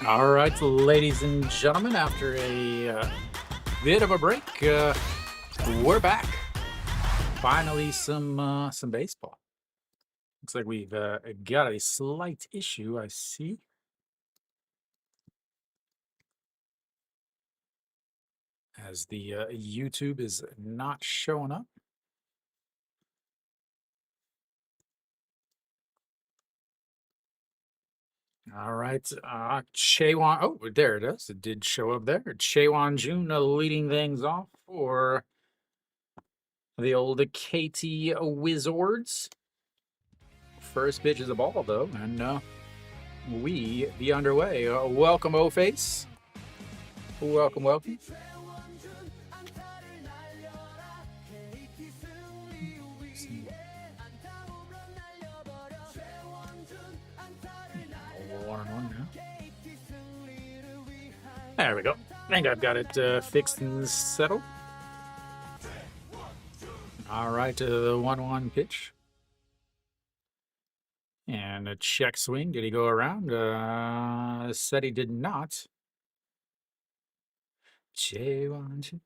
All right, ladies and gentlemen, after a bit of a break, we're back. Finally, some baseball. Looks like we've got a slight issue. I see, as the YouTube is not showing up. All right, Chewan. Oh, there it is. It did show up there. Chewan Jun leading things off for the old KT Wizards. First pitch is a ball, though, and we be underway. Welcome, O-Face. Welcome, welcome. One on one now. There we go. I think I've got it fixed and settled. All right, the 1-1 pitch. And a check swing. Did he go around? Said he did not. J1.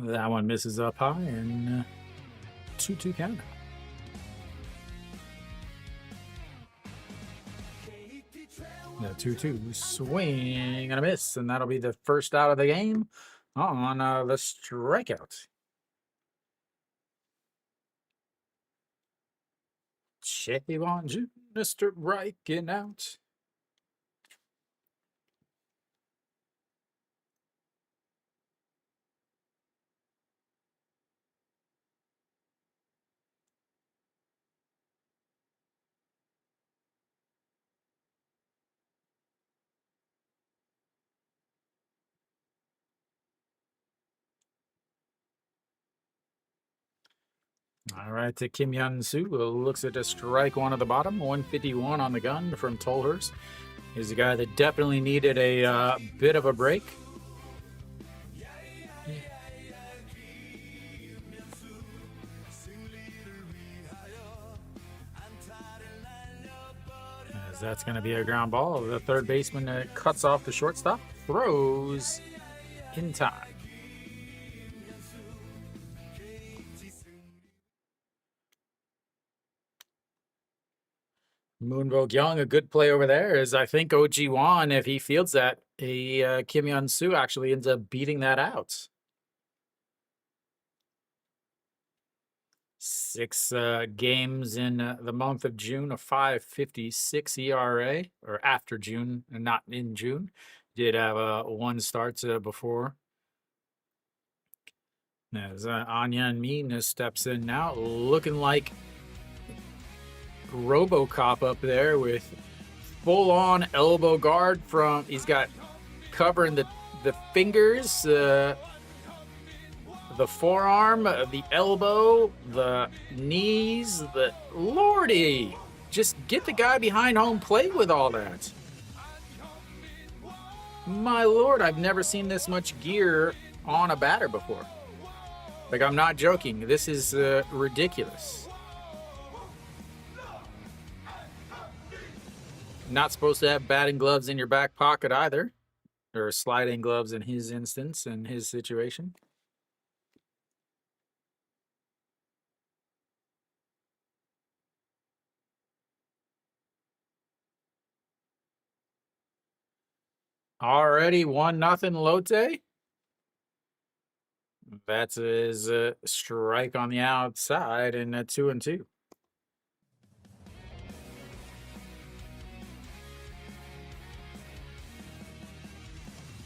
That one misses up high, and 2-2 count. The 2-2 swing and a miss, and that'll be the first out of the game on the strikeout. J1 Mr. Riken out. All right, to Kim Hyun Soo looks at a strike one at the bottom, 151 on the gun from Tolhurst. He's a guy that definitely needed a bit of a break. As that's going to be a ground ball. The third baseman cuts off the shortstop, throws in time. Moonvoke Young, a good play over there, is I think OG Wan, if he fields that, Kim Hyun Soo actually ends up beating that out. 6 games in the month of June, a 5.56 ERA, or after June, not in June. Did have one start before. As Anya Min steps in now, looking like RoboCop up there with full-on elbow guard from. He's got covering the fingers, the forearm, the elbow, the knees, the lordy. Just get the guy behind home plate with all that. My lord, I've never seen this much gear on a batter before. Like, I'm not joking. This is ridiculous. Not supposed to have batting gloves in your back pocket either, or sliding gloves in his instance, in his situation. Already 1-0 Lotte. That's his strike on the outside, and 2-2.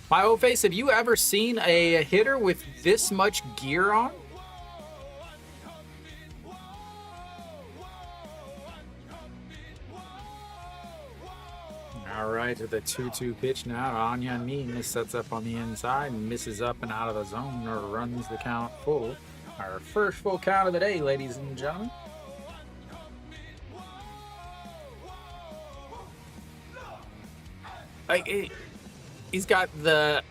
My old face, have you ever seen a hitter with this much gear on? All right, the 2-2 pitch now. Anya Min sets up on the inside, misses up and out of the zone, or runs the count full. Our first full count of the day, ladies and gentlemen. He's got the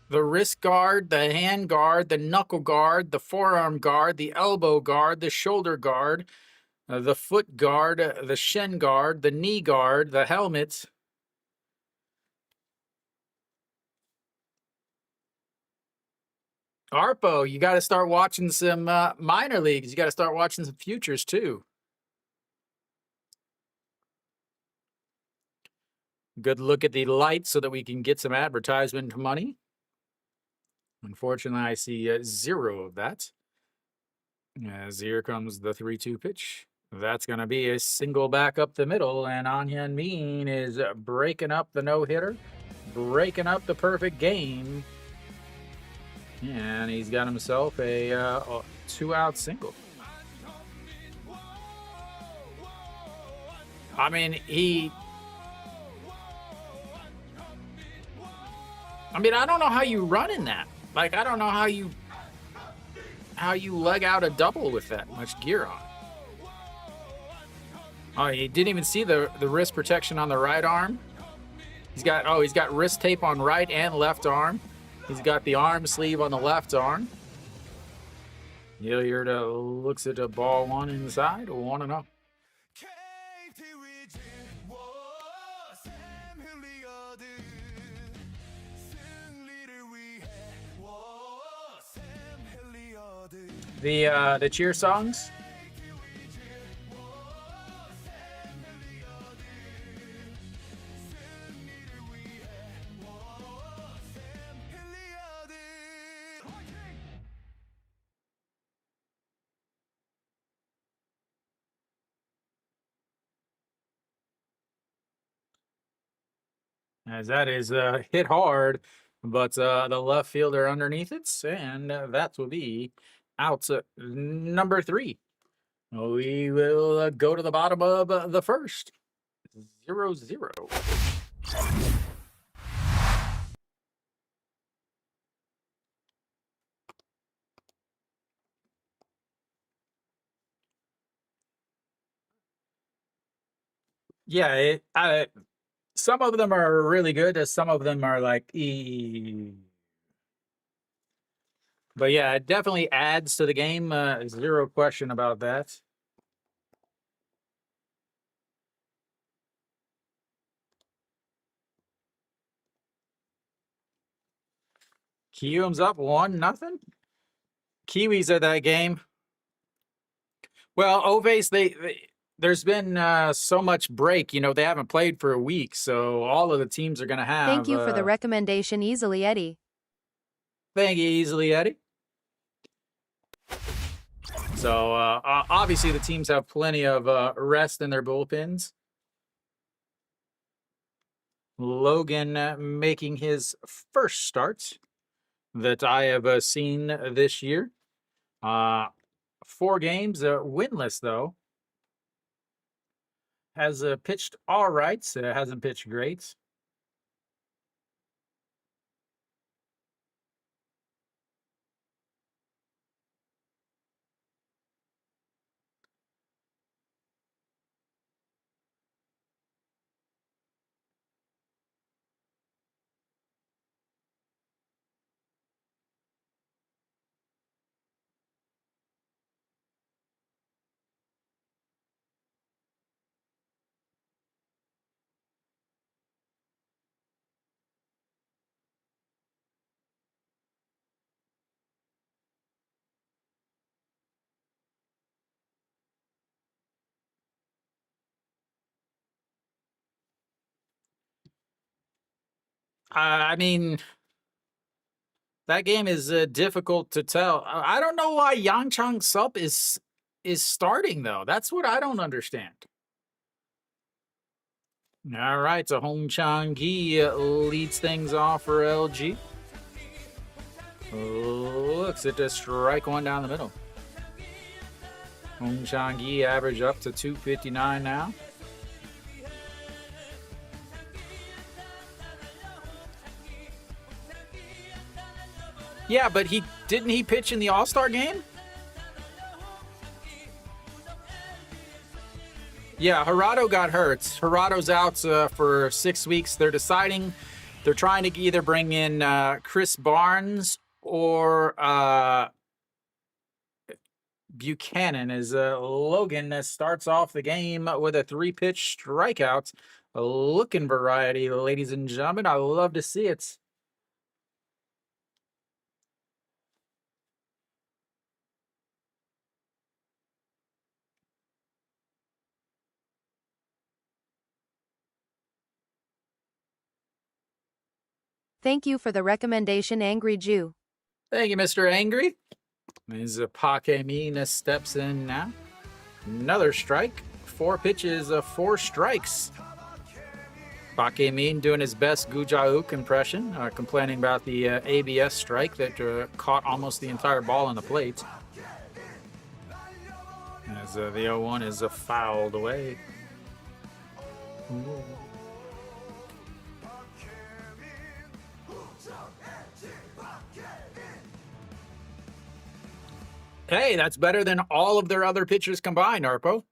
wrist guard, the hand guard, the knuckle guard, the forearm guard, the elbow guard, the shoulder guard, the foot guard, the shin guard, the knee guard, the helmet. Arpo, you got to start watching some minor leagues. You got to start watching some futures too. Good look at the lights so that we can get some advertisement money. Unfortunately, I see 0 of that. As here comes the 3-2 pitch. That's going to be a single back up the middle, and Anhyun Min is breaking up the no-hitter, breaking up the perfect game, and he's got himself a 2-out single. I mean, I don't know how you run in that. Like, I don't know how you leg out a double with that much gear on. Oh, you didn't even see the wrist protection on the right arm. He's got wrist tape on right and left arm. He's got the arm sleeve on the left arm. Hilliard looks at the ball 1 inside, 1-0. The cheer songs. As that is hit hard, but the left fielder underneath it, and that will be out number 3. We will go to the bottom of the first. 0-0. Yeah, some of them are really good. Some of them are like, but yeah, it definitely adds to the game. 0 question about that. Kiwoom's up 1-0. Kiwis at that game. Well, Oves, there's been so much break. They haven't played for a week, so all of the teams are going to have. Thank you for the recommendation, Easily Eddie. Thank you, Easily Eddie. So obviously the teams have plenty of rest in their bullpens. Logan making his first start that I have seen this year. 4 games, winless though. Has pitched all right. Hasn't pitched great. I mean, That game is difficult to tell. I don't know why Yangchang SOOP is starting though. That's what I don't understand. All right, so Hong Chang-gi leads things off for LG. Looks at the strike one down the middle. Hong Chang-gi average up to 259 now. Yeah, but didn't he pitch in the All-Star game? Yeah, Hirado got hurt. Hirado's out for 6 weeks. They're deciding. They're trying to either bring in Chris Barnes or Buchanan as Logan starts off the game with a 3-pitch strikeout. A looking variety, ladies and gentlemen. I love to see it. Thank you for the recommendation, Angry Jew. Thank you, Mr. Angry. As Pakemina steps in now. Another strike. 4 pitches, 4 strikes. Pakemin doing his best Gujauk impression, complaining about the ABS strike that caught almost the entire ball on the plate. As the 0-1 is fouled away. Ooh. Hey, that's better than all of their other pitchers combined, Arpo.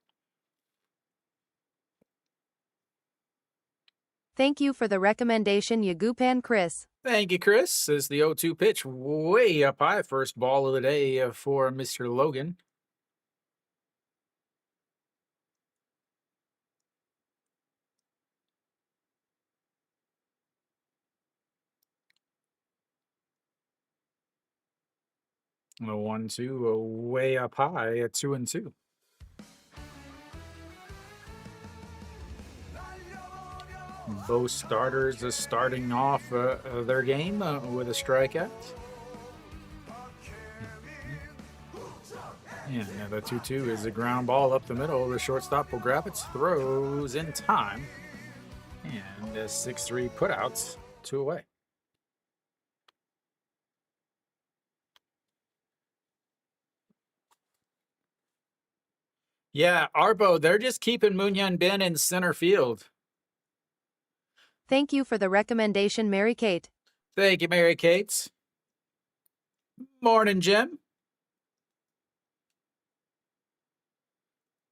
Thank you for the recommendation, Yagupan Chris. Thank you, Chris. As the 0-2 pitch way up high. First ball of the day for Mr. Logan. The 1-2 way up high at 2-2. Both starters are starting off their game with a strikeout. Yeah, the 2-2 is a ground ball up the middle. The shortstop will grab it, throws in time. And a 6-3 putouts, 2 away. Yeah, Arbo, they're just keeping Moon-Hyun Bin in center field. Thank you for the recommendation, Mary Kate. Thank you, Mary Kate. Morning, Jim.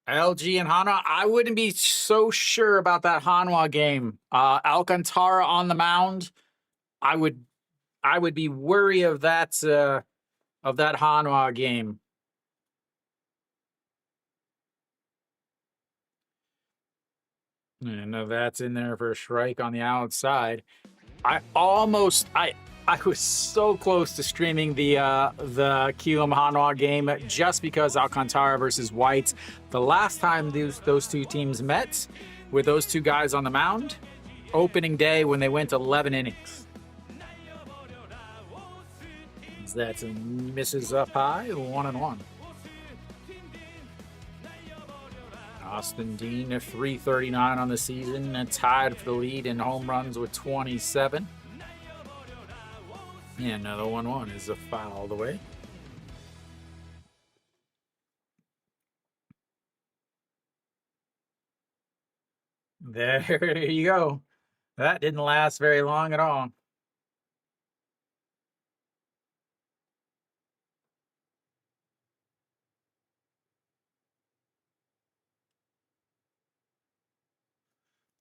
LG and Hanwha, I wouldn't be so sure about that Hanwha game. Alcantara on the mound, I would be wary of that Hanwha game. And that's in there for a strike on the outside. I was so close to streaming the Kium Hanwha game just because Alcantara versus White. The last time those two teams met with those two guys on the mound, opening day when they went 11 innings. That misses up high, 1-1. Austin Dean, 339 on the season, tied for the lead in home runs with 27. Yeah, another 1-1 is a foul away. There you go. That didn't last very long at all.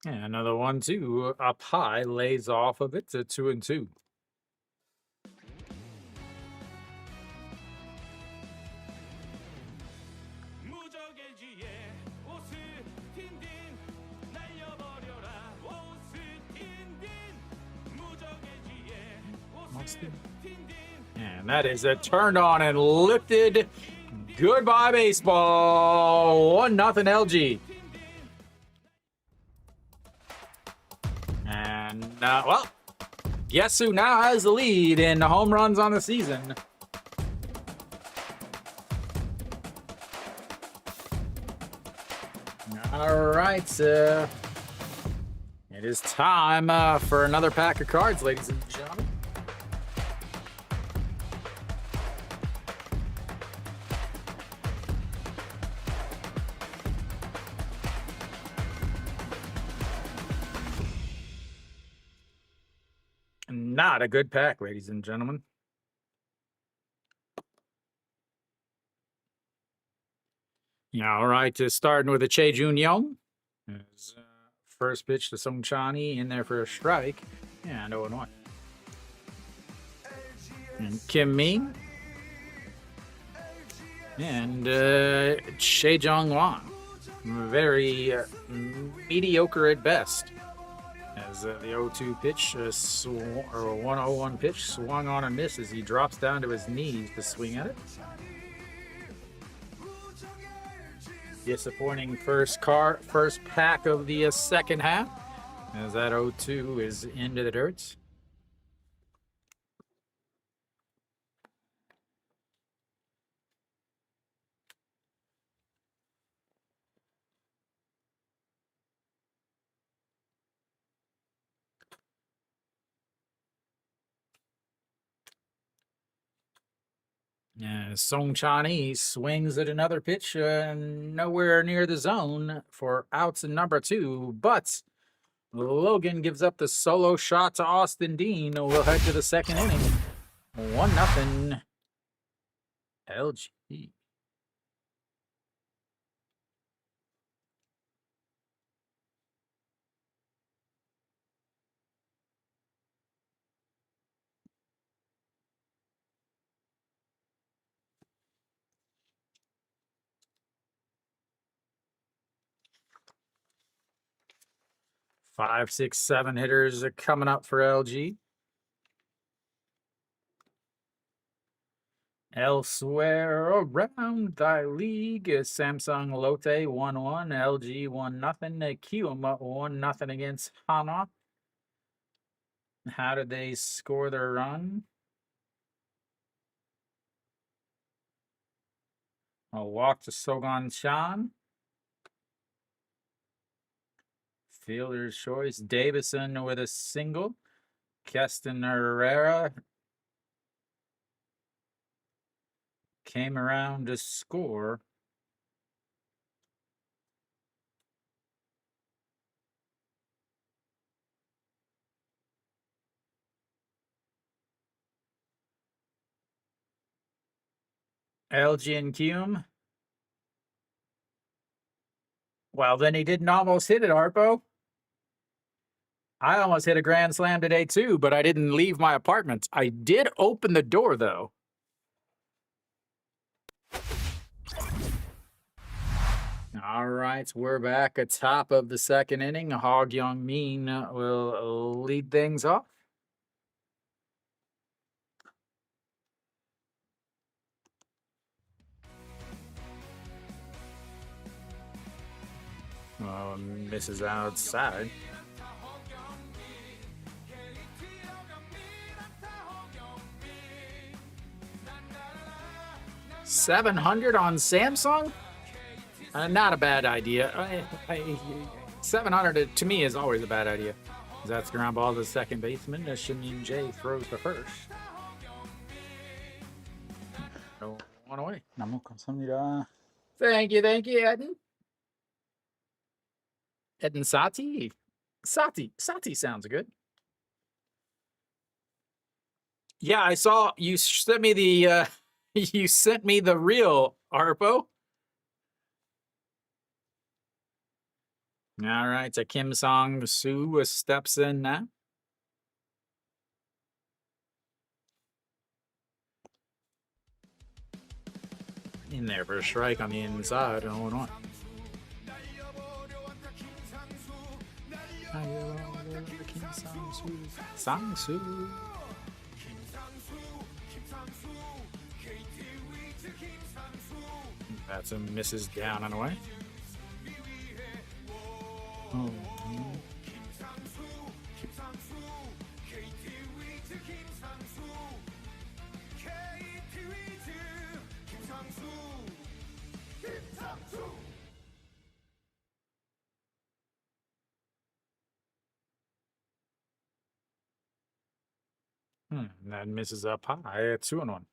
Yeah, another 1-2 up high, lays off of it to 2-2. And that is a turned on and lifted. Goodbye, baseball. 1-0 LG. And, well, Guess who now has the lead in home runs on the season? All right, it is time for another pack of cards, ladies and gentlemen. Not a good pack, ladies and gentlemen. Yeah, all right, starting with a Che Jun-Young. First pitch to Song Chani in there for a strike. And 0-1. And Kim Min. And Che Jong Won. Very mediocre at best. As the 0-2 pitch, or 1-0-1 pitch, swung on and missed as he drops down to his knees to swing at it. Disappointing first pack of the second half, as that 0-2 is into the dirt. Song Chani swings at another pitch, nowhere near the zone for outs in number 2, but Logan gives up the solo shot to Austin Dean. We'll head to the second inning. 1-0 LG. Five, six, 7 hitters are coming up for LG. Elsewhere around thy league, Samsung Lotte 1-1, LG 1-0, Kiuma 1-0 against Hana. How did they score their run? A walk to Sogan Chan. Fielder's choice, Davison with a single. Keston Herrera came around to score. LG and Kium. Well, then he didn't almost hit it, Harpo. I almost hit a grand slam today too, but I didn't leave my apartment. I did open the door though. All right, we're back at top of the second inning. Hog Young Min will lead things off. Misses outside. 700 on Samsung? Not a bad idea. 700 to me is always a bad idea. That's ground ball to the second baseman. Shimin J throws to first. One away. Thank you, Eden. Eden Sati. Sati sounds good. Yeah, I saw you sent me the you sent me the real Harpo. All right, so Kim Song-soo steps in now. In there for a strike on the inside, 0-1. Sang-soo. That's a misses down and away. Oh. And that misses up high at 2-1.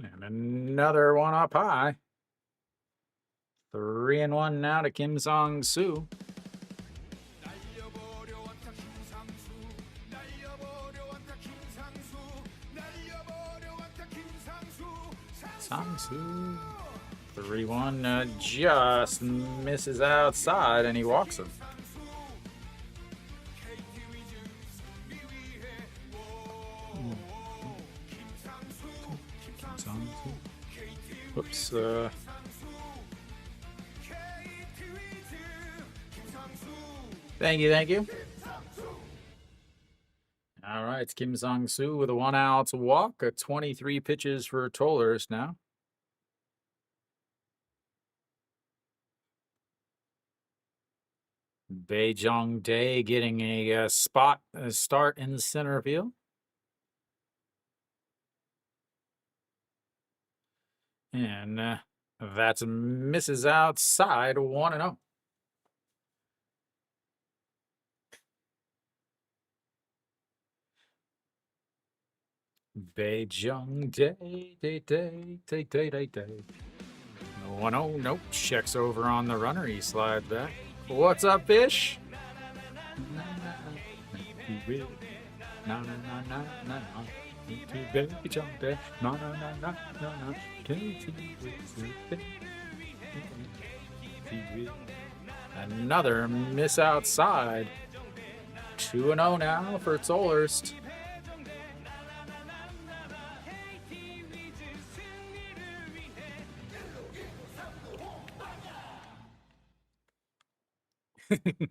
And another one up high. 3-1 now to Kim Song-soo. Song-soo. 3-1 just misses outside and he walks him. Whoops. Thank you. All right, it's Kim Song-soo with a 1-out walk, 23 pitches for Tollers now. Bae Jong-dae getting a start in the center field. And that misses outside, 1-0. Bae Jong-dae, day. 1-0, nope. Checks over on the runner. He slides back. What's up, fish? Another miss outside. 2-0 now for Zollhurst. The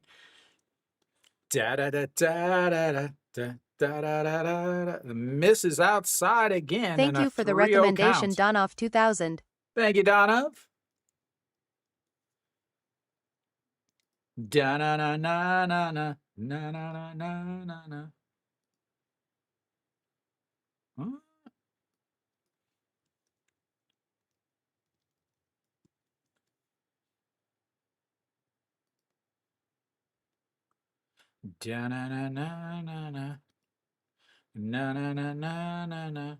miss is outside again. Thank you for the recommendation, Donoff 2000. Thank you, Donoff. Da-na-na-na-na-na. Na-na-na-na-na-na. Huh? Da-na-na-na-na-na. Na-na-na-na-na-na.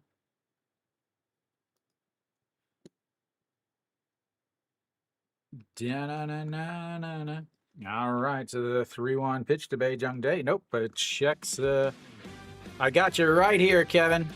Da-na-na-na-na-na. All right, so the 3-1 pitch to Bae Jong-dae. Nope, but checks. I got you right here, Kevin.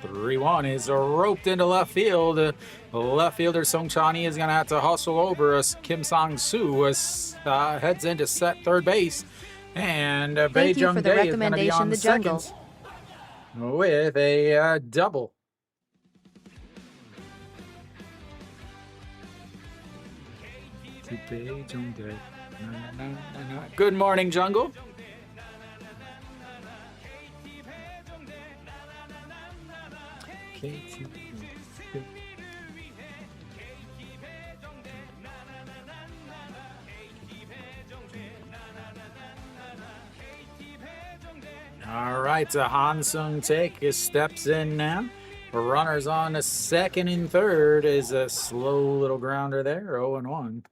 Three-one is roped into left field. Left fielder Song Chan-hee is going to have to hustle over us. Kim Song-soo heads into set third base. And Bae Jong-dae is going to be on second with a double. Good morning, Jungle. KT Wiz. All right, so Han Sung-taek steps in now. Runners on to second and third is a slow little grounder there, 0-1.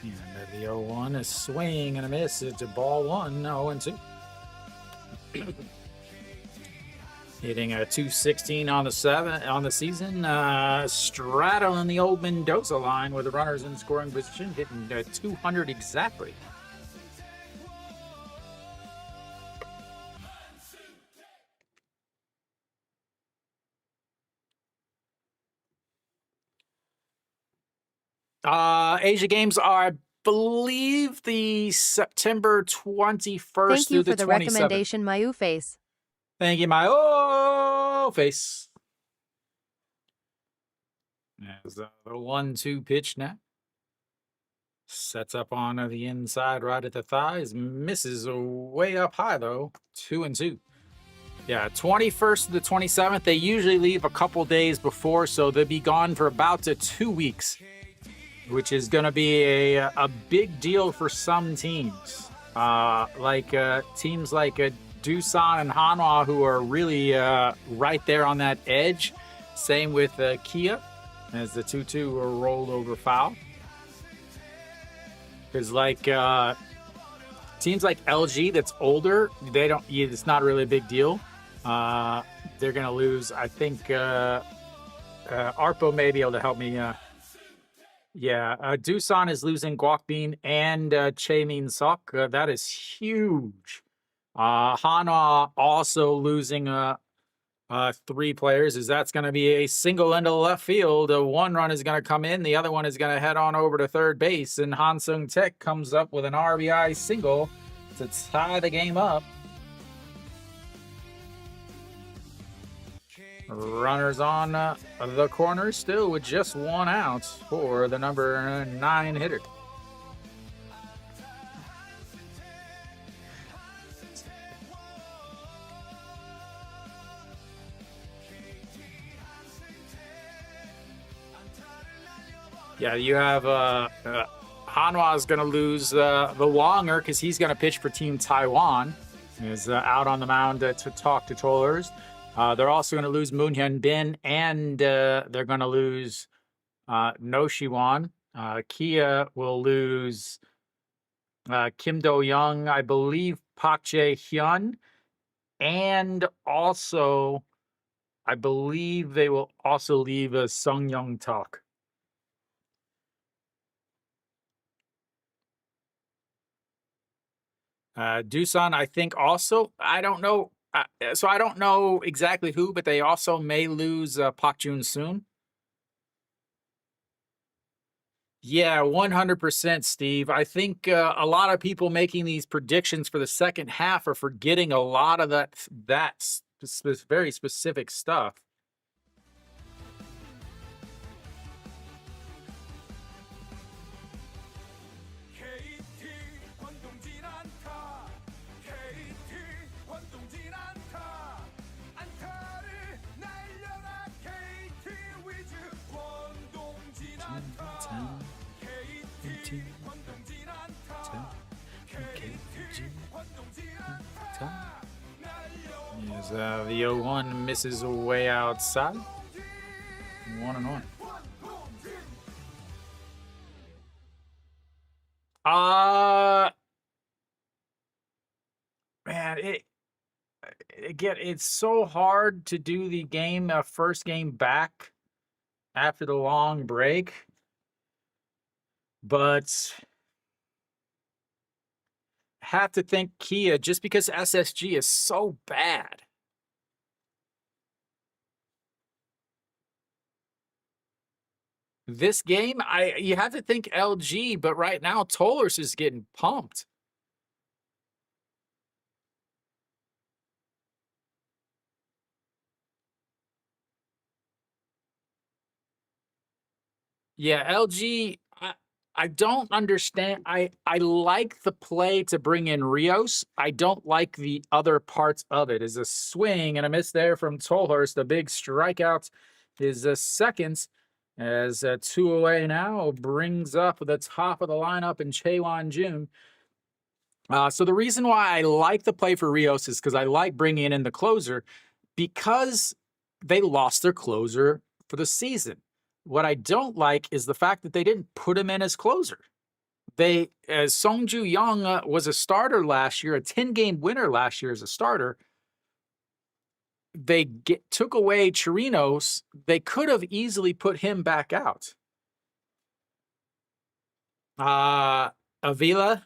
And the 0-1, a swing and a miss. It's a ball one, 0-2. Hitting a 216 on the season. Straddling the old Mendoza line with the runners in scoring position, hitting 200 exactly. Asia games are believe the September 21st Thank through you the for the 27th. recommendation, Mayu Face. Thank you, my face. There's the 1-2 pitch now. Sets up on the inside right at the thighs. Misses way up high, though. 2-2. Yeah, 21st to the 27th. They usually leave a couple days before, so they'll be gone for about 2 weeks, which is going to be a big deal for some teams. Teams like Doosan and Hanwha, who are really right there on that edge. Same with Kia, as the 2-2 are rolled over foul. Because teams like LG that's older, it's not really a big deal. They're gonna lose. I think Arpo may be able to help me. Doosan is losing Guokbin and Chaemin Sok. That is huge. Hanwha also losing 3 players, as that's going to be a single into left field. One run is going to come in, the other one is going to head on over to third base, and Hansung Tech comes up with an RBI single to tie the game up. Runners on the corner still with just 1 out for the number 9 hitter. Yeah, you have Hanwha is going to lose the Wonger because he's going to pitch for Team Taiwan. Is out on the mound to talk to Tollers. They're also going to lose Moon Hyun Bin, and they're going to lose No Shiwon. Kia will lose Kim Do Young, I believe Park Jae Hyun, and also I believe they will also leave Sung Young Tak. Doosan, I think also, I don't know. So I don't know exactly who, but they also may lose Park Jun Soon. Yeah, 100%, Steve. I think a lot of people making these predictions for the second half are forgetting a lot of that very specific stuff. As the 0-1 misses way outside. 1-1. Man, it's so hard to do the game, first game back after the long break, but have to think Kia, just because SSG is so bad. This game, you have to think LG, but right now Tollers is getting pumped. Yeah, LG, I don't understand. I like the play to bring in Rios. I don't like the other parts of it. Is a swing and a miss there from Tolhurst. The big strikeout is seconds, as 2 away now brings up the top of the lineup in Chaewon Jun. So the reason why I like the play for Rios is because I like bringing in the closer, because they lost their closer for the season. What I don't like is the fact that they didn't put him in as closer. As Songju Young was a starter last year, a 10-game winner last year as a starter. They took away Chirinos. They could have easily put him back out. Avila.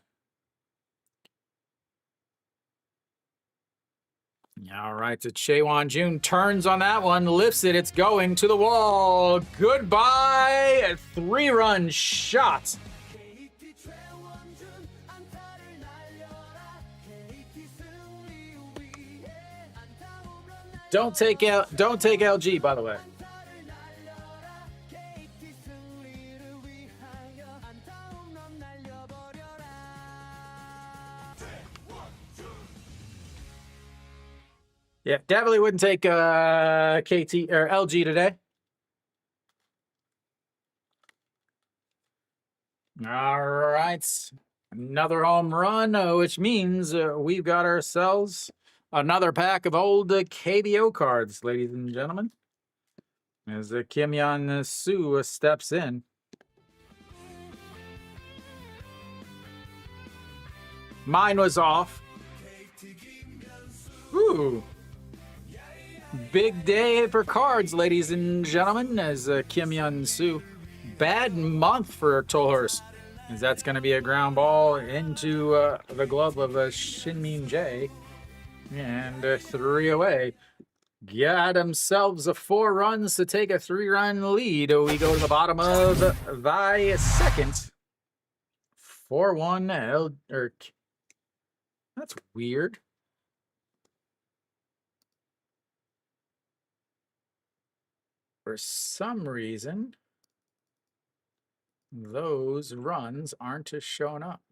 All right, so Chaewon Jun turns on that one, lifts it, it's going to the wall. Goodbye, a 3-run shot. Don't take LG, by the way. Yeah, definitely wouldn't take KT or LG today. All right, another home run, which means we've got ourselves another pack of old KBO cards, ladies and gentlemen. As Kim Yeon Soo steps in. Mine was off. Ooh. Big day for cards, ladies and gentlemen, as Kim Yeon Soo. Bad month for Tolhurst, as that's going to be a ground ball into the glove of Shin Min Jae. And 3 away. Got themselves 4 runs to take a 3-run lead. We go to the bottom of the second. 4-1. That's weird. For some reason, those runs aren't showing up.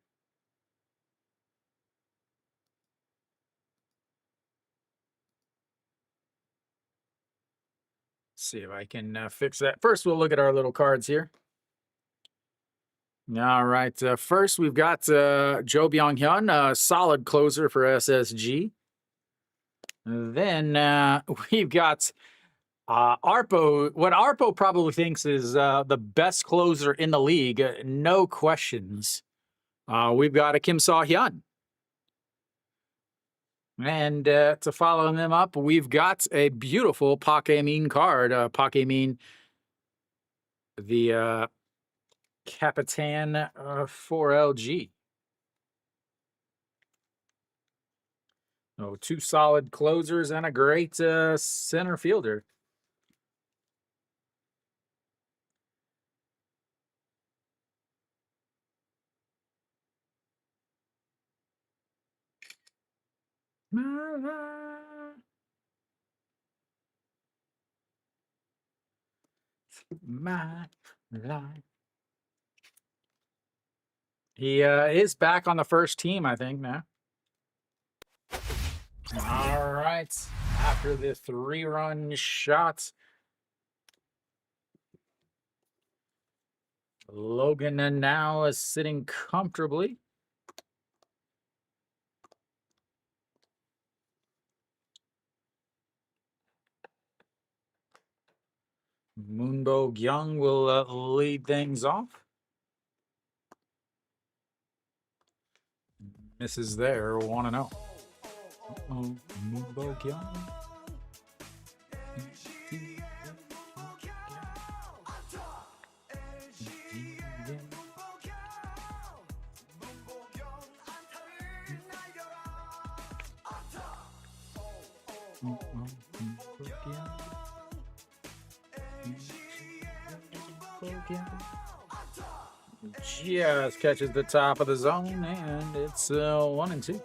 See if I can fix that. First, we'll look at our little cards here. All right. First, we've got Jo Byung-hyun, a solid closer for SSG. Then we've got Arpo. What Arpo probably thinks is the best closer in the league, no questions. We've got a Kim Saw-hyun. And to follow them up, we've got a beautiful Park Hae-min card. Park Hae-min, the Capitan for LG. Oh, 2 solid closers and a great center fielder. My life. He is back on the first team, I think, now. All right. After the 3-run shot, Logan now is sitting comfortably. Moonbo Gyung will lead things off. Misses there, 1-0. Uh-oh, Moonbo Gyung. Just catches the top of the zone, and it's 1-2.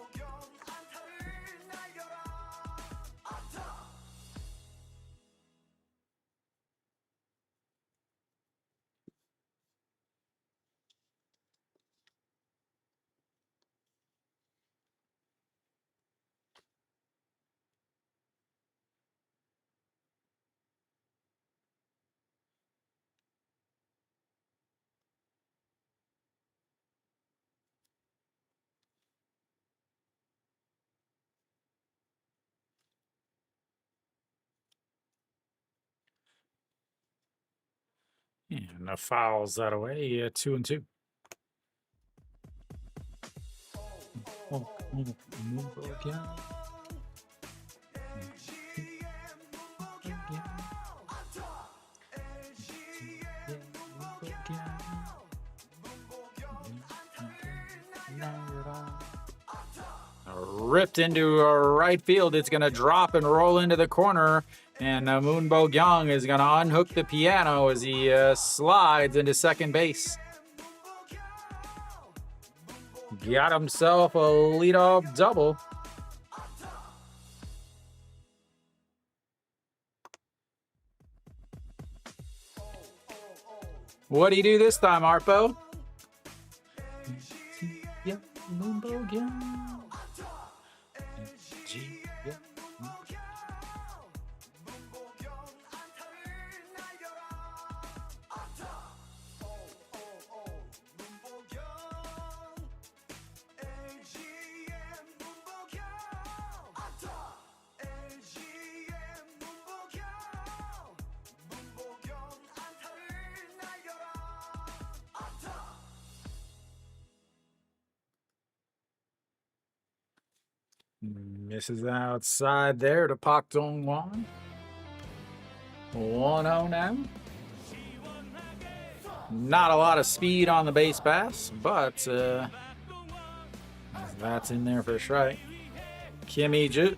And fouls that away, 2-2. Ripped into right field. It's going to drop and roll into the corner. And Moonbo Gyung is going to unhook the piano as he slides into second base. Got himself a leadoff double. What do you do this time, Arpo? Misses outside there to Pak Dong Wan. 1-0 now. Not a lot of speed on the base pass, but that's in there for a strike. Kim Iju.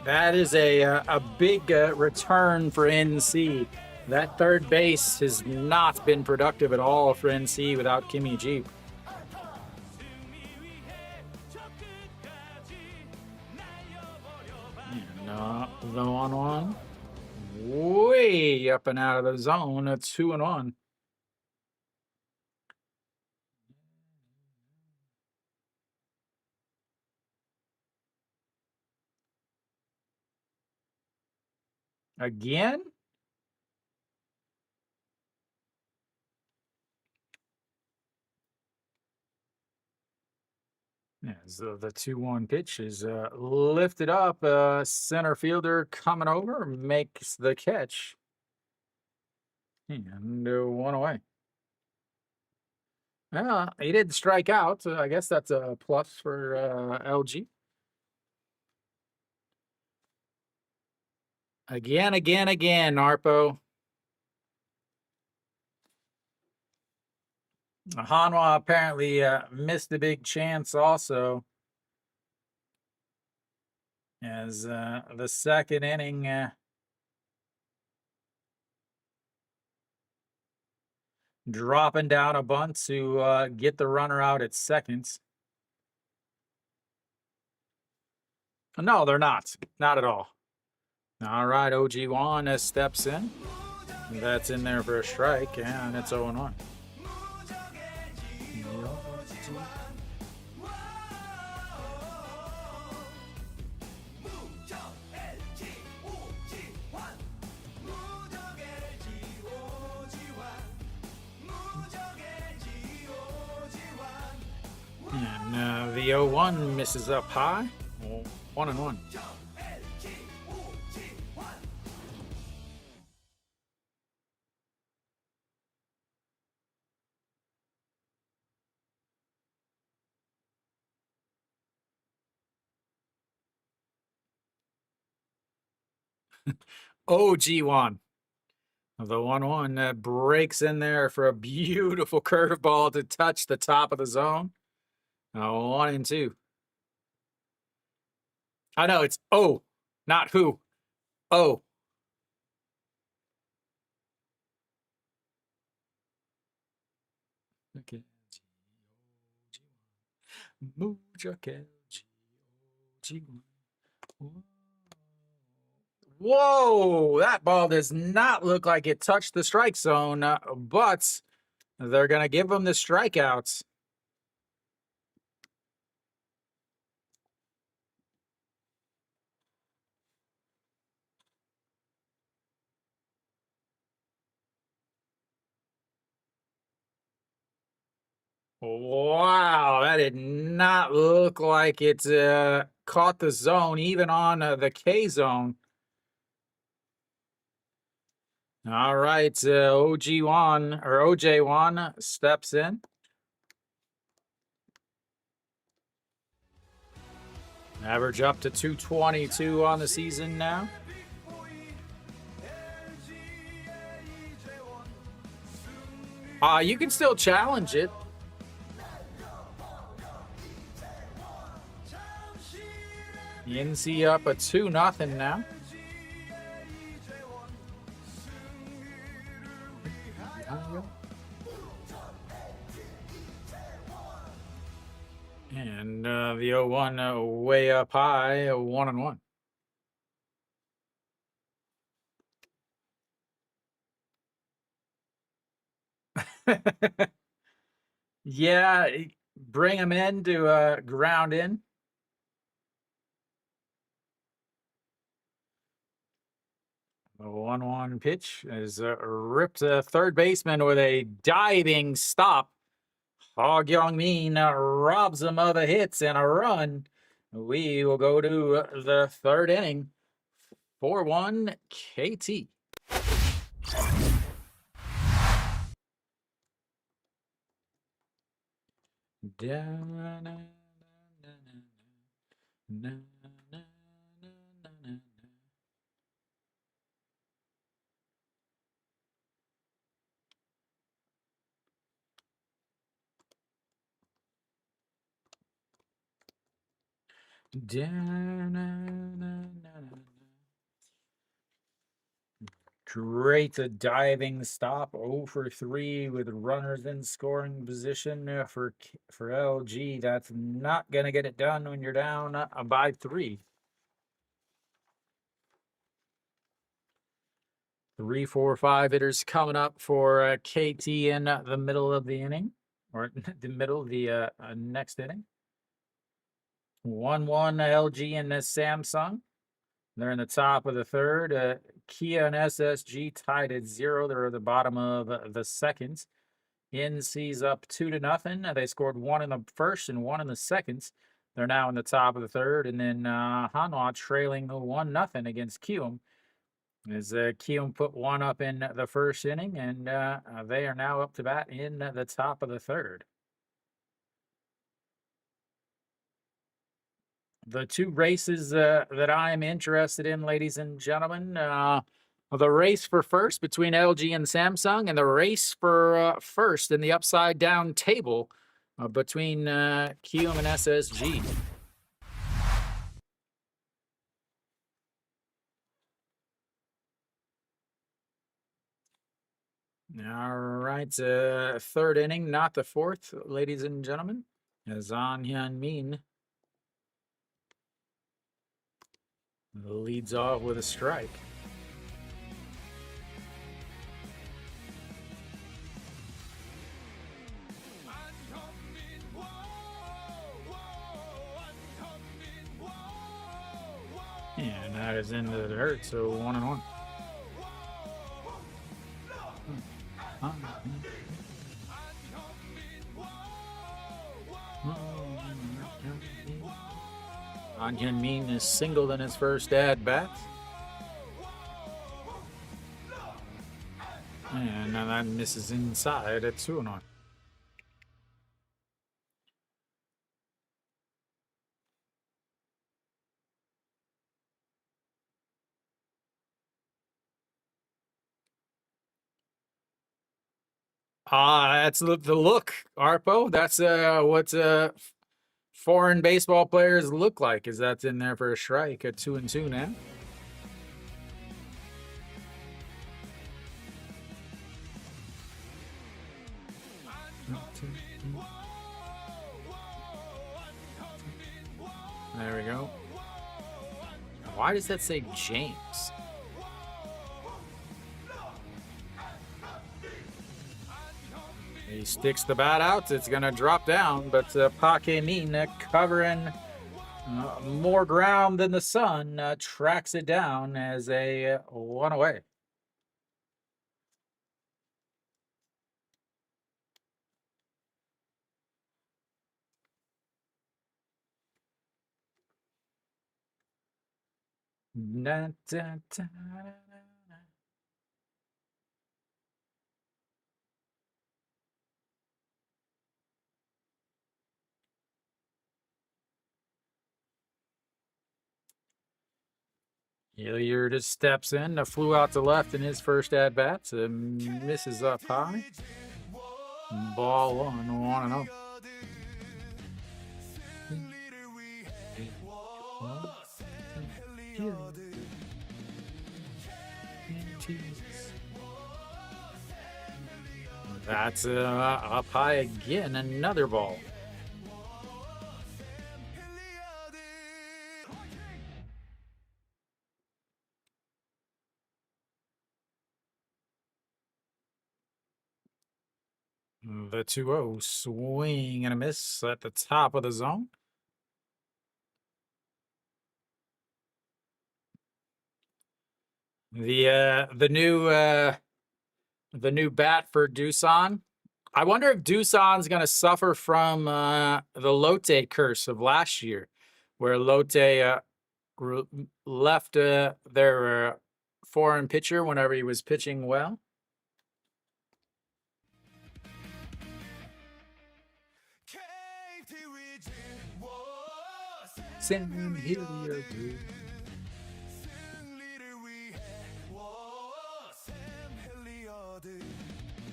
That is a big return for NC. That third base has not been productive at all for NC without Kim Iju. The 1-1. Way up and out of the zone. A 2-1. Again? Yeah, so the 2-1 pitch is lifted up. Center fielder coming over makes the catch. And 1 away. Yeah, he did strike out. I guess that's a plus for LG. Again, Arpo. Hanwha apparently missed a big chance also. As the second inning dropping down a bunt to get the runner out at second. No, they're not. Not at all. All right, OG Wan steps in. That's in there for a strike, and it's 0-1. And the 0-1 misses up high. 1-1. OG1. The 1-1 that breaks in there for a beautiful curveball to touch the top of the zone. 1-2. I know it's O, not who. O. Okay. Whoa, that ball does not look like it touched the strike zone, but they're going to give him the strikeouts. Wow, that did not look like it caught the zone, even on the K zone. All right, OJ1 steps in. Average up to 222 on the season now. You can still challenge it. NC up a 2-0 now. And the 0-1 way up high, 1-1. Yeah, bring him in to ground in. The 1-1 pitch is ripped to third baseman with a diving stop. Hog Young Min robs him of a hit and a run. We will go to the third inning. 4-1 KT. Great diving stop. 0 for 3 with runners in scoring position for LG. That's not going to get it done when you're down by 3. 3, 4, 5 hitters coming up for KT in the middle of the inning, or the middle of the next inning. 1-1 LG and Samsung. They're in the top of the third. Kia and SSG tied at 0. They're at the bottom of the second. NC's up 2-0. They scored 1 in the first and 1 in the second. They're now in the top of the third. And then Hanwha trailing 1-0 against Kium. As Kium put 1 up in the first inning, and they are now up to bat in the top of the third. The 2 races that I'm interested in, ladies and gentlemen, the race for first between LG and Samsung, and the race for first in the upside down table between Kium and SSG. All right, third inning, not the fourth, ladies and gentlemen, as An Hyun Min leads off with a strike. And that is into the dirt, so 1-1. An Hyun Min is singled in his first at bat. And now that misses inside at 2-1. That's the look, Arpo. That's what foreign baseball players look like. Is that's in there for a strike at 2-2 now. There we go. Why does that say James? He sticks the bat out. It's going to drop down, but Park Min covering more ground than the sun tracks it down as a 1 away. Da, da, da, da. Hilliard just steps in, flew out to left in his first at bat, misses up high. Ball 1-0. That's up high again, another ball. The 2-0 swing and a miss at the top of the zone. The new bat for Doosan. I wonder if Doosan's going to suffer from the Lotte curse of last year, where Lotte left their foreign pitcher whenever he was pitching well. Sam Helio, dude.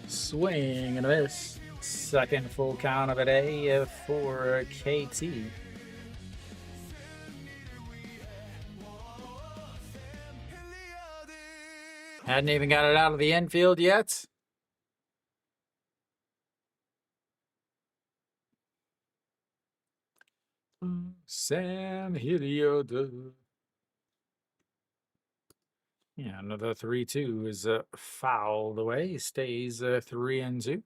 Swing and a miss. Second full count of a day for KT. Hadn't even got it out of the infield yet. Sam Helio. Yeah, another 3-2 is fouled away. Stays 3-2.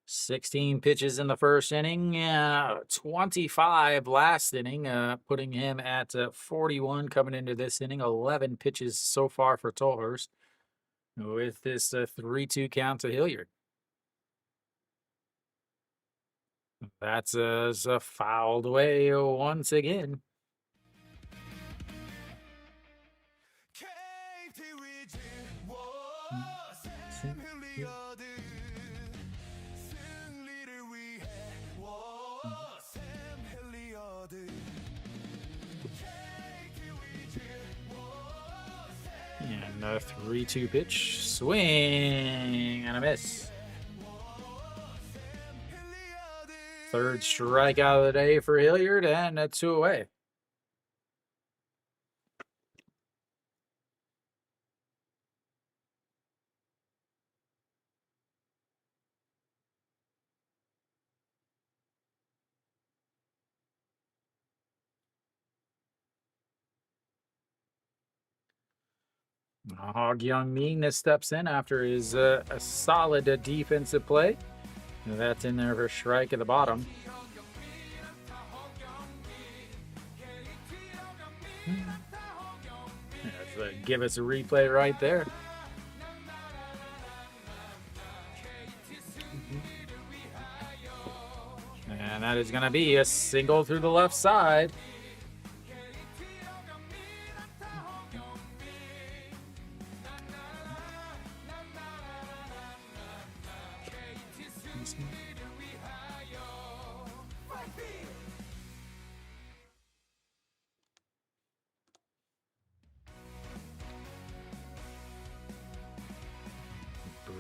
$16 pitches in the first inning, 25 last inning, putting him at 41 coming into this inning. 11 pitches so far for Tolhurst with this 3-2 count to Hilliard. That's fouled away once again. And a 3-2 pitch, swing and a miss. Third strikeout of the day for Hilliard, and a 2 away. Hog Young Mean steps in after his a solid defensive play. That's in there for a strike at the bottom. Give us a replay right there. And that is going to be a single through the left side.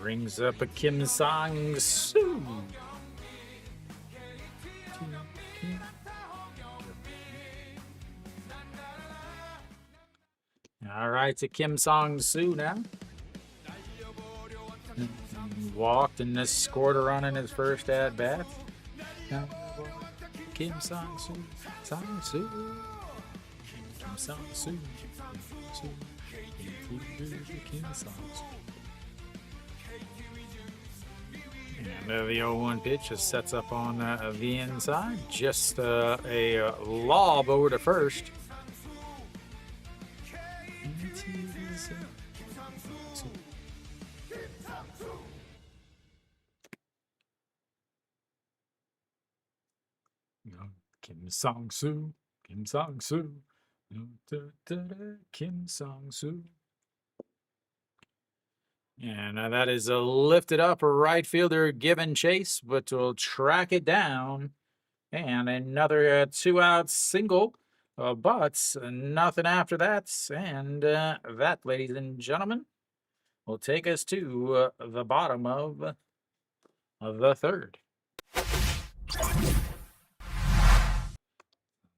Brings up a Kim Sang-soo. All right, to Kim Sang-soo now. Walked and scored a run in his first at bat. Kim Sang-soo, Sang-soo, Kim Sang-soo, Kim Sang-soo. And the 0-1 pitch just sets up on the inside. Just a lob over to first. Kim Sang-soo, Kim Sang-soo, Kim Sang-soo. And that is a lifted up right fielder given chase, but will track it down. And another 2-out single, but nothing after that. And that, ladies and gentlemen, will take us to the bottom of the third.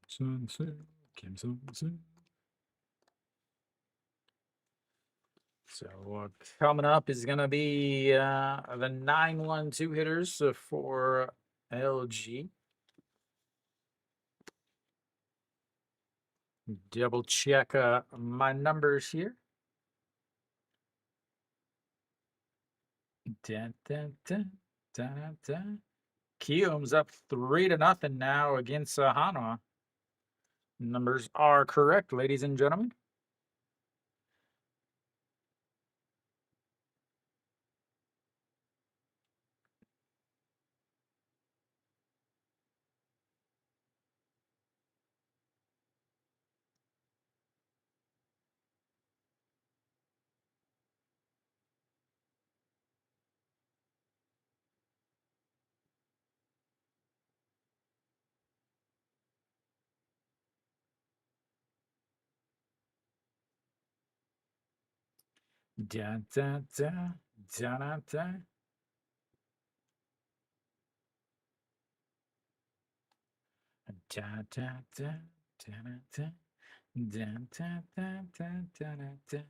Kim Sang-soo. So coming up is going to be the 9-1-2 hitters for LG. Double check my numbers here. Dun, dun, dun, dun, dun. Kiyo's up 3-0 now against Hanwha. Numbers are correct, ladies and gentlemen. Dun, dun, dun, dun, dun, dun. Dun, dun, dun, dun, dun, dun, dun, dun, dun, dun, dun.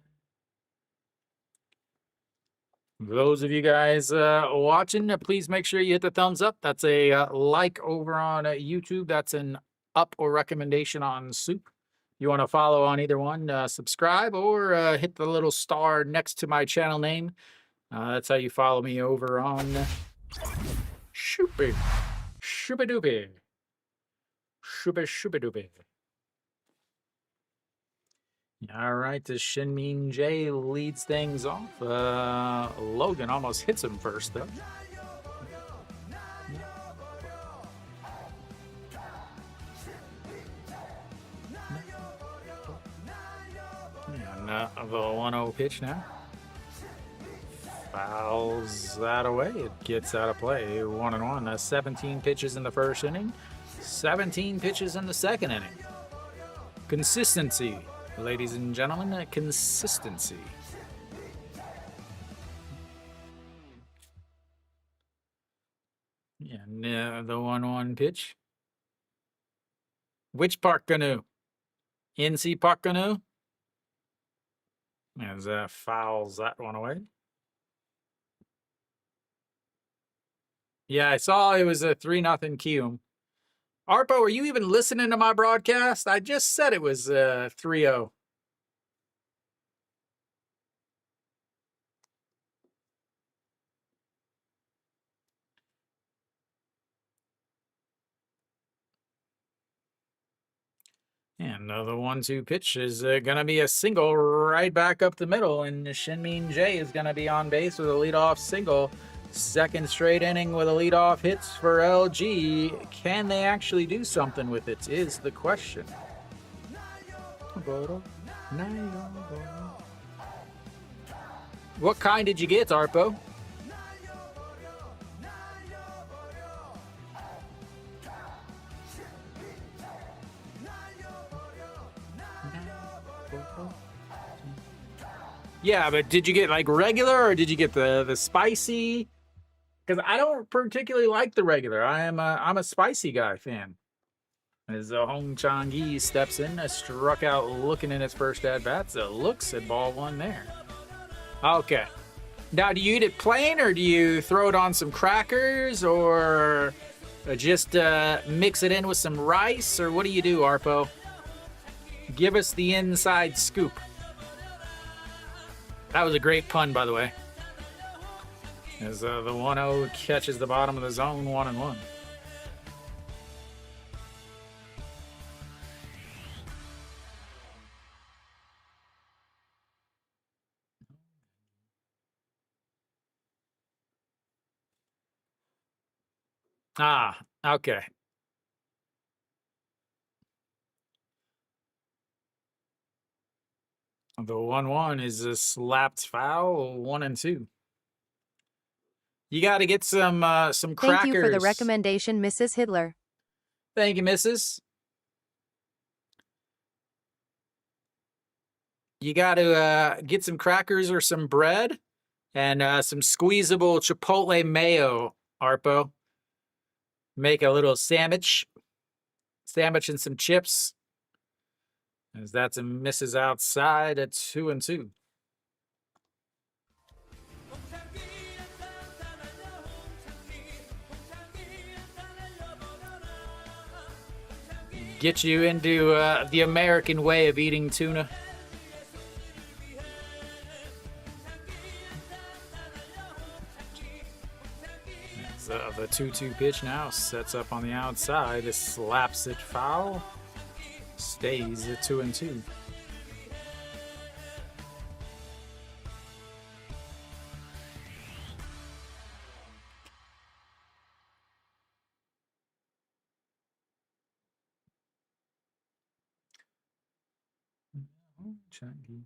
Those of you guys watching, please make sure you hit the thumbs up. That's a like over on YouTube. That's an up or recommendation on SOOP. You want to follow on either one, subscribe or hit the little star next to my channel name. That's how you follow me over on Shoopy. Shoopadoopy. Shoopadoopy. All right, the Shinmin J leads things off. Logan almost hits him first, though. And the 1-0 pitch now. Fouls that away. It gets out of play. 1-1. 17 pitches in the first inning. 17 pitches in the second inning. Consistency. Ladies and gentlemen, consistency. Yeah, the 1-1 pitch. Which Park Canoe? NC Park Canoe? As fouls that one away. Yeah, I saw it was a 3-0 Kium. Arpo, are you even listening to my broadcast? I just said it was 3-0. And the 1-2 pitch is going to be a single right back up the middle, and Shinmin J is going to be on base with a leadoff single. Second straight inning with a leadoff hits for LG. Can they actually do something with it is the question. What kind did you get, Arpo? Yeah, but did you get like regular or did you get the spicy? Because I don't particularly like the regular. I'm a spicy guy fan. As Hong Chang-gi steps in, struck out looking in his first at bat. So looks at ball one there. Okay. Now, do you eat it plain or do you throw it on some crackers or just mix it in with some rice? Or what do you do, Arpo? Give us the inside scoop. That was a great pun, by the way. As the 1-0 catches the bottom of the zone, 1-1. Ah, okay. The 1-1 is a slapped foul, 1-2. You got to get some crackers. Thank you for the recommendation, Mrs. Hitler. Thank you, Mrs. You got to get some crackers or some bread and some squeezable Chipotle mayo, Arpo. Make a little sandwich and some chips. As that's a misses outside at 2-2. Get you into the American way of eating tuna. 2-2 pitch now. Sets up on the outside. Slaps it foul. Stays at 2-2. Chunky.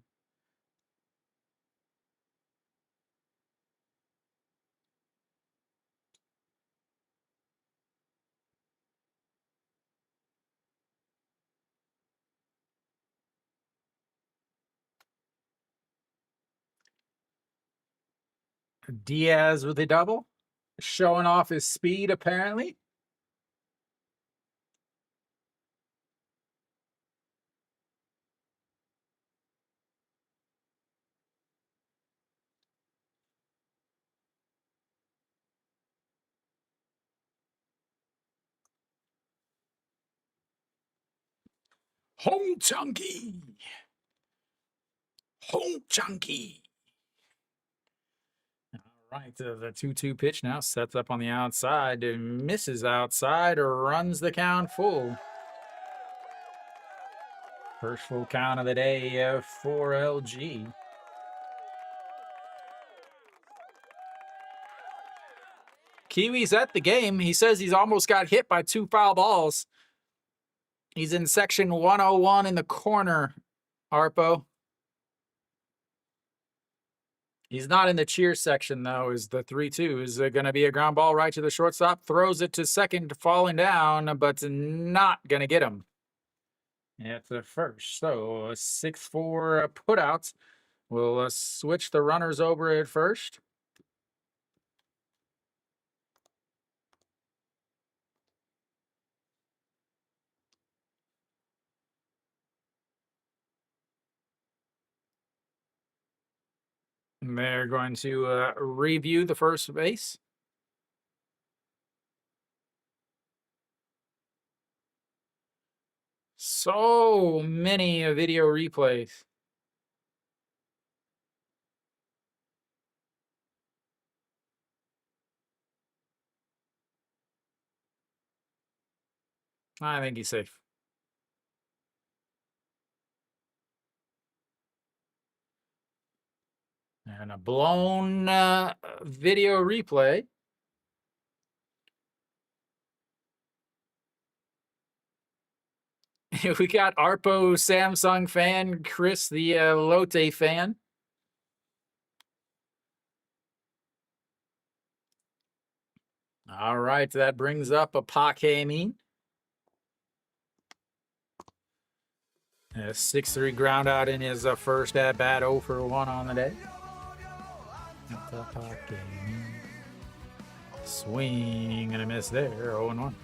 Diaz with a double, showing off his speed apparently. Home Chunky. Home Chunky. All right, the 2-2 pitch now sets up on the outside, misses outside, runs the count full. First full count of the day for LG. Kiwi's at the game. He says he's almost got hit by 2 foul balls. He's in section 101 in the corner, Arpo. He's not in the cheer section, though, is the 3-2. Is going to be a ground ball right to the shortstop. Throws it to second, falling down, but not going to get him. At the first. So a 6-4 putout. We'll switch the runners over at first. And they're going to review the first base. So many video replays. I think he's safe. And a blown video replay. We got Arpo Samsung fan, Chris the Lotte fan. All right, that brings up a Pakemi. A 6-3 ground out in his first at bat, 0 for 1 on the day. Swing and a miss there, 0 and 1.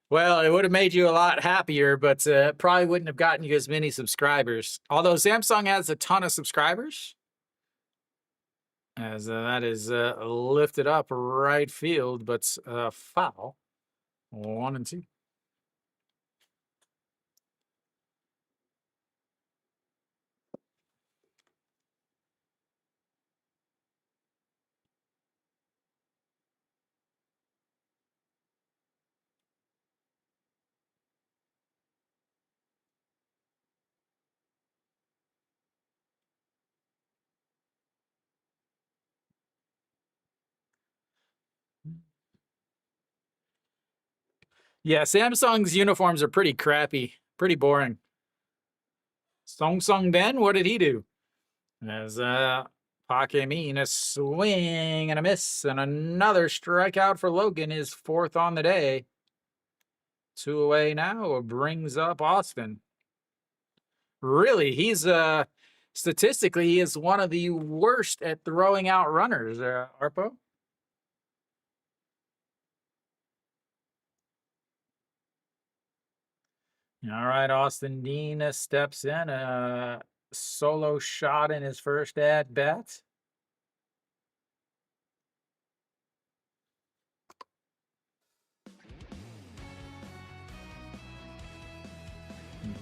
Well, it would have made you a lot happier, but probably wouldn't have gotten you as many subscribers. Although Samsung has a ton of subscribers, as that is lifted up right field, but foul. 1 and 2. Yeah, Samsung's uniforms are pretty crappy, pretty boring. Song Sung Ben, what did he do? As Pakemi, a swing and a miss, and another strikeout for Logan, his 4th on the day. 2 away now, brings up Austin. Really, he's statistically, he is one of the worst at throwing out runners, Arpo. All right, Austin Dean steps in, a solo shot in his first at bat.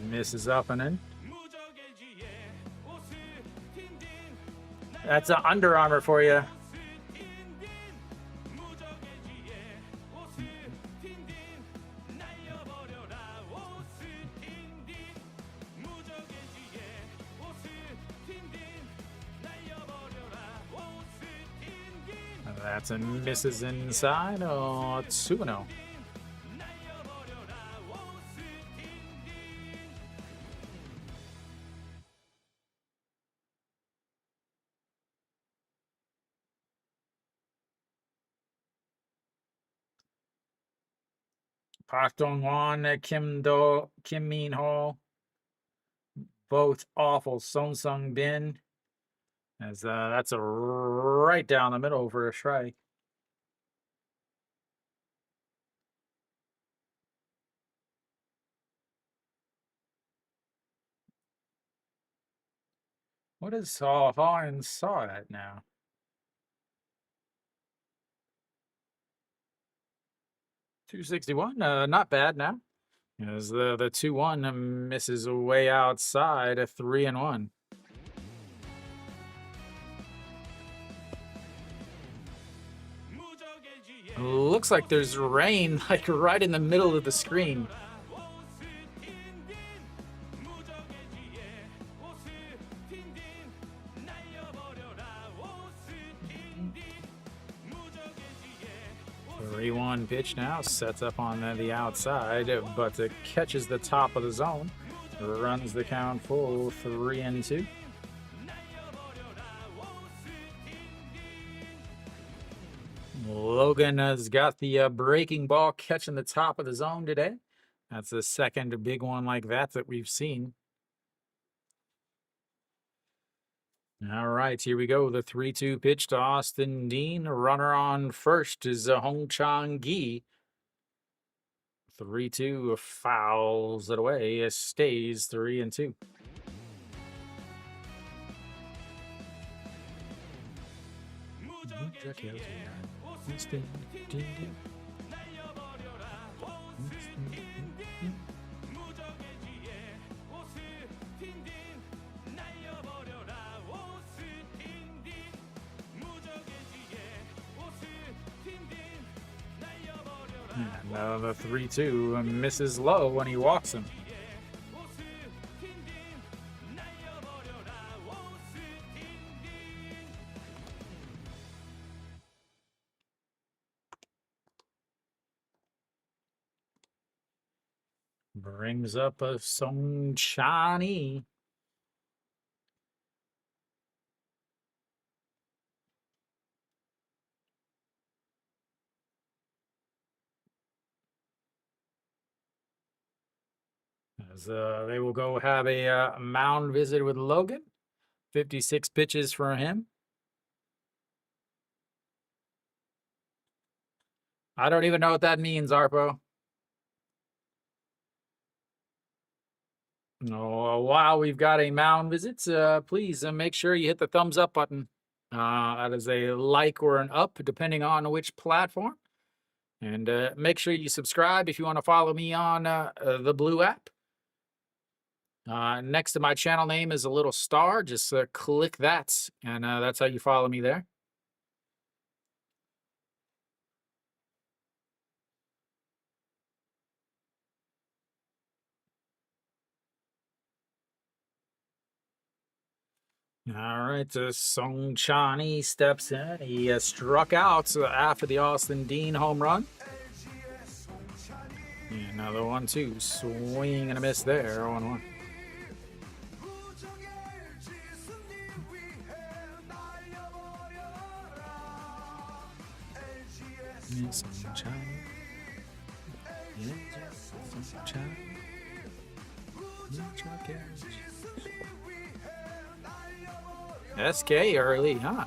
Misses up and in. That's an Under Armour for you. That's a misses inside. Oh, 2-0. Park Dong-hwan, Kim Min-ho, both awful. Song Sung-bin, as that's a right down the middle for a strike. What is Hawin saw at now? $261, not bad now. As the 2-1 misses way outside, a 3-1. Looks like there's rain like right in the middle of the screen. Three-one pitch now, sets up on the outside, but catches the top of the zone. Runs the count full, 3-2. Logan has got the breaking ball catching the top of the zone today. That's the second big one like that we've seen. All right, here we go. The 3-2 pitch to Austin Dean. Runner on first is Hong Chang-gi. 3-2 fouls it away. It stays 3-2. And the 3-2 misses low when he walks him. Brings up a Song Chani. As they will go have a mound visit with Logan. 56 pitches for him. I don't even know what that means, Arpo. Oh, while we've got a mound visit, please make sure you hit the thumbs up button. That is a like or an up, depending on which platform. And make sure you subscribe if you want to follow me on the Blue app. Next to my channel name is a little star. Just click that, and that's how you follow me there. All right, Song Chani steps in. He struck out after the Austin Dean home run. Another 1-2, swing and a miss there, 0-1. SK early, huh?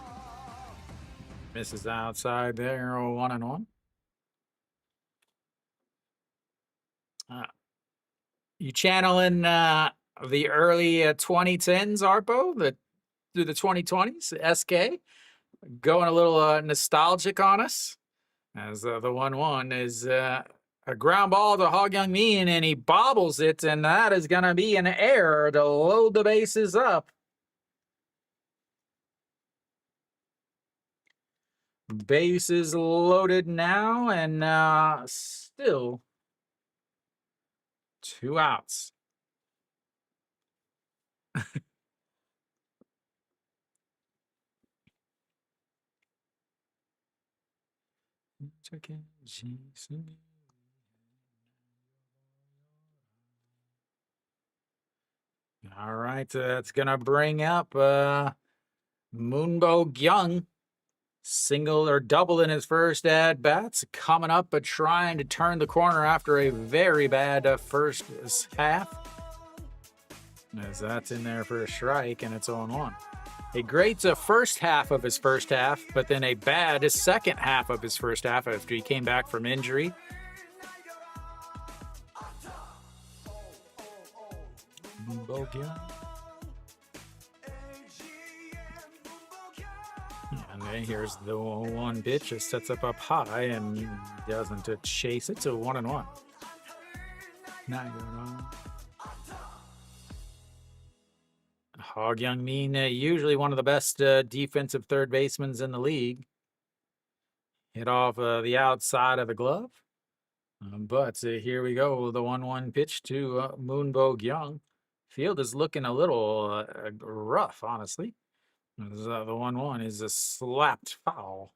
Misses outside there, 1-1. You channeling the early 2010s, Arpo, through the 2020s, SK, going a little nostalgic on us, as the 1-1 is a ground ball to Hog Young Min, and he bobbles it, and that is going to be an error to load the bases up. Bases loaded now, and still 2 outs. All right, it's going to bring up Moonbo Gyung. Single or double in his first at bats, coming up but trying to turn the corner after a very bad first half. As that's in there for a strike, and it's 0-1. A great first half of his first half, but then a bad second half of his first half after he came back from injury. And then here's the 1 pitch. It sets up high and doesn't chase it to 1-1. Not going on. Hog Young Min, usually one of the best defensive third basemen in the league. Hit off the outside of the glove. But here we go. The 1-1 pitch to Moonbo Gyung. Field is looking a little rough, honestly. The 1-1 is a slapped foul.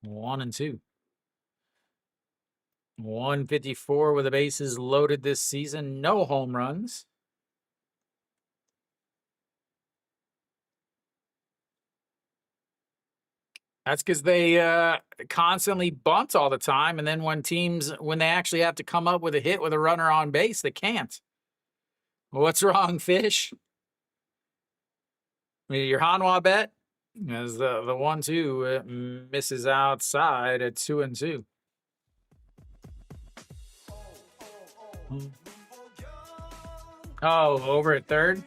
1-2. 154 with the bases loaded this season. No home runs. That's because they constantly bunt all the time, and then when they actually have to come up with a hit with a runner on base, they can't. What's wrong, Fish? Your Hanwha bet? As the 1-2 misses outside at 2-2. Oh, over at third?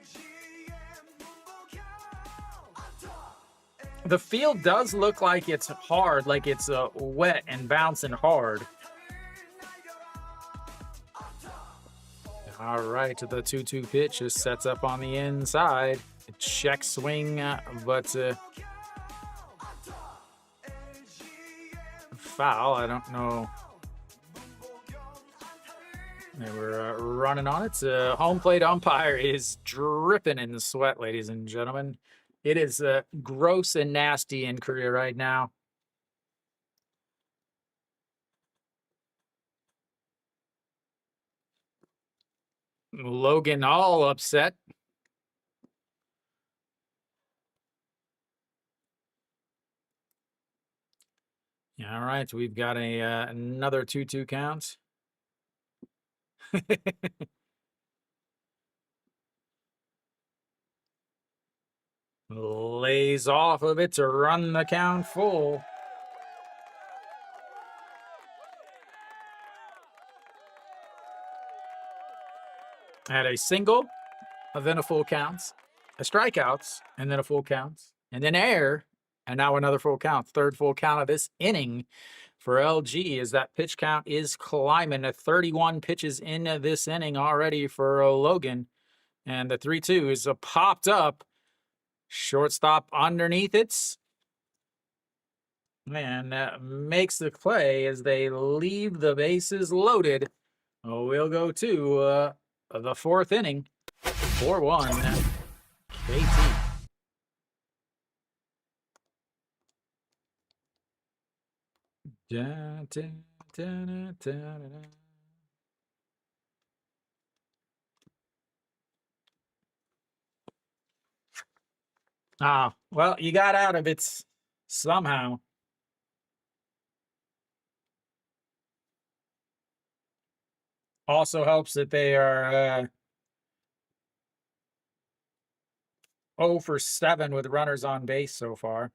The field does look like it's hard, like it's wet and bouncing hard. All right, the 2-2 pitch just sets up on the inside. Check swing, but foul. I don't know. They were running on it. Home plate umpire is dripping in sweat, ladies and gentlemen. It is gross and nasty in Korea right now. Logan all upset. All right, we've got another 2-2 count. Lays off of it to run the count full. Had a single, and then a full count, a strikeouts, and then a full count, and then air, and now another full count. Third full count of this inning for LG as that pitch count is climbing to 31 pitches in this inning already for Logan. And the 3-2 is popped up. Shortstop underneath it. And makes the play as they leave the bases loaded. We'll go to the 4th inning. 4-1. KT. Da, da, da, da, da, da. Ah, well, you got out of it somehow. Also helps that they are 0 for 7 with runners on base so far.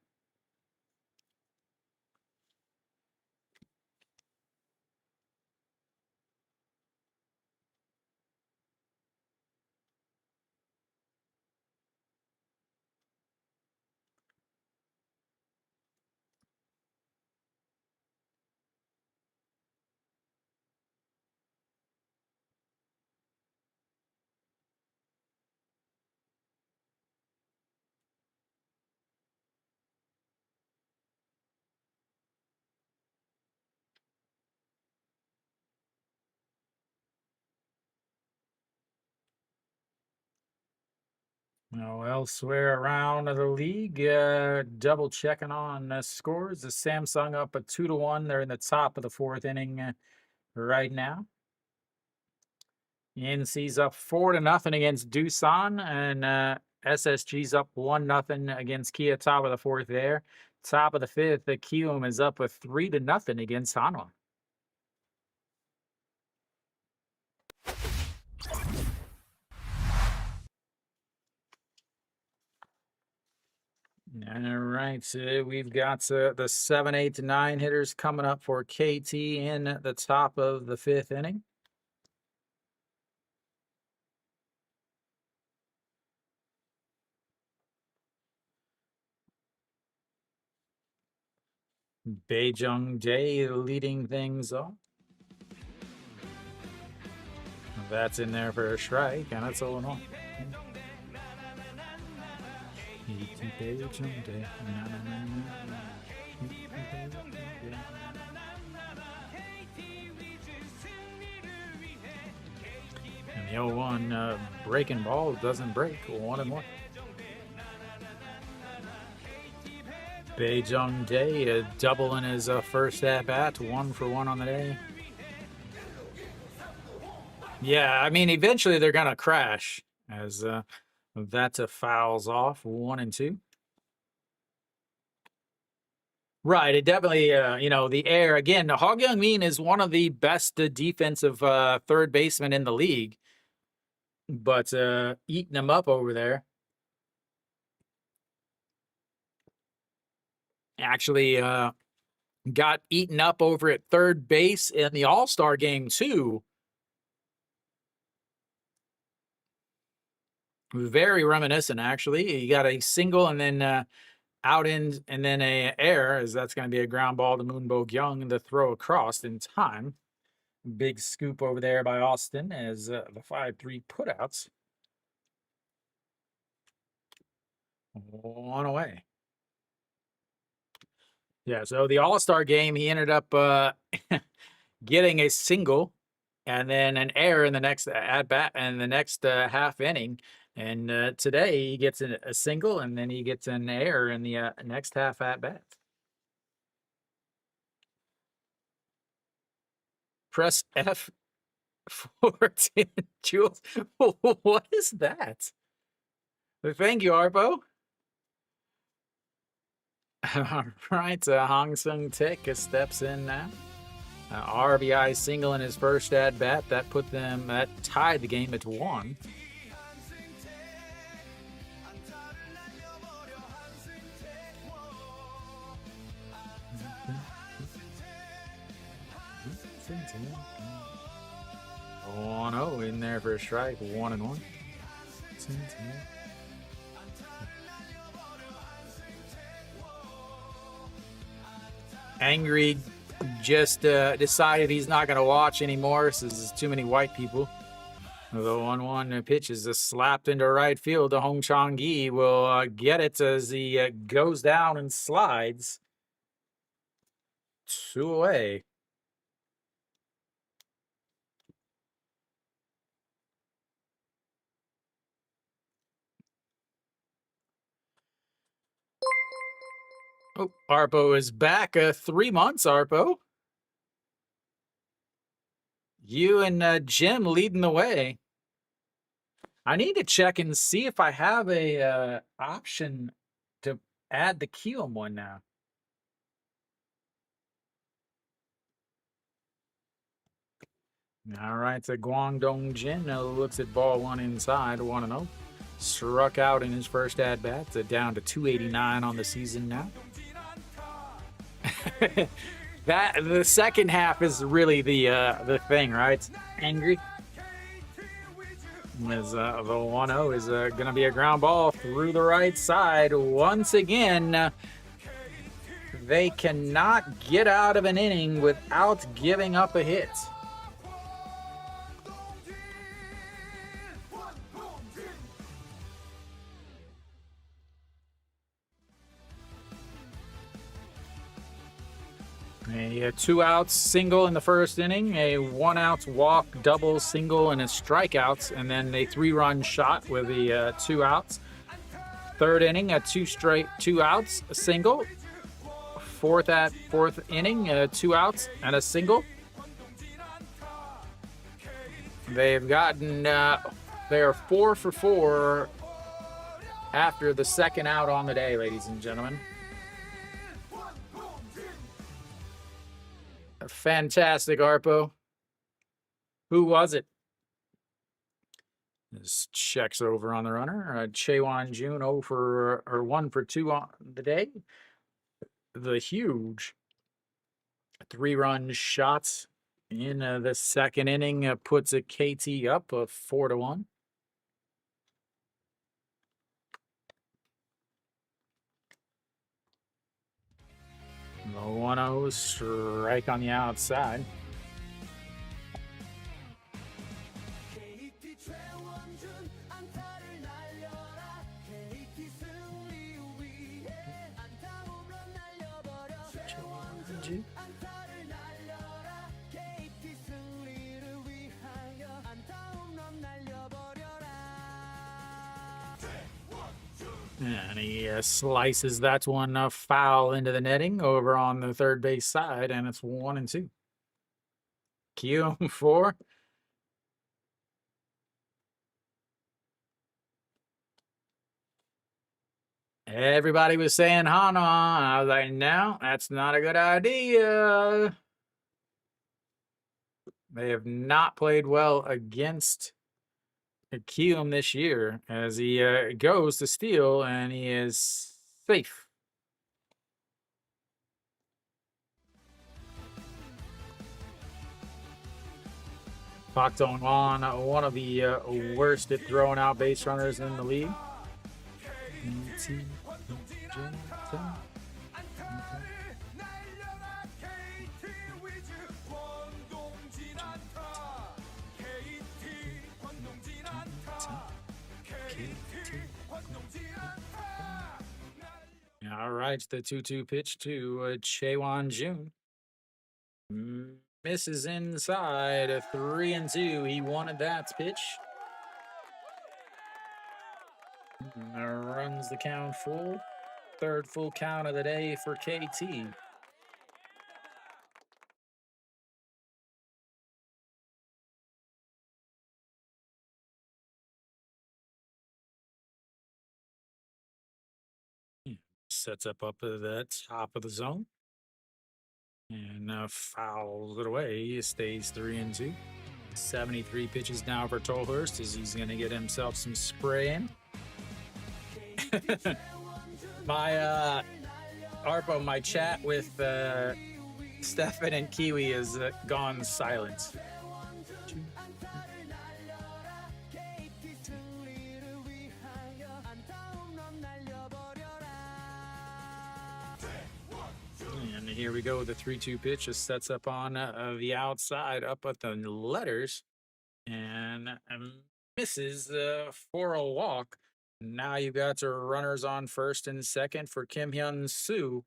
Now, elsewhere around the league, double checking on scores. The Samsung up at 2-1. They're in the top of the fourth inning right now. NC's up 4-0 against Doosan, and SSG's up 1-0 against Kia. Top of the fourth there. Top of the fifth, the Kium is up with 3-0 against Hanwha. All right, we've got the 7, 8, 9 hitters coming up for KT in the top of the fifth inning. Baejung Dae leading things off. That's in there for a strike, and it's 0-1. And the 0-1 breaking ball doesn't break. 1-1. Baejung Dae double in his first at bat, 1 for 1 on the day. Yeah, I mean, eventually they're gonna crash as that fouls off 1-2. Right, it definitely, the air again. Hog Young-min is one of the best defensive third basemen in the league, but eating him up over there. Actually, got eaten up over at third base in the All-Star game too. Very reminiscent, actually. He got a single and then out in and then a air, as that's going to be a ground ball to Moonbo Young to throw across in time. Big scoop over there by Austin as the 5-3 putouts. 1 away. Yeah, so the All-Star game, he ended up getting a single and then an error in the next at-bat and the next half inning. And today he gets a single and then he gets an error in the next half at-bat. Press F for 10 Jules. What is that? Thank you, Arpo. All right, Hong Sung Taek steps in now. RBI single in his first at bat. That tied the game at 1. One 0 in there for a strike. 1-1. Angry just decided he's not going to watch anymore. So there's too many white people. The 1-1 pitch is slapped into right field. The Hong Chang-gi will get it as he goes down and slides. 2 away. Oh, Arpo is back. 3 months, Arpo. You and Jim leading the way. I need to check and see if I have a option to add the Kium one now. All right, so Guangdong Jin looks at ball 1 inside, 1-0. Struck out in his first at-bat, down to 289 on the season now. The second half is really the thing, right? Angry. As the 1-0 is going to be a ground ball through the right side. Once again, they cannot get out of an inning without giving up a hit. A 2-out single in the first inning, a 1-out walk, double, single, and a strikeout, and then a 3-run shot with the 2 outs. Third inning, two outs, a single. Fourth inning, 2 outs and a single. They've gotten they are 4 for 4 after the second out on the day, ladies and gentlemen. Fantastic, Arpo. Who was it? This checks over on the runner. Chaewon Jun 1 for 2 on the day. The huge 3-run shots in the second inning puts a KT up 4-1. The 1-0 strike on the outside. And he slices that one foul into the netting over on the third base side, and it's 1-2. Q 4. Everybody was saying Hana. I was like, no, that's not a good idea. They have not played well against Kium this year as he goes to steal, and he is safe. Pak Dong-won, one of the worst at throwing out base runners in the league. All right, the 2-2 pitch to Chaewon Jun. Misses inside, a 3-2. He wanted that pitch. Runs the count full. Third full count of the day for KT. Sets up at the top of the zone. And fouls it away. He stays 3-2. 73 pitches now for Tolhurst as he's going to get himself some spray in. My Arpo, my chat with Stefan and Kiwi has gone silent. And here we go. The 3-2 pitch just sets up on the outside, up at the letters, and misses for a walk. Now you've got runners on first and second for Kim Hyun Soo.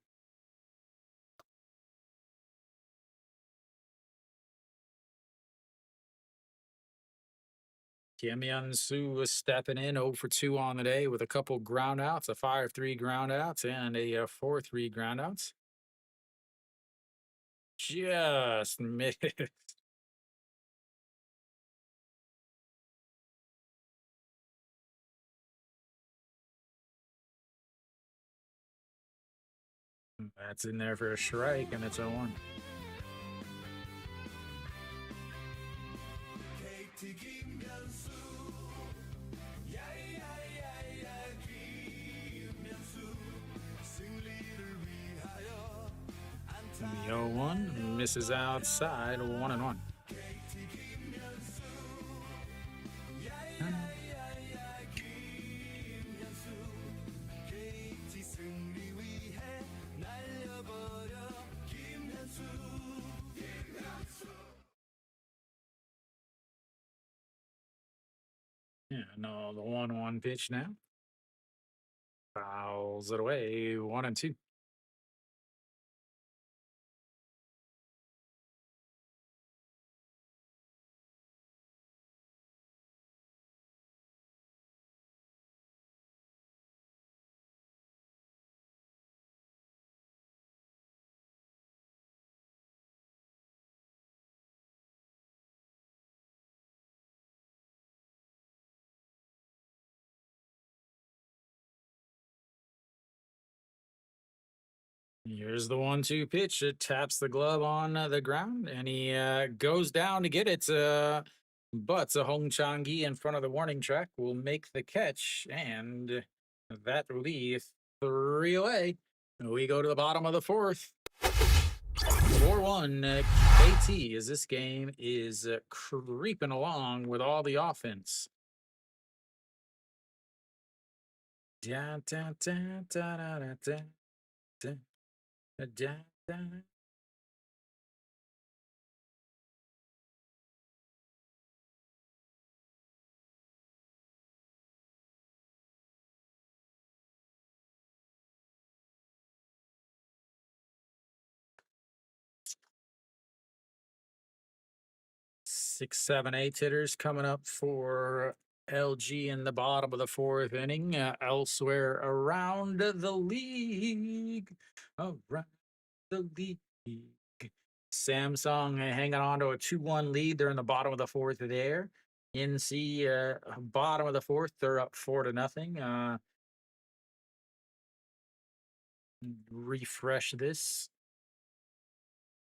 Kim Hyun Soo was stepping in 0 for 2 on the day with a couple ground outs, a 5-3 ground outs, and a 4-3 ground outs. Just missed. That's in there for a strike, and it's 0-1. The 0-1 misses outside, 1-1. Yeah, no, the 1-1 pitch now. Fouls it away, 1-2. Here's the 1-2 pitch. It taps the glove on the ground, and he goes down to get it. But Hong Chang-gi in front of the warning track will make the catch, and that will be 3 away. We go to the bottom of the fourth. 4-1 KT, as this game is creeping along with all the offense. Da, da, da, da, da, da, da, da. Da, da. 6, 7, 8 hitters coming up for LG in the bottom of the fourth inning. Elsewhere around the league. Around the league. Samsung hanging on to a 2-1 lead. They're in the bottom of the fourth there. NC, bottom of the fourth, they're up 4-0. Refresh this.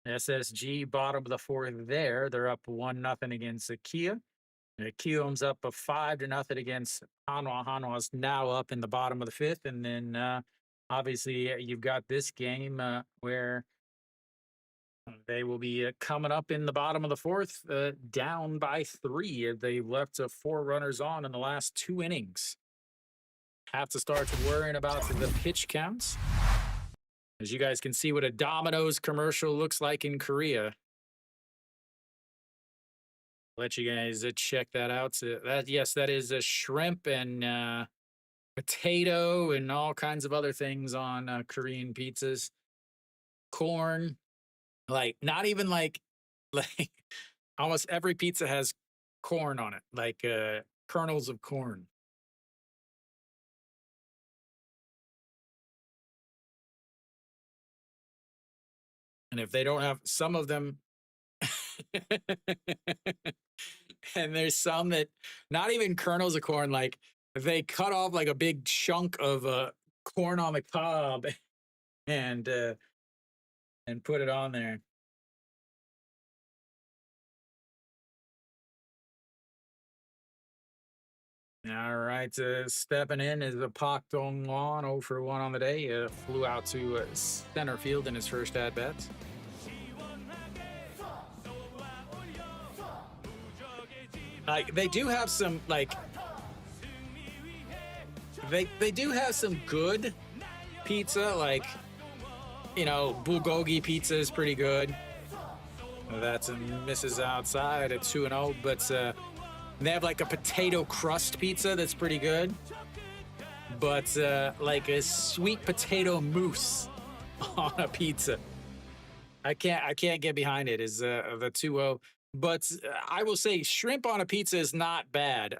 SSG, bottom of the fourth there. They're up 1-0 against Kia. Kiyo's up a 5-0 against Hanwha. Hanwha's now up in the bottom of the fifth. And then obviously you've got this game where they will be coming up in the bottom of the fourth, down by 3. They left 4 runners on in the last 2 innings. Have to start worrying about the pitch counts. As you guys can see what a Domino's commercial looks like in Korea. Let you guys check that out. So that is a shrimp and potato and all kinds of other things on Korean pizzas. Corn, like not even like almost every pizza has corn on it, like kernels of corn. And if they don't have some of them, and there's some that not even kernels of corn, like they cut off like a big chunk of corn on the cob and put it on there. All right, stepping in is the Pak Dong-won, 0 for 1 on the day. Flew out to center field in his first at-bat. Like they do have some they do have some good pizza, like bulgogi pizza is pretty good. That's a misses outside at 2-0, but they have like a potato crust pizza that's pretty good. But like a sweet potato mousse on a pizza, I can't get behind it. Is the 2-0. But I will say shrimp on a pizza is not bad.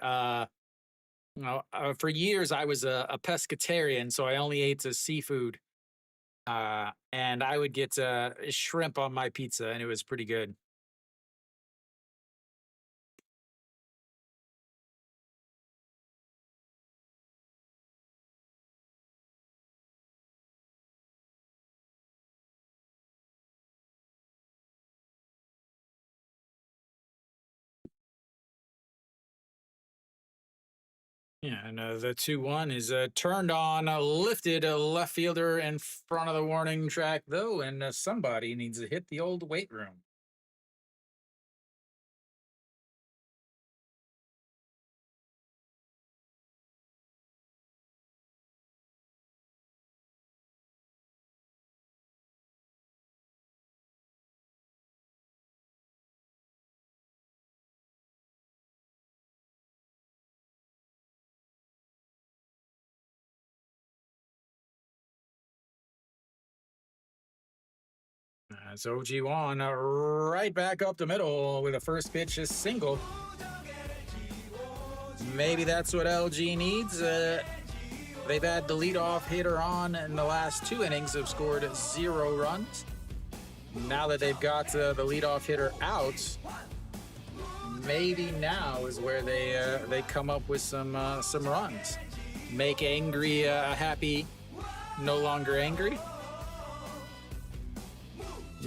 For years I was a pescatarian, so I only ate seafood. And I would get shrimp on my pizza, and it was pretty good. Yeah, and the 2-1 is turned on, lifted a left fielder in front of the warning track, though, and somebody needs to hit the old weight room. As OG1 right back up the middle with a first pitch, a single. Maybe that's what LG needs. They've had the leadoff hitter on in the last 2 innings, have scored 0 runs. Now that they've got the leadoff hitter out, maybe now is where they come up with some runs. Make angry happy, no longer angry.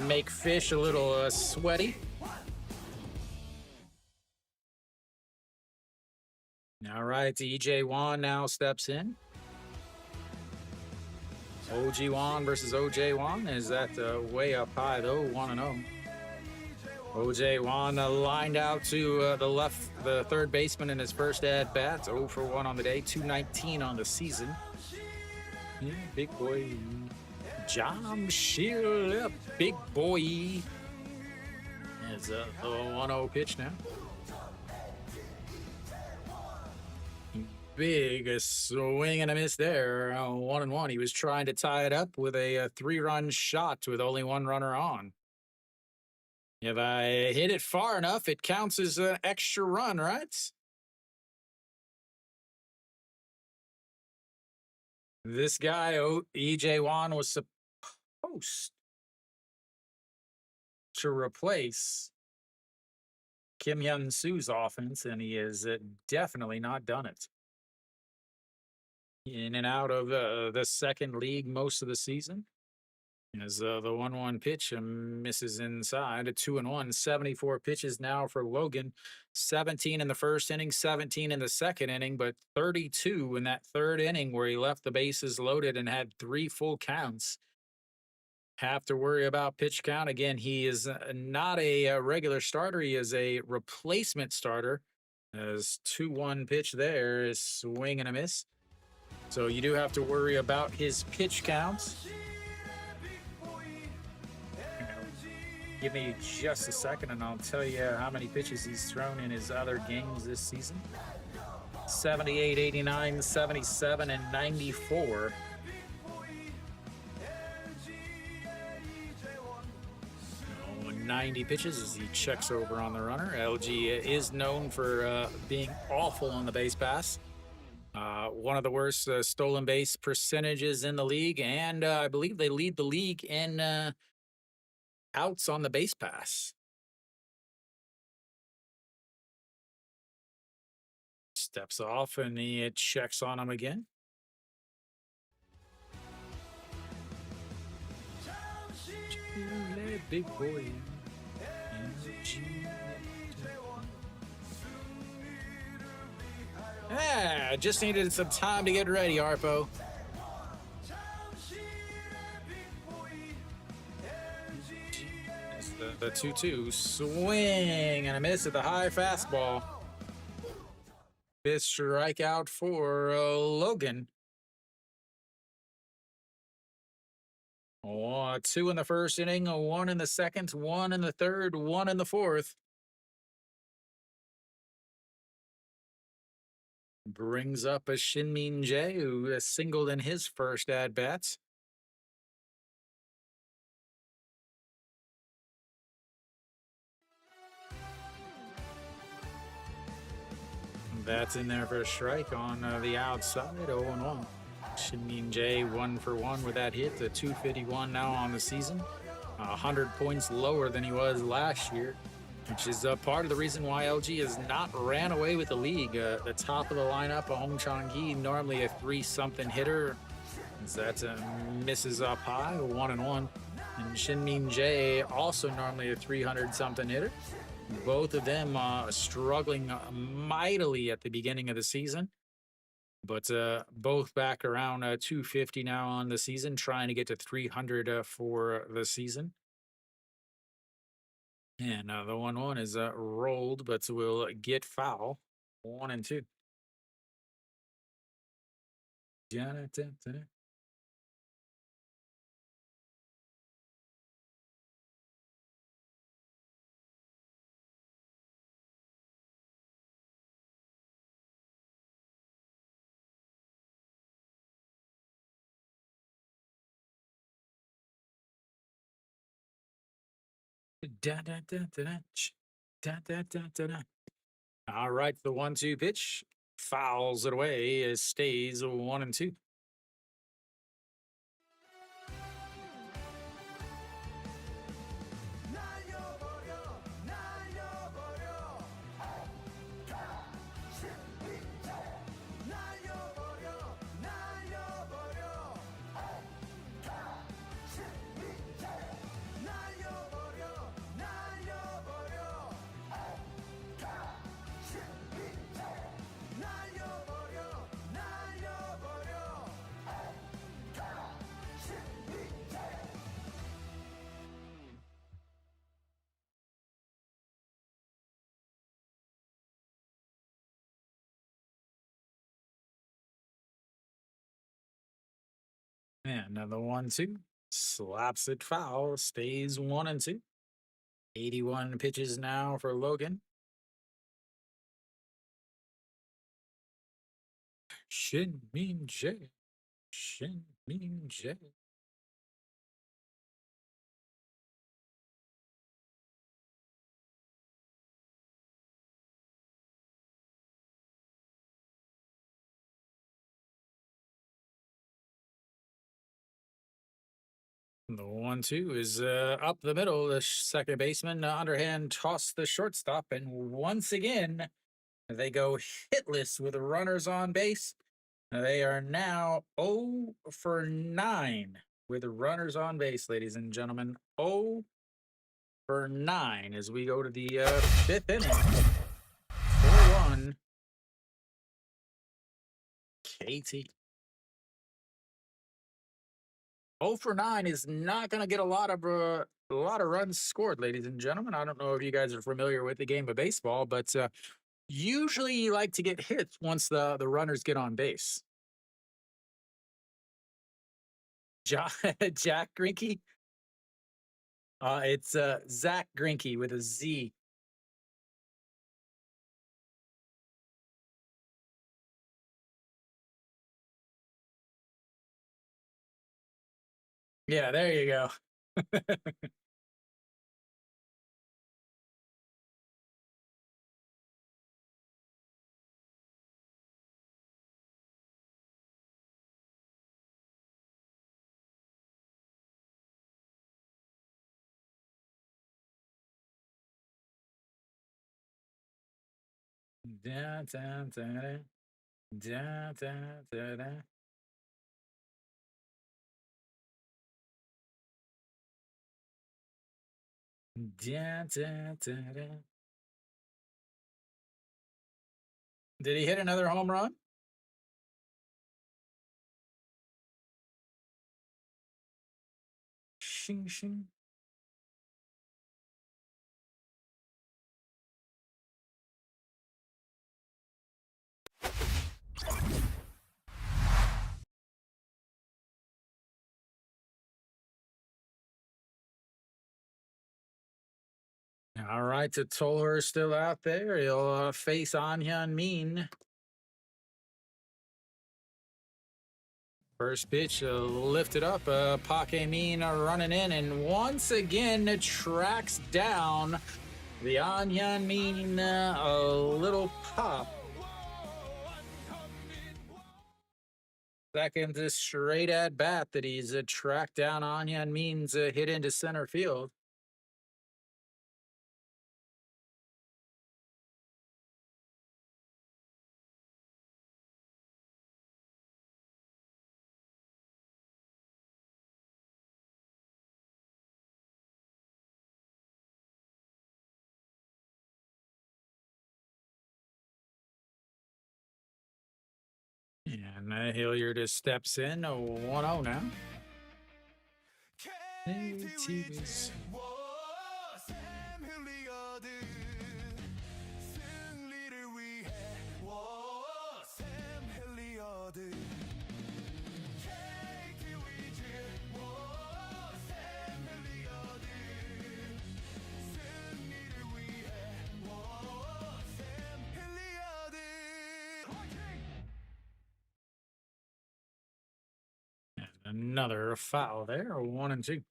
make fish a little sweaty. All right, EJ Wan now steps in. OG Wan versus OJ Wan. Is that way up high though? 1-0. OJ Wan lined out to the left, the third baseman in his first at bat. 0 for 1 on the day, 219 on the season. Yeah, big boy. Jamshir, big boy. It's a 1-0 pitch now. Big swing and a miss there. 1-1. He was trying to tie it up with a 3-run shot with only 1 runner on. If I hit it far enough, it counts as an extra run, right? This guy, EJ Wan, was supposed to replace Kim Hyun Soo's offense, and he has definitely not done it. In and out of the second league most of the season. As the 1-1 pitch misses inside. A 2-1, 74 pitches now for Logan. 17 in the first inning, 17 in the second inning, but 32 in that third inning where he left the bases loaded and had 3 full counts. Have to worry about pitch count. Again, he is not a regular starter. He is a replacement starter. As 2-1 pitch there is swing and a miss. So you do have to worry about his pitch counts. Give me just a second and I'll tell you how many pitches he's thrown in his other games this season. 78, 89, 77, and 94. 90 pitches as he checks over on the runner. LG is known for being awful on the base pass. One of the worst stolen base percentages in the league, and I believe they lead the league in outs on the base pass. Steps off and he checks on him again. Big boy. Yeah, just needed some time to get ready, Arpo. The 2-2 swing and a miss at the high fastball. Fifth strikeout for Logan. 2 in the first inning, 1 in the second, 1 in the third, 1 in the fourth. Brings up a Shinmin Jae, who singled in his first at-bats. That's in there for a strike on the outside, 0-1. Shinmin Jae 1 for 1 with that hit, the 251 now on the season. 100 points lower than he was last year, which is part of the reason why LG has not ran away with the league. The top of the lineup, Hong Chang-gi, normally a 3-something hitter. That misses up high, 1-1. And Shinmin Jae, also normally a 300-something hitter. Both of them struggling mightily at the beginning of the season. But both back around 250 now on the season, trying to get to 300 for the season. And the 1-1 is rolled, but will get foul. 1-2. All right, the 1-2 pitch fouls it away. It stays 1-2. And another 1-2. Slaps it foul. Stays 1-2. 81 pitches now for Logan. Shin Min Jae. Shin Min Jae. The 1-2 is up the middle. The second baseman underhand toss the shortstop, and once again they go hitless with runners on base. They are now 0 for 9 with runners on base, ladies and gentlemen. 0 for 9 as we go to the fifth inning. 4-1 KT. 0 for 9 is not going to get a lot of runs scored, ladies and gentlemen. I don't know if you guys are familiar with the game of baseball, but usually you like to get hits once the runners get on base. Jack Grinke? It's Zach Grinke with a Z. Yeah, there you go. Da, da, da, da. Da, da, da, da. Da, da, da, da. Did he hit another home run? Shing, shing. All right, so Toller still out there. He'll face An Hyun Min. First pitch lifted up. Park Min running in, and once again tracks down the An Hyun Min. A little pop. Second straight at bat that he's tracked down An Hyun Min's hit into center field. And Hilliard just steps in. 1-0 now. KT Wiz. Another foul there. 1-2.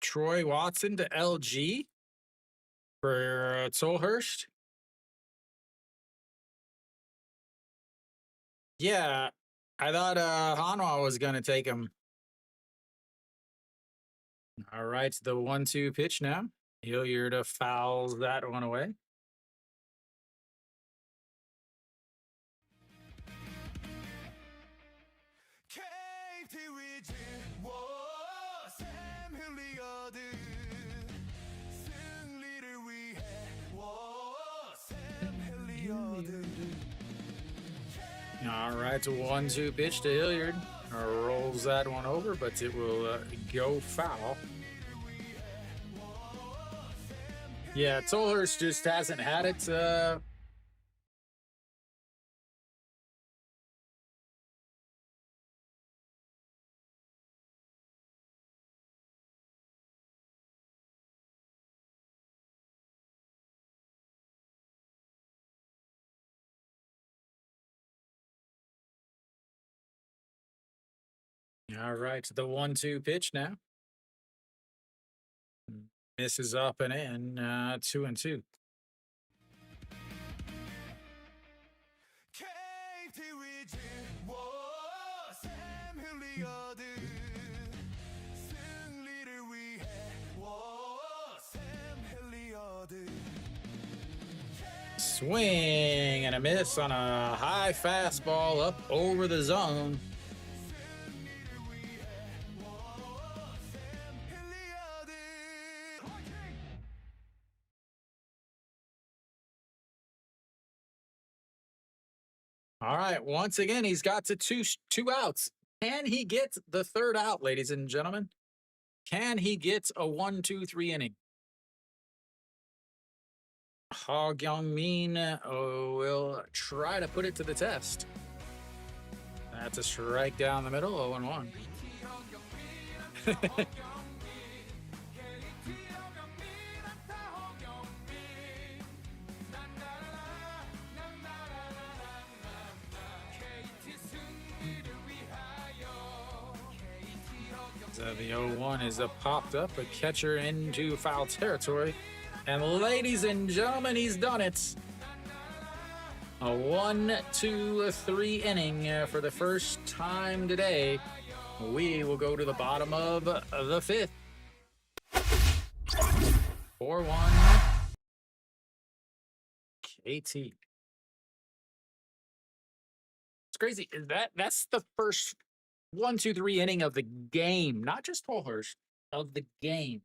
Troy Watson to LG for Tolhurst. Yeah, I thought Hanwha was going to take him. All right, the 1-2 pitch now. Hilliard fouls that one away. KT Wiz. All right, 1-2 pitch to Hilliard. Rolls that one over, but it will go foul. Yeah, Tolhurst just hasn't had it All right, the 1-2 pitch now. Misses up and in, 2-2. KT Wiz 샘 흘리거든 승리를 위해 샘 흘리거든 Swing and a miss on a high fastball up over the zone. All right, once again, he's got to two outs. Can he get the third out, ladies and gentlemen? Can he get a 1-2-3 inning? Ha Gyung-min will try to put it to the test. That's a strike down the middle, 0-1. So the 0-1 is popped up, a catcher into foul territory. And ladies and gentlemen, he's done it. A 1-2-3 inning for the first time today. We will go to the bottom of the fifth. 4-1 KT. It's crazy. That's the first 1-2-3 inning of the game, not just Tolhurst, of the game.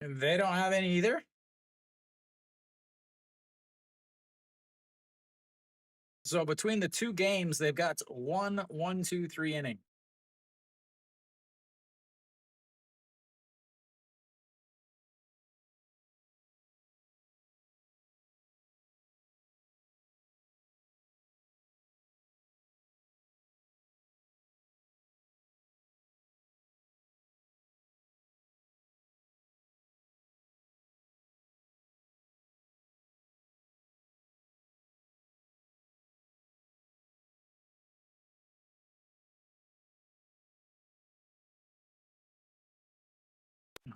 They don't have any either. So between the two games, they've got 1-1-2-3 inning.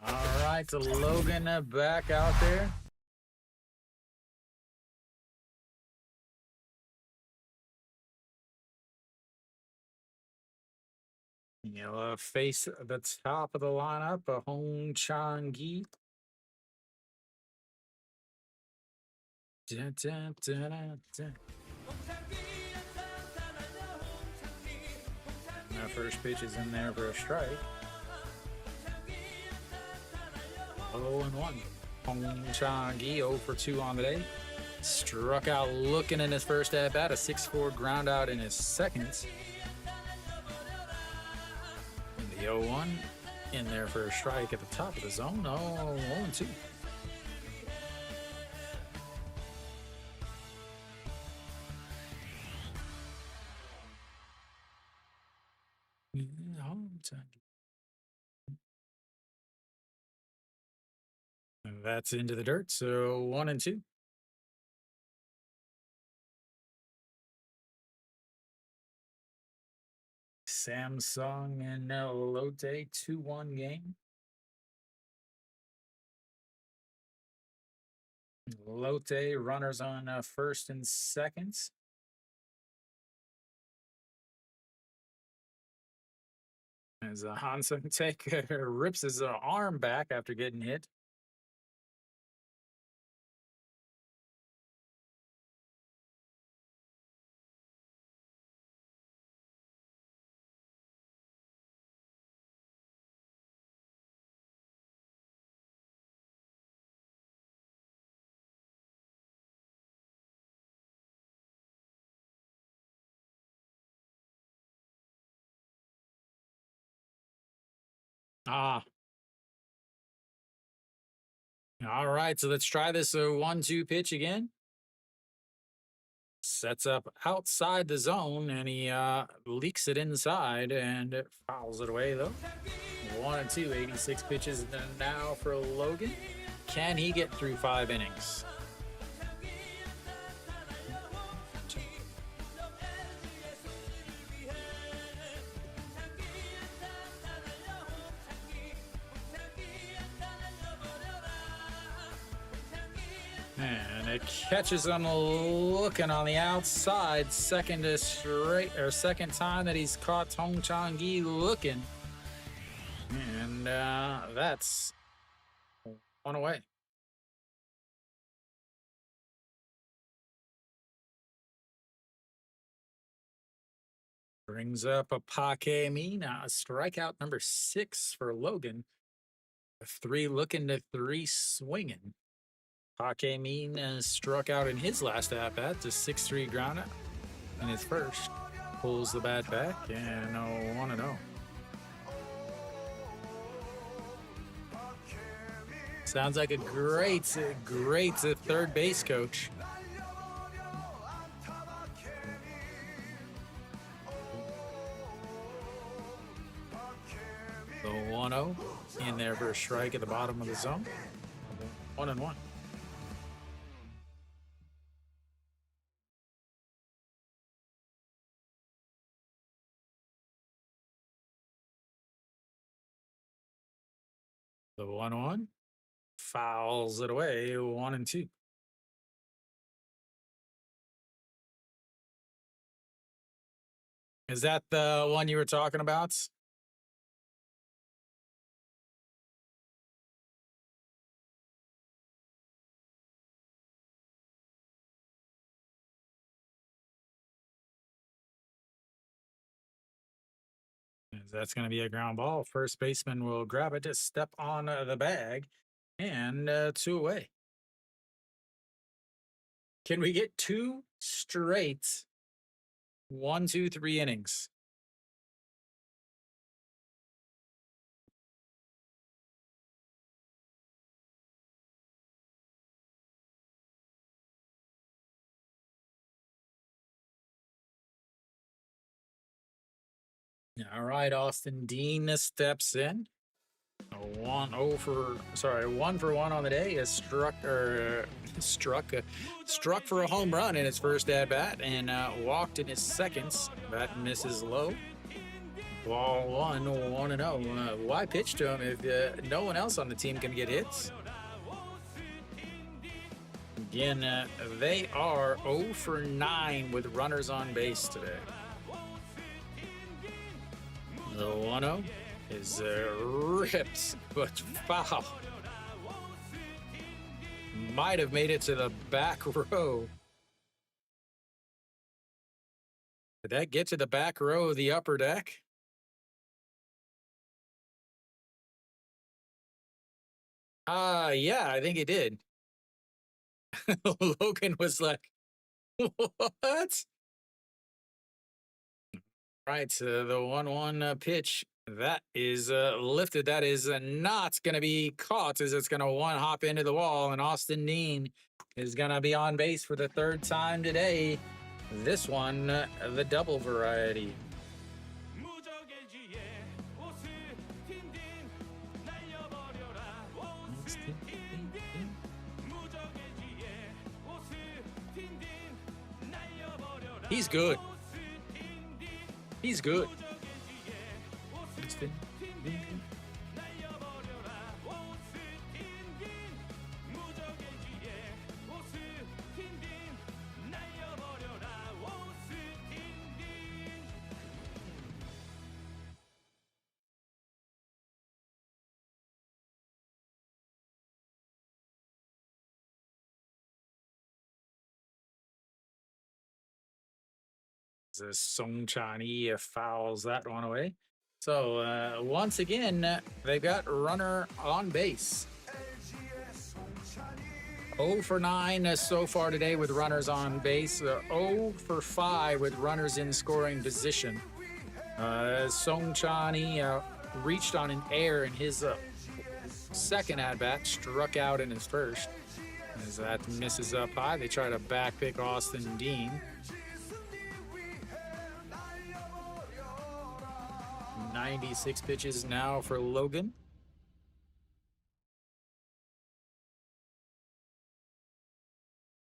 All right, so Logan back out there. You'll face the top of the lineup, Hong Chang-gi. That first pitch is in there for a strike. 0-1. Hong Chang-gi 0 for 2 on the day. Struck out looking in his first at bat, a 6-4 ground out in his second. And the 0-1 in there for a strike at the top of the zone. 0-2. And that's into the dirt. So 1-2. Samsung and Lotte 2-1 game. Lotte runners on first and second. As Hansen rips his arm back after getting hit. Ah. All right, so let's try this 1-2 pitch again. Sets up outside the zone, and he leaks it inside and it fouls it away, though. 1-2, 86 pitches now for Logan. Can he get through 5 innings? And it catches him looking on the outside. Second time that he's caught Tong Chang-gi looking. And that's 1 away. Brings up a Mina, strikeout number 6 for Logan. 3 looking to 3 swinging. Min struck out in his last at bat to 6-3 ground out in his first. Pulls the bat back and 1-0. Sounds like a great third base coach. The 1-0 in there for a strike at the bottom of the zone. 1-1. The 1-1 fouls it away. 1-2. Is that the one you were talking about? That's going to be a ground ball. First baseman will grab it to step on the bag, and 2 away. Can we get 2 straight 1, 2, 3 innings? All right, Austin Dean steps in. 1 for 1 on the day. Has struck for a home run in his first at bat and walked in his second. Bat misses low. Ball 1-0. Why pitch to him if no one else on the team can get hits? Again, they are 0 for 9 with runners on base today. The 1-0 is ripped, but foul. Might have made it to the back row. Did that get to the back row of the upper deck? Yeah, I think it did. Logan was like, what? Right, the 1-1 pitch that is lifted. That is not going to be caught, as it's going to one hop into the wall, and Austin Dean is going to be on base for the 3rd time today. This one, the double variety. He's good. He's good. Song Chan-yi fouls that one away. So once again, they've got runner on base. 0 for 9 so far today with runners on base. 0 for 5 with runners in scoring position. Song Chan-yi reached on an error in his second at bat, struck out in his first. As that misses up high, they try to back pick Austin Dean. 96 pitches now for Logan.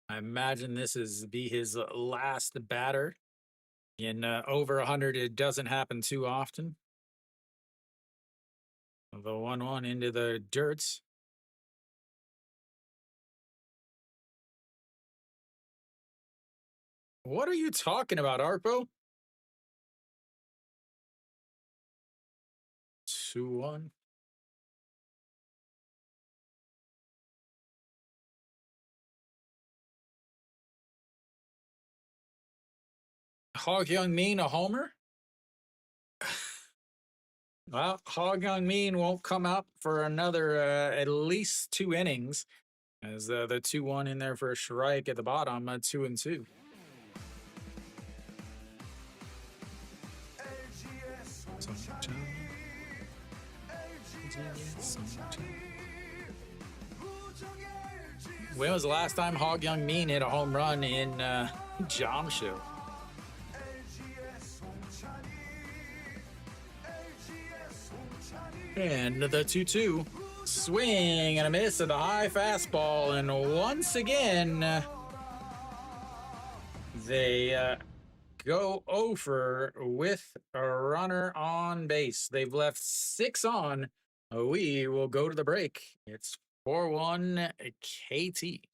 I imagine this is be his last batter. In over 100, it doesn't happen too often. The 1-1 into the dirt. What are you talking about, Arpo? 2-1. Hog Young Mean a homer? Well, Hog Young Mean won't come up for another at least 2 innings, as the 2-1 in there for a strike at the bottom, 2-2. When was the last time Hog Young Mean hit a home run in Jamshid? And the 2-2. Swing and a miss at the high fastball. And once again, they go over with a runner on base. They've left 6 on. We will go to the break. It's 4-1 KT.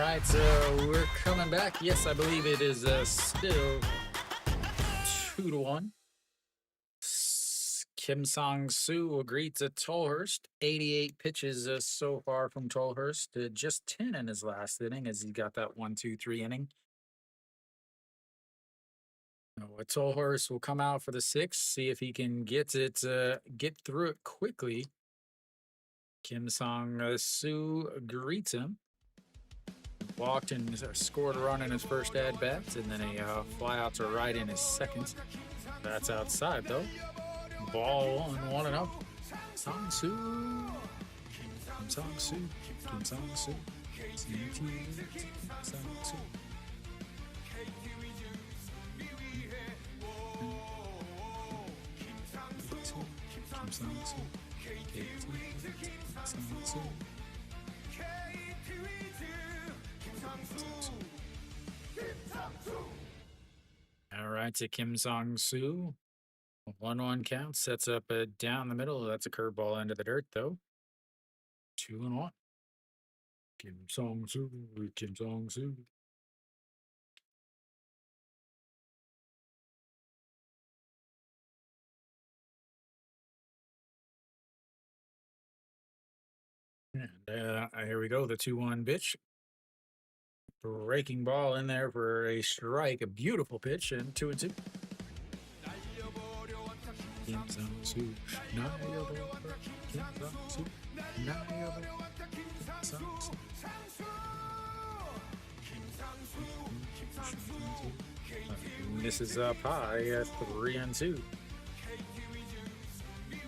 right, we're coming back. Yes, I believe it is still 2-1. Kim Sang-soo agreed to Tolhurst. 88 pitches so far from Tolhurst. Just 10 in his last inning as he got that 1-2-3 inning. Tolhurst will come out for the 6th, see if he can get through it quickly. Kim Sang-soo greets him. Walked and scored a run in his first at bat, and then a fly out to right in his second. That's outside though. Ball 1-0. Sang-soo. Kim Sang-soo. Kim Sang-soo. Sang-soo. Kim Sang-soo. KT Sang-soo. All right, to Kim Sang-soo. 1-1 count, sets up down the middle. That's a curveball into the dirt, though. 2-1. Kim Sang-soo. Kim Sang-soo. And here we go, the 2-1 pitch. Breaking ball in there for a strike. A beautiful pitch, and 2-2. Kim Sang-soo. Kim Sang-soo. This is up high at 3-2.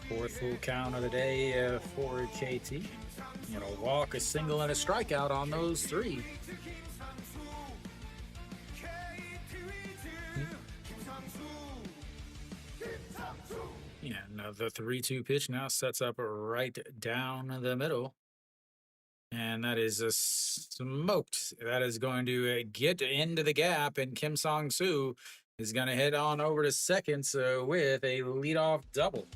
4th full count of the day for KT. You know, walk, a single, and a strikeout on those 3. And the 3-2 pitch now sets up right down the middle. And that is smoked. That is going to get into the gap, and Kim Sang-soo is going to head on over to second with a leadoff double.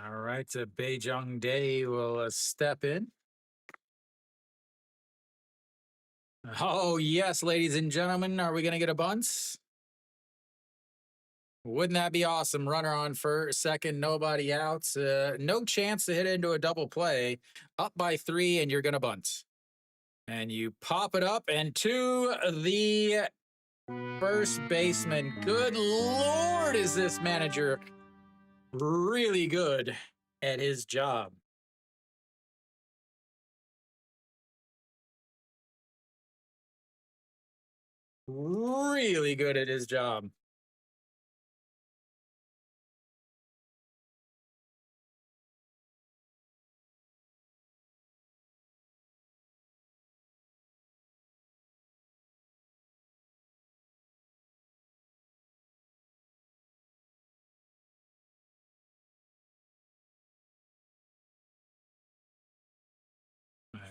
All right, Baejung Dae will step in. Oh, yes, ladies and gentlemen, are we going to get a bunt? Wouldn't that be awesome? Runner on first, second, nobody out. No chance to hit into a double play. Up by 3, and you're going to bunt. And you pop it up, and to the first baseman. Good Lord, is this manager really good at his job. Really good at his job.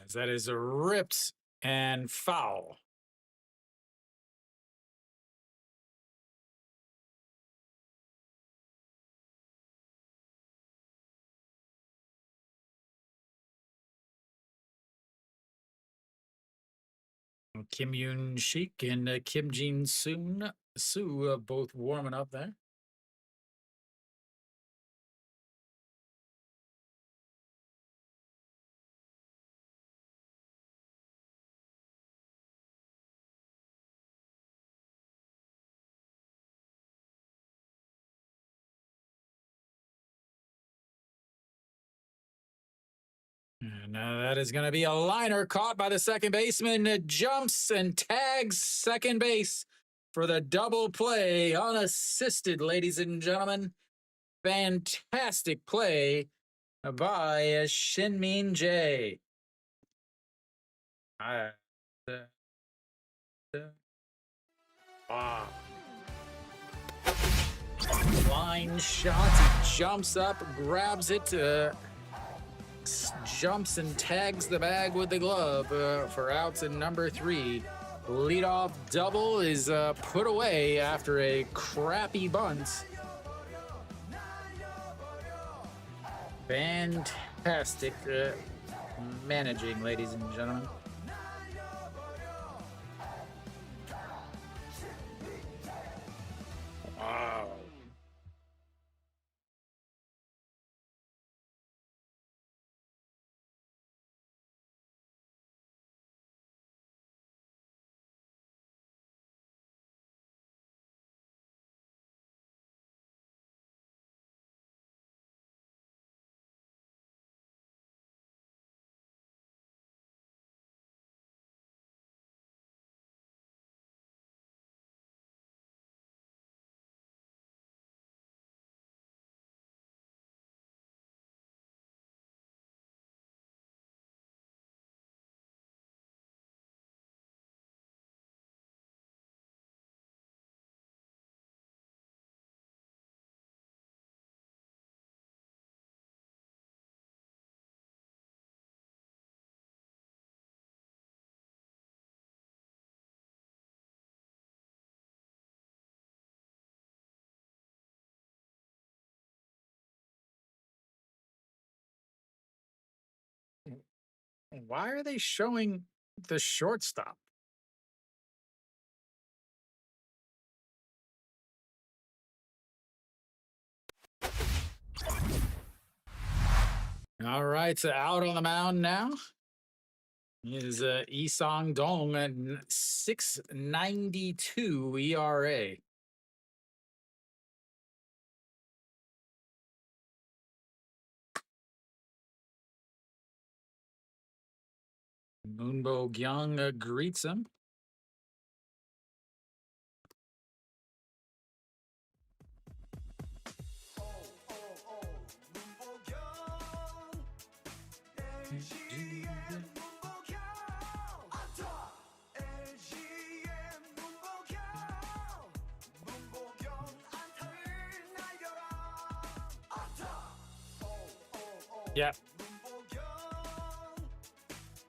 As that is ripped and foul. Kim Yoon-shik and Kim Jin-soo both warming up there. And that is going to be a liner caught by the second baseman. Jumps and tags second base. for the double play, unassisted, ladies and gentlemen. Fantastic play by Shinmin J. Uh, Wow. Line shot. He jumps up, grabs it, jumps and tags the bag with the glove for outs in number 3. Leadoff double is put away after a crappy bunt. Fantastic managing, ladies and gentlemen. Wow. Why are they showing the shortstop? All right, so out on the mound now is Isang Dong at 6.92 ERA. Moonbo Gyung greets him. Yeah.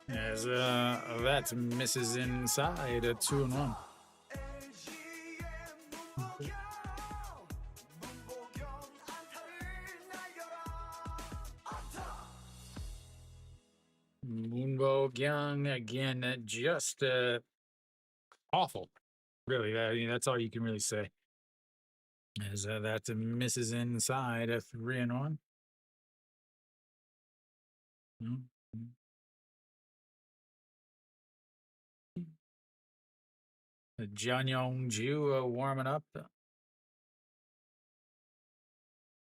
As that misses inside a 2-1. Moonbo Gyung again, just awful. Really, that's all you can really say. As that misses inside a 3-1. John Young-ju warming up.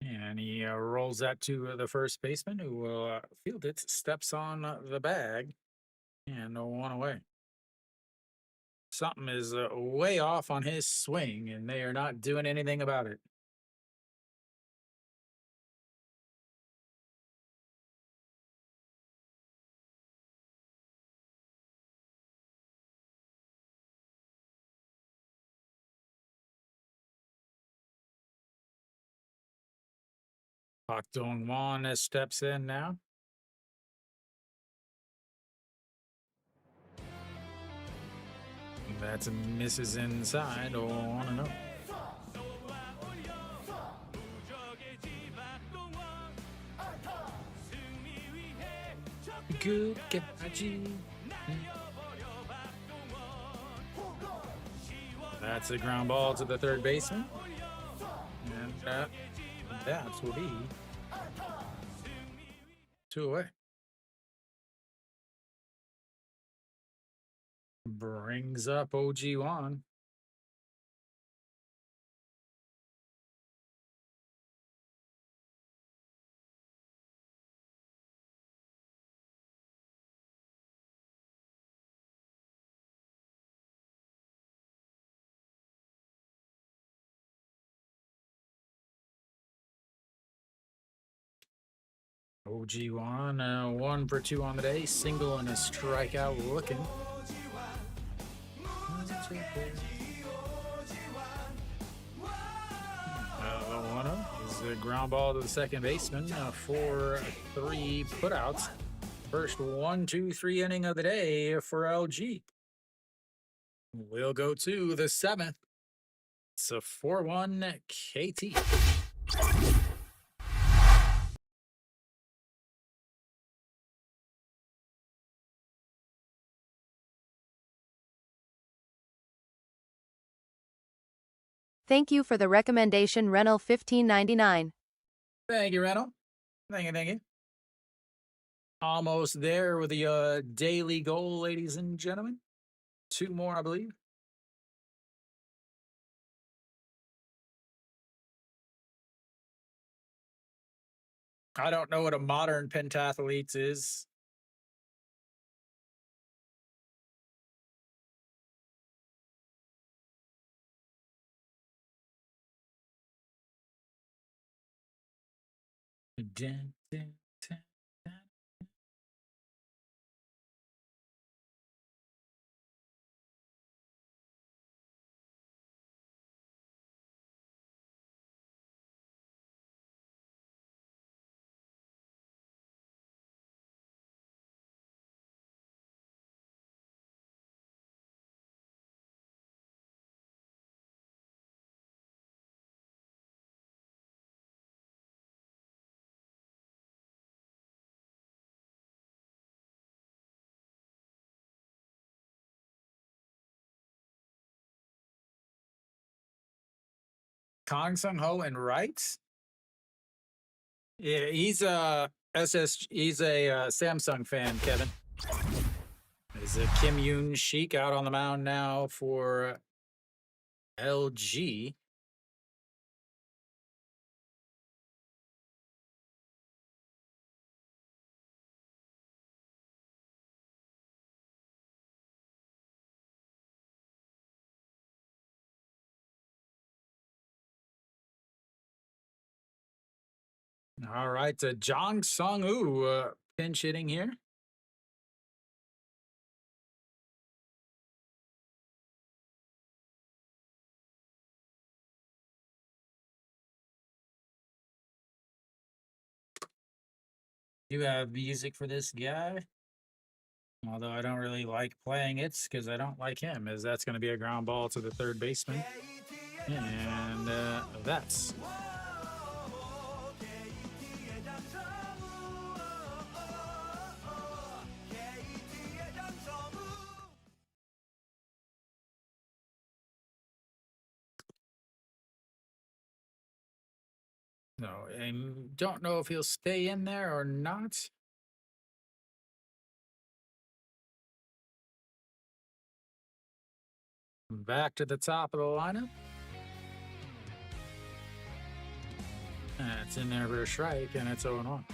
And he rolls that to the first baseman, who will field it, steps on the bag, and 1 away. Something is way off on his swing, and they are not doing anything about it. Park Dong-won steps in now. That's misses inside. 1-0. Good catchy. That's a ground ball to the third baseman. And that will be 2 away. Brings up OG1. OG1, 1 for 2 on the day, single and a strikeout looking. The 1 is a ground ball to the second baseman for 3 putouts. First 1, 2, 3 inning of the day for LG. We'll go to the 7th. It's a 4-1 KT. Thank you for the recommendation, Rental 1599. Thank you, Reno. Thank you. Almost there with the daily goal, ladies and gentlemen. 2 more, I believe. I don't know what a modern pentathlete is. Dun, dun, dun, dun. Kong Sung Ho and right? Yeah, he's a Samsung fan, Kevin. Is a Kim Yoon Sheik out on the mound now for LG. All right, Jong Sung Woo pinch hitting here. Do have music for this guy, although I don't really like playing it because I don't like him, as that's going to be a ground ball to the third baseman. And that's no, I don't know if he'll stay in there or not. Back to the top of the lineup. It's in there for a strike, and it's 0-1.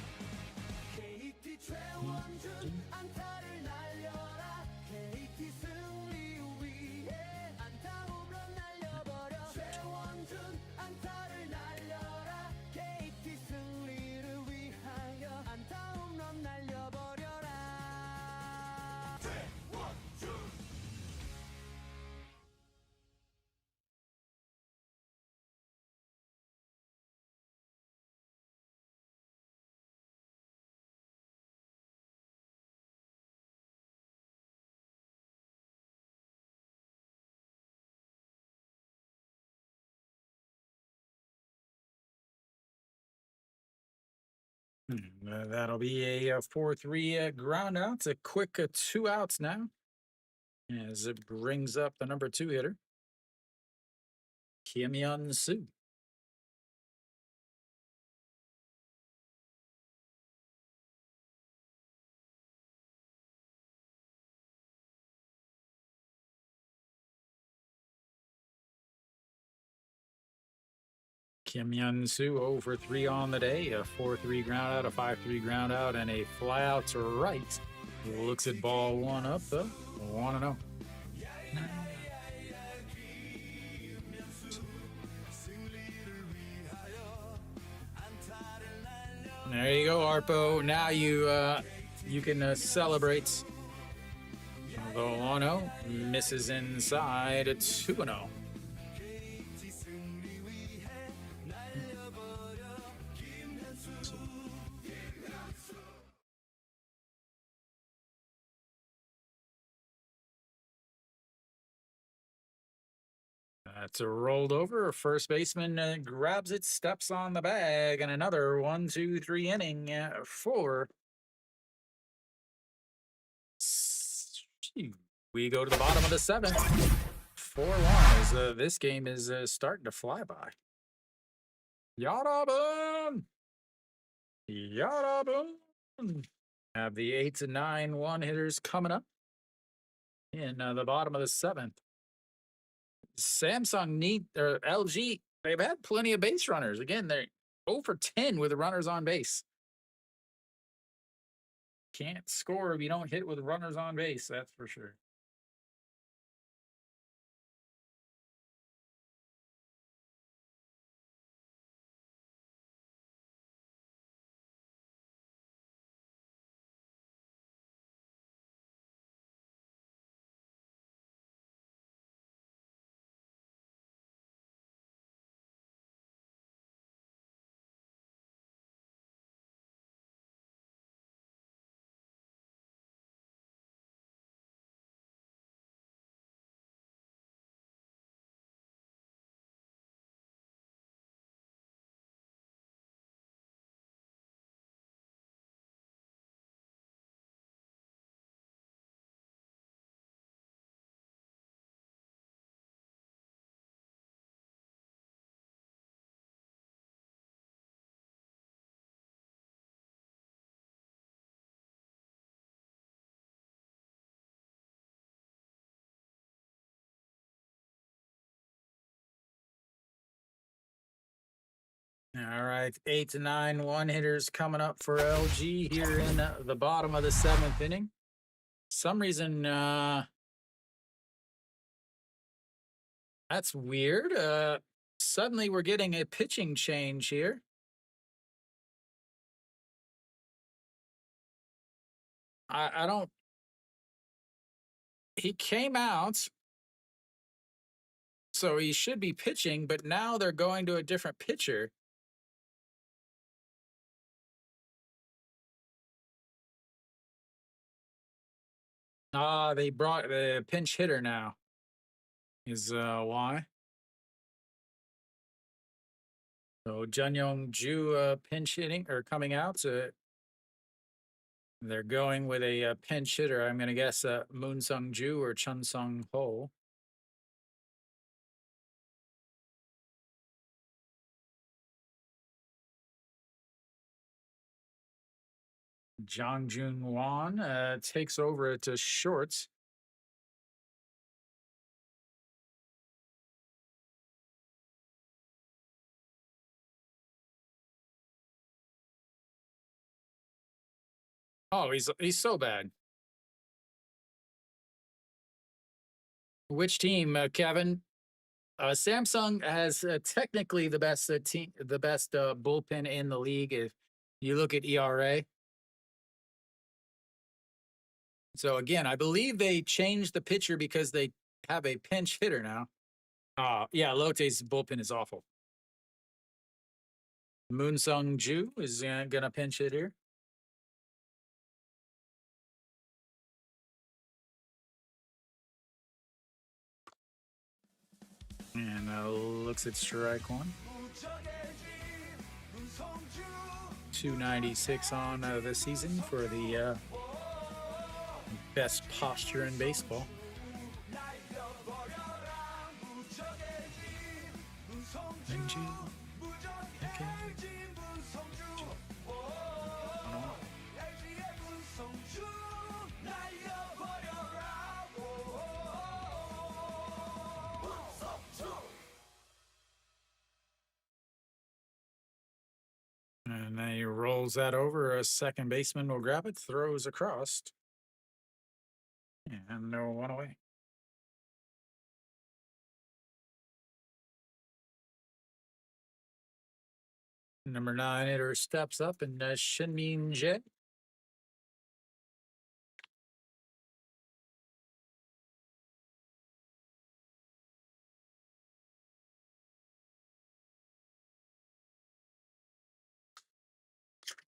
That'll be a 4-3 ground out. It's a quick 2 outs now, as it brings up the number 2 hitter, Kim Yoon-soo. Kim Yoon-soo 0 for 3 on the day, a 4-3 ground out, a 5-3 ground out, and a fly out to right. Looks at ball 1 up though, 1-0. There you go, Arpo. Now you can celebrate. The 1-0 misses inside a 2-0. That's a rolled over. First baseman grabs it, steps on the bag, and another 1-2-3 inning for. We go to the bottom of the 7th. 4-1 as this game is starting to fly by. Yarabun! Yarabun! Have the 8 to 9 one-hitters coming up in the bottom of the 7th. Samsung need or LG, they've had plenty of base runners. Again, they're 0 for 10 with the runners on base. Can't score if you don't hit with runners on base, that's for sure. All right, 8 to 9 one-hitters coming up for LG here in the bottom of the 7th inning. Some reason, that's weird. Suddenly we're getting a pitching change here. I don't. He came out, so he should be pitching, but now they're going to a different pitcher. They brought the pinch hitter now. Is why. So Jun Ju pinch hitting or coming out. They're going with a pinch hitter. I'm going to guess Moon Sung Ju or Chun Sung Ho. Jong Jun Wan takes over to short. Oh, he's so bad. Which team, Kevin? Samsung has technically the best team, the best bullpen in the league. If you look at ERA. So again, I believe they changed the pitcher because they have a pinch hitter now. Yeah, Lotte's bullpen is awful. Moon Sung Ju is gonna pinch hit here. And looks at strike one. 296 on this season for the best posture in baseball. Benji. Okay. And then he rolls that over. A second baseman will grab it, throws across. And no one away. Number 9 hitter steps up and Shinmin J.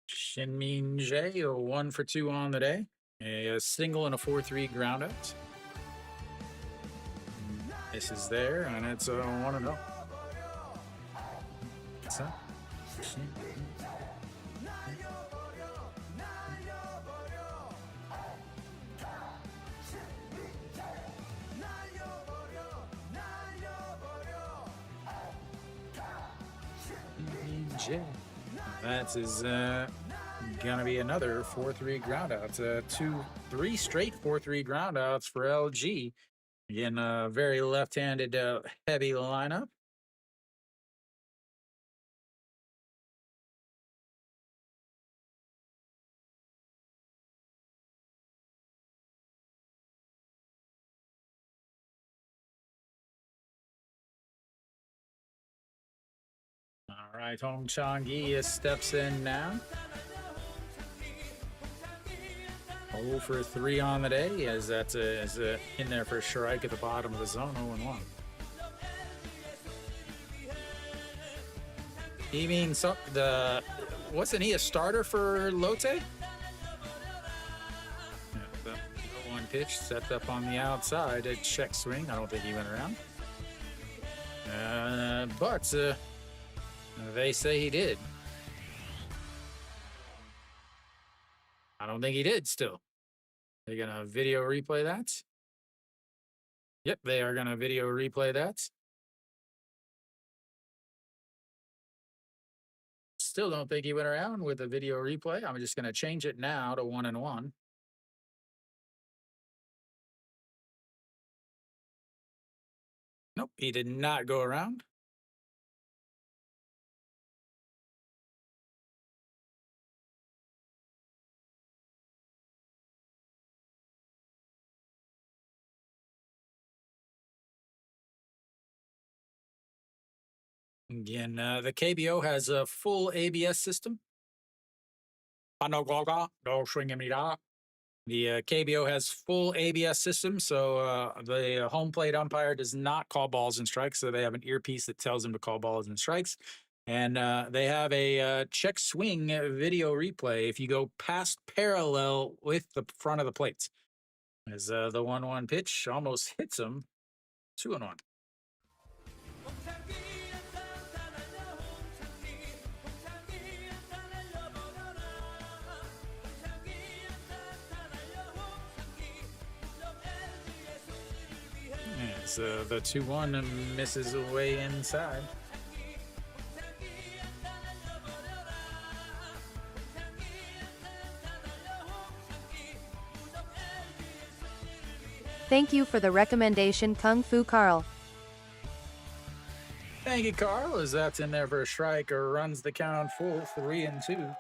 Shinmin J, a 1 for 2 on the day. A single and a 4-3 ground out. This is there, and it's a 1-0. So, J. That is gonna be another 4-3 ground out. 3 straight 4-3 ground outs for LG. Again, a very left-handed heavy lineup. All right, Hong Chang-gi steps in now. 0 for 3 on the day, as that's in there for a strike at the bottom of the zone, 0-1. He means wasn't he a starter for Lotte? Yeah, the 1 pitch set up on the outside, a check swing. I don't think he went around. But they say he did. I don't think he did still. They're going to video replay that. Yep, they are going to video replay that. Still don't think he went around with a video replay. I'm just going to change it now to 1-1. Nope, he did not go around. Again, the KBO has a full ABS system. The KBO has full ABS system, so the home plate umpire does not call balls and strikes. So they have an earpiece that tells him to call balls and strikes. And they have a check swing video replay if you go past parallel with the front of the plates. As the 1-1 pitch almost hits him, 2-1. As the 2-1 misses away inside. Thank you for the recommendation, Kung Fu Carl. Thank you, Carl, as that's in there for a strike or runs the count full, 3-2.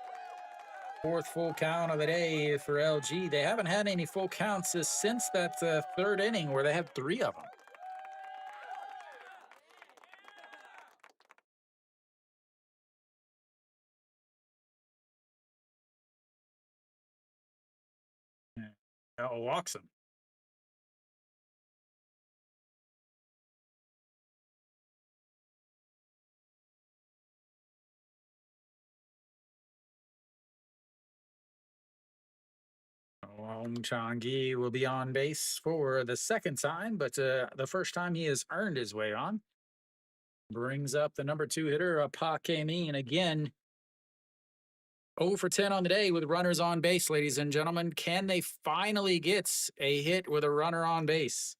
4th full count of the day for LG. They haven't had any full counts since that 3rd inning where they had 3 of them. Walks him. Hong Chang-gi will be on base for the 2nd time, but the first time he has earned his way on. Brings up the number 2 hitter, Park Min, again. 0 for 10 on the day with runners on base, ladies and gentlemen. Can they finally get a hit with a runner on base?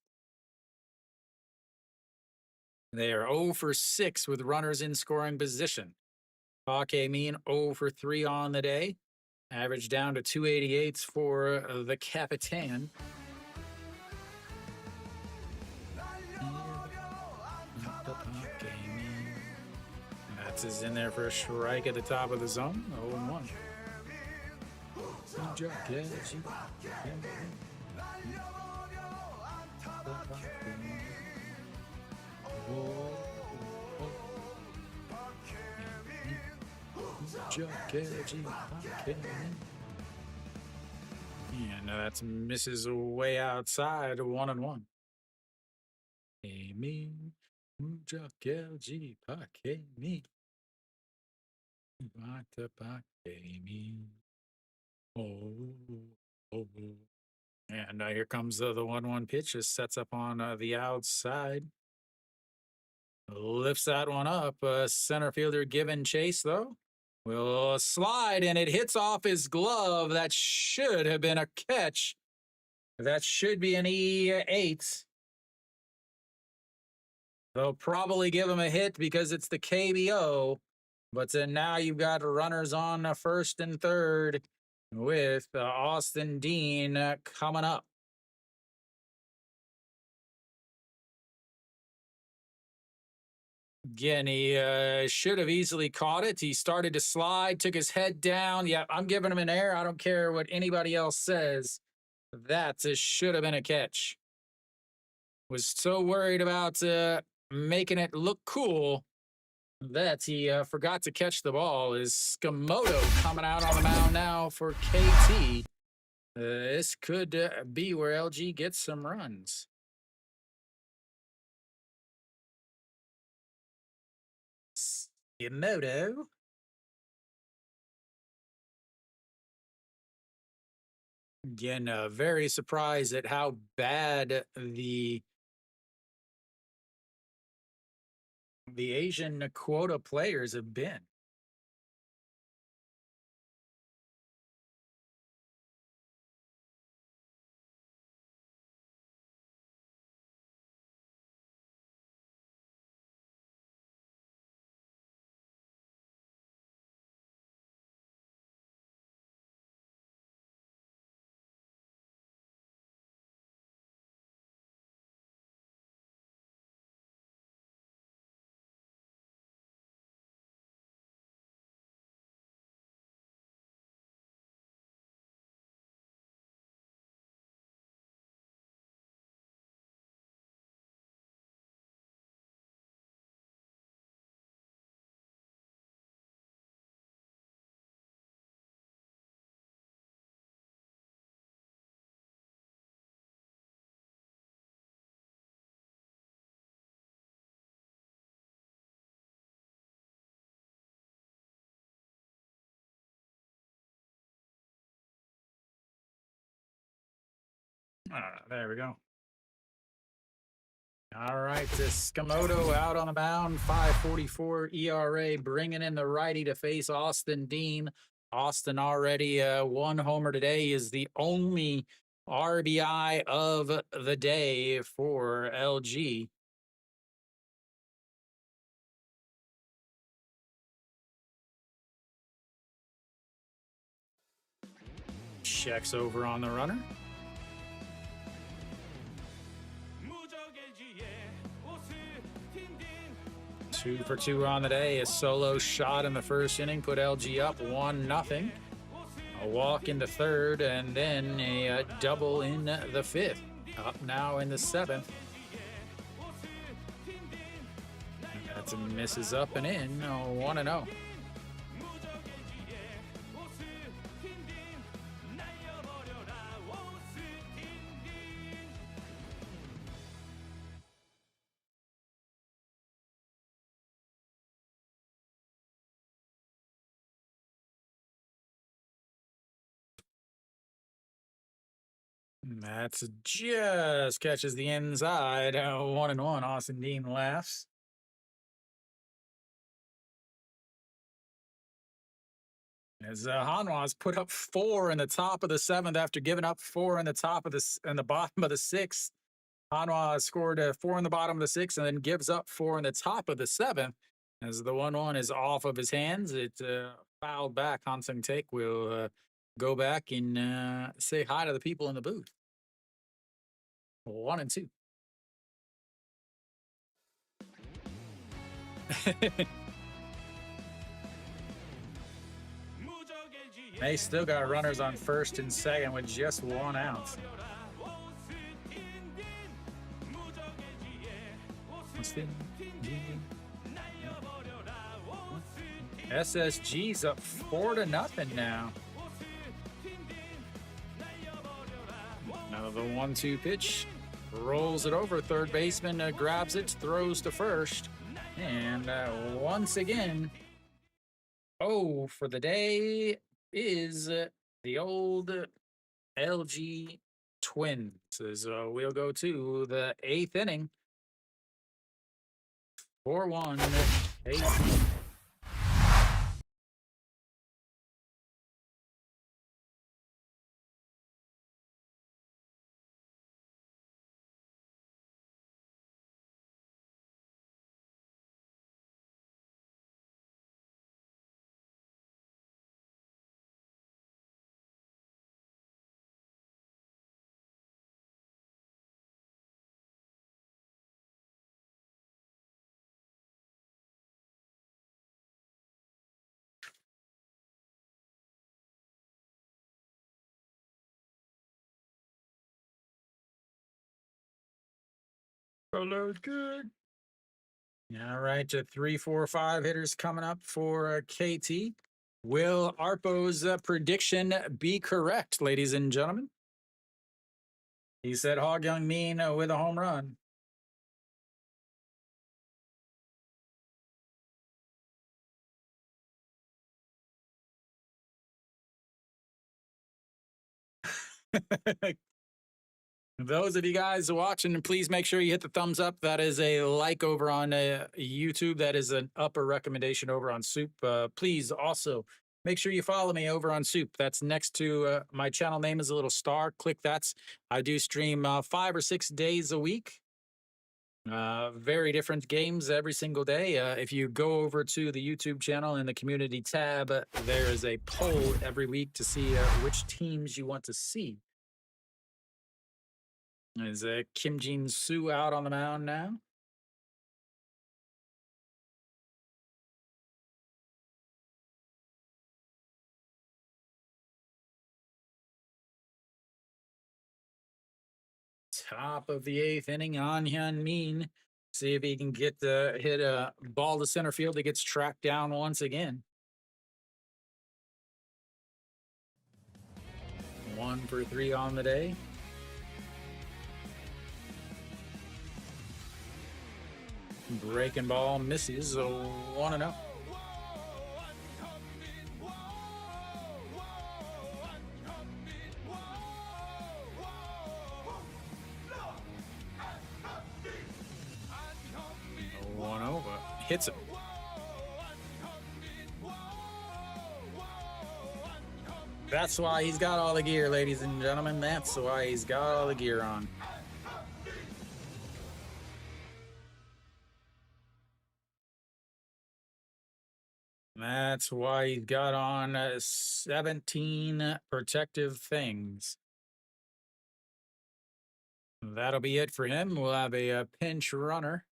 They are 0 for 6 with runners in scoring position. Park Min 0 for 3 on the day. Average down to 288 for the Capitan. That's is in there for a strike at the top of the zone. 0-1. 무적 LG 박혜민. And that's misses way outside 1-1. Amy 무적 LG 박혜민. Mata 박혜민. Oh, oh. And here comes the 1-1 pitch. Just sets up on the outside. Lifts that one up. Center fielder giving chase, though. Will slide, and it hits off his glove. That should have been a catch. That should be an E8. They'll probably give him a hit because it's the KBO. But now you've got runners on first and third with Austin Dean coming up. Again, he should have easily caught it. He started to slide, took his head down. Yeah, I'm giving him an air. I don't care what anybody else says. That should have been a catch. Was so worried about making it look cool that he forgot to catch the ball. Is Skamoto coming out on the mound now for KT? This could be where LG gets some runs. Skamoto. Again, very surprised at how bad the Asian quota players have been. There we go. All right, Skamoto out on the mound, 5.44 ERA, bringing in the righty to face Austin Dean. Austin already one homer today, is the only RBI of the day for LG. Checks over on the runner. 2 for 2 on the day. A solo shot in the first inning put LG up 1-0. A walk in the third, and then a double in the fifth. Up now in the seventh. That's a misses up and in. 1-0. That's just catches the inside. 1-1. Austin Dean laughs. As Hanwha's put up 4 in the top of the 7th after giving up 4 in the top of the bottom of the 6th. Hanwha scored 4 in the bottom of the 6th and then gives up 4 in the top of the 7th. As the 1-1 is off of his hands, it fouled back. Han Sung Taek will go back and say hi to the people in the booth. 1-2. They still got runners on first and second with just 1 out. SSG's up 4-0 now. Now the 1-2 pitch rolls it over. Third baseman grabs it, throws to first. And once again, for the day is the old LG Twins. As we'll go to the 8th inning. 4-1 AC. Hello, good. All right, 3, 4, 5 hitters coming up for KT. Will Arpo's prediction be correct, ladies and gentlemen? He said Hog Young Mean with a home run. Those of you guys watching, please make sure you hit the thumbs up. That is a like over on YouTube. That is an upper recommendation over on SOOP. Please also make sure you follow me over on SOOP. That's next to my channel name is a little star. Click that. I do stream 5 or 6 days a week. Very different games every single day. If you go over to the YouTube channel in the community tab, there is a poll every week to see which teams you want to see. Is Kim Jin-soo out on the mound now? Top of the 8th inning, On Hyun Min. See if he can get hit a ball to center field. He gets tracked down once again. 1 for 3 on the day. Breaking ball misses, 1-0. Hits it. That's why he's got all the gear, ladies and gentlemen. That's why he's got all the gear on. That's why he's got on 17 protective things. That'll be it for him. We'll have a pinch runner.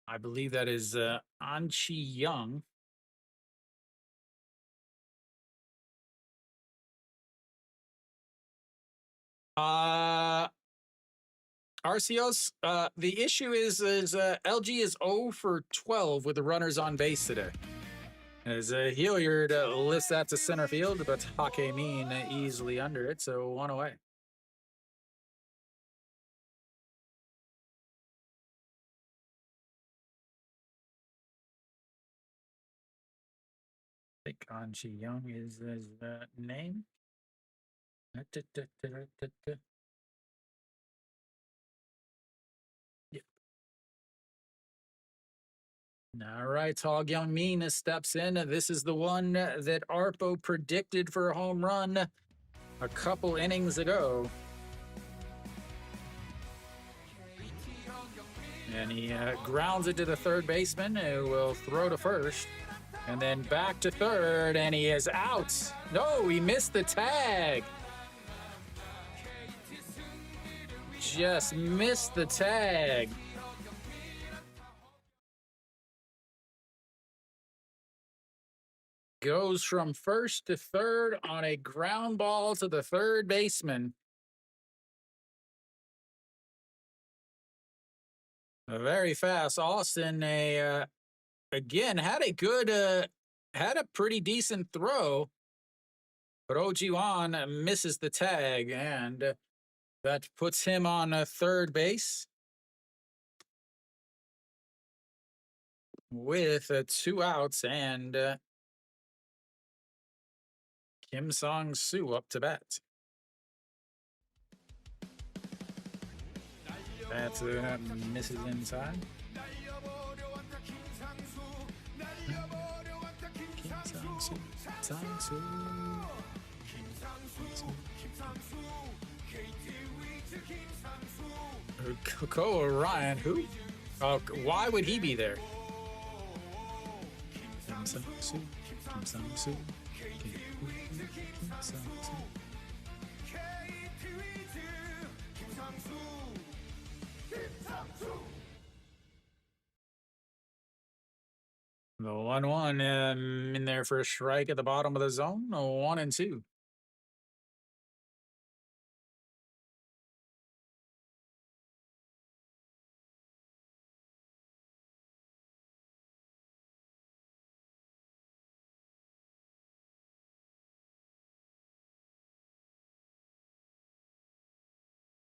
I believe that is Anchi Young. RCOs, the issue is LG is 0 for 12 with the runners on base today. As Hilliard lifts that to center field, but Hakemin easily under it, so 1 away. I think Anchi Young is his name. All right, Hog Young Min steps in. This is the one that Arpo predicted for a home run a couple innings ago. And he grounds it to the third baseman, who will throw to first. And then back to third, and he is out. No, he missed the tag. Just missed the tag. Goes from first to third on a ground ball to the third baseman. Very fast. Austin, again, had a pretty decent throw, but Ojiwan misses the tag, and that puts him on third base with 2 outs and Kim Song-soo up to bat. That misses inside. Ko Ryan, who? Oh, why would he be there? Kim Song-soo, Kim Song-soo, Kim Song-soo. KT Wiz 김상수 김상수 The 1-1 in there for a strike at the bottom of the zone. 1-2.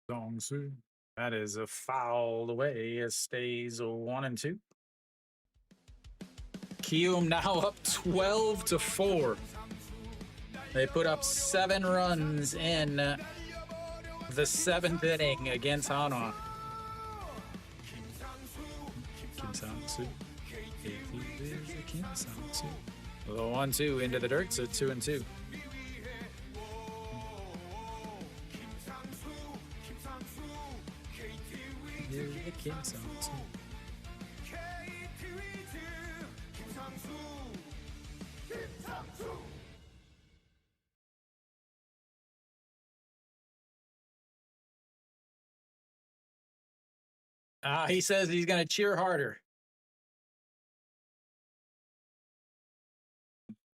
Song-soo. That is a foul away. It stays 1-2. Kium now up 12-4. They put up 7 runs in the 7th inning against Hanwha. Kim Song-soo. KT Wiz, Kim Song-soo. The 1-2 into the dirt, so 2-2. Kim Song-soo. KT Wiz 김상수 김상수 He says he's going to cheer harder.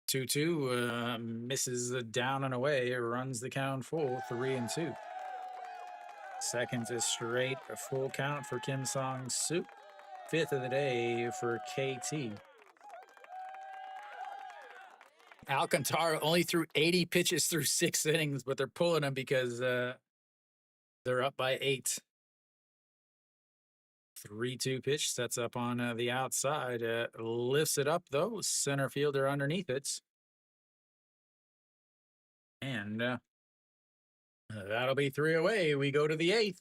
2-2 misses down and away. It runs the count full, 3-2. Second is straight, a full count for Kim Song-soo. 5th of the day for KT. Alcantara only threw 80 pitches through 6 innings, but they're pulling him because they're up by 8. 3-2 pitch sets up on the outside. Lifts it up, though. Center fielder underneath it. And that'll be 3 away. We go to the 8th.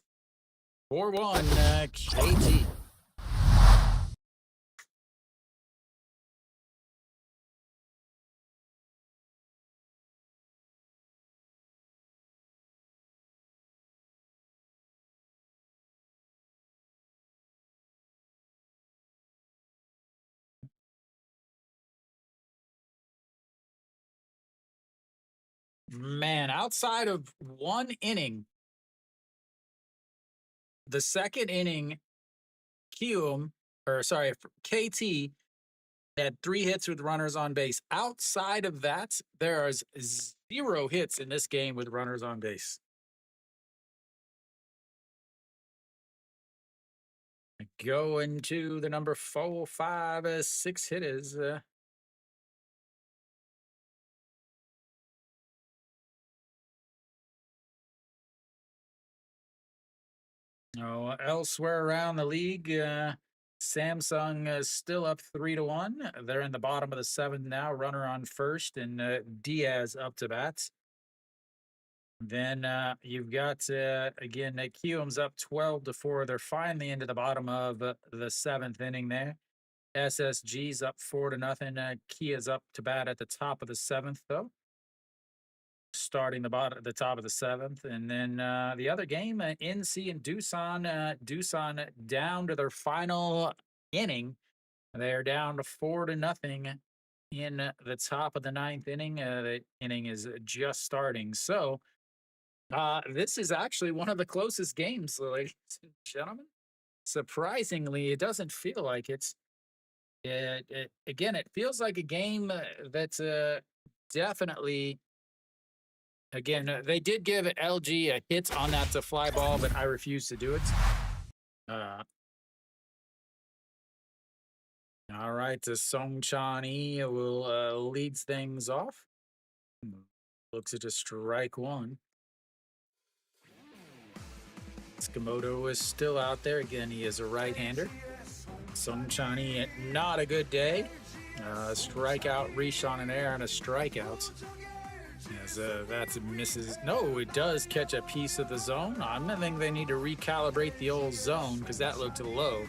4-1 KT. Man, outside of 1 inning, the 2nd inning, KT had 3 hits with runners on base. Outside of that, there is 0 hits in this game with runners on base. Going to the number 4, 5, 6 hitters. Elsewhere around the league, Samsung is still up 3-1. They're in the bottom of the 7th now. Runner on first, and Diaz up to bat. Then you've got again Kium's up 12-4. They're finally into the bottom of the 7th inning there. SSG's up 4-0. Kia's up to bat at the top of the 7th though. Starting the top of the 7th, and then the other game, NC and Doosan. Doosan down to their final inning. They're down to 4-0 in the top of the 9th inning. The inning is just starting, so this is actually one of the closest games, ladies and gentlemen. Surprisingly, it doesn't feel like it's. Again, it feels like a game that's definitely. Again, they did give LG a hit on that to fly ball, but I refuse to do it. All right, so Song Chani will leads things off. Looks at a strike one. Tsukamoto is still out there. Again, he is a right-hander. Song Chani, not a good day. Strikeout, reach on an air and a strikeout. As that's misses. No, it does catch a piece of the zone. I'm gonna think they need to recalibrate the old zone because that looked low.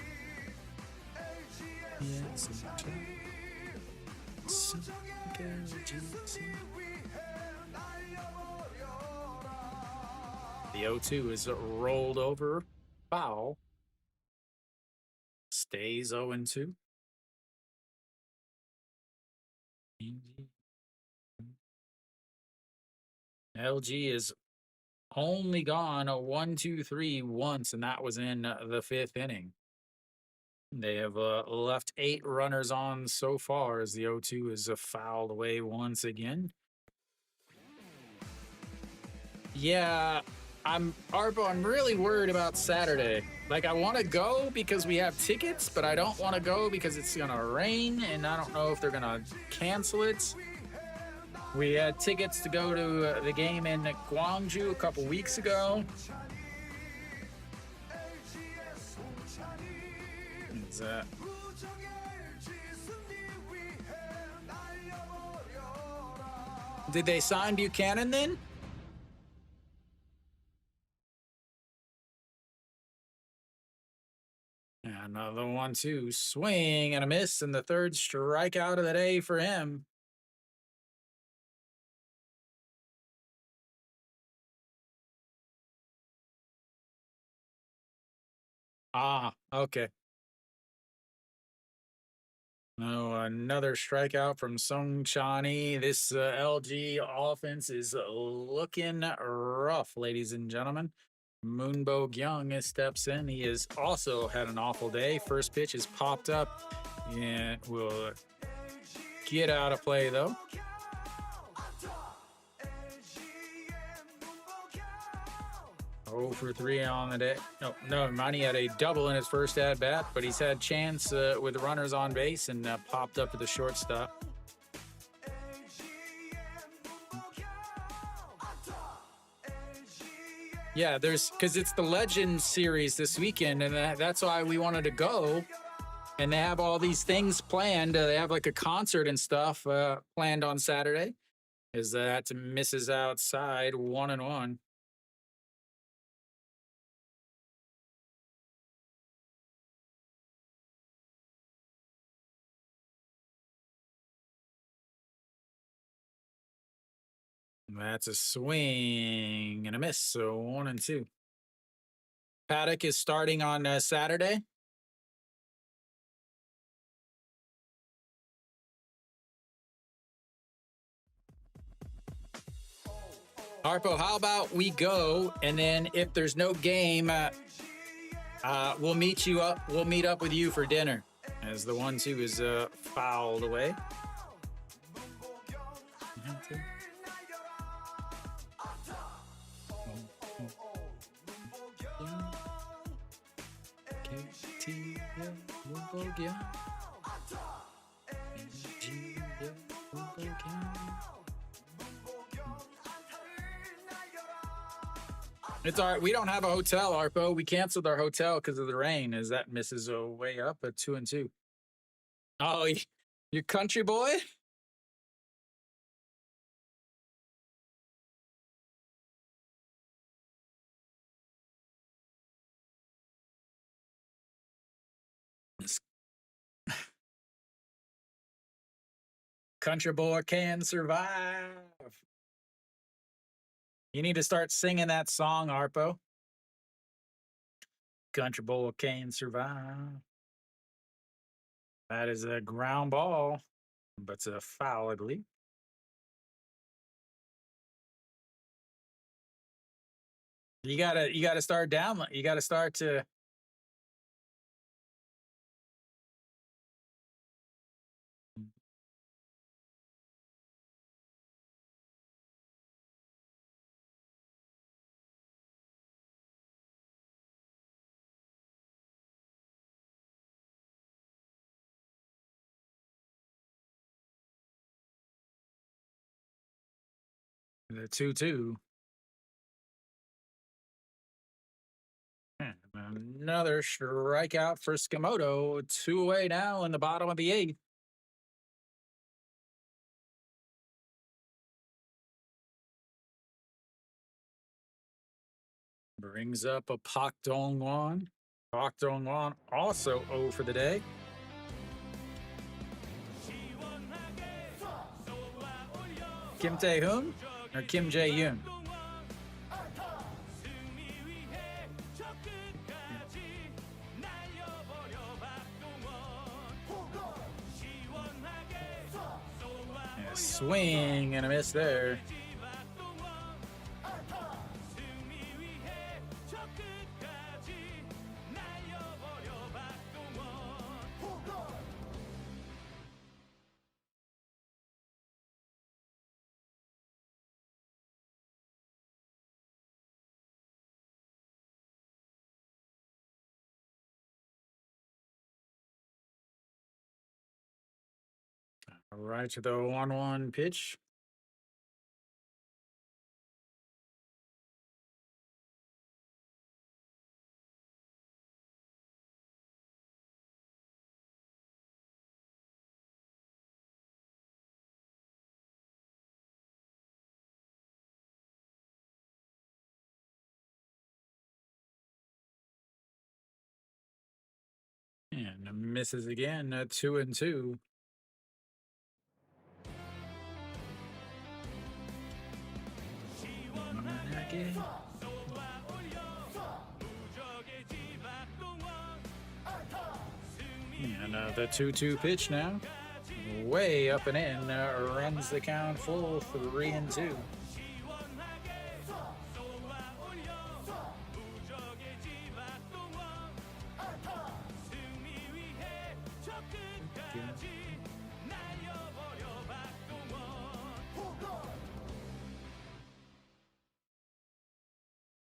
The 0-2 is rolled over. Foul. Stays 0-2. LG is only gone a 1-2-3 once, and that was in the 5th inning. They have left 8 runners on so far as the 0-2 is fouled away once again. Yeah, I'm really worried about Saturday. Like, I want to go because we have tickets, but I don't want to go because it's gonna rain, and I don't know if they're gonna cancel it. We had tickets to go to the game in Gwangju a couple weeks ago. Did they sign Buchanan then? Another 1-2 swing and a miss, and the 3rd strikeout of the day for him. Ah, okay. No, another strikeout from Song Chani. This LG offense is looking rough, ladies and gentlemen. Moonbo Gyung steps in. He has also had an awful day. First pitch is popped up and will get out of play, though. 0 for 3 on the day. No, Monty had a double in his first at bat, but he's had chance with runners on base and popped up to the shortstop. Yeah, because it's the Legends series this weekend, and that's why we wanted to go. And they have all these things planned. They have like a concert and stuff planned on Saturday. Is that misses outside 1-1. That's a swing and a miss, so 1-2. Paddock is starting on Saturday. Harpo, how about we go, and then if there's no game, we'll meet you up. We'll meet up with you for dinner, as the 1-2 is fouled away. It's all right. We don't have a hotel, Arpo. We canceled our hotel because of the rain. As that misses way up at 2-2. Oh, you country boy? Country boy can survive. You need to start singing that song, Arpo. Country boy can survive. That is a ground ball, but it's a foul, I believe. You gotta start down. You gotta start to. The 2-2. And another strikeout for Skimoto. 2 away now in the bottom of the 8th. Brings up a Pak Dong-won. Pak Dong-won also 0 for the day. Kim Tae-hoon or Kim Jae-yoon? Yeah, swing and a miss there. All right to the 1-1 pitch. And misses again, 2-2. And the 2-2 pitch now. Way up and in, runs the count full, 3-2.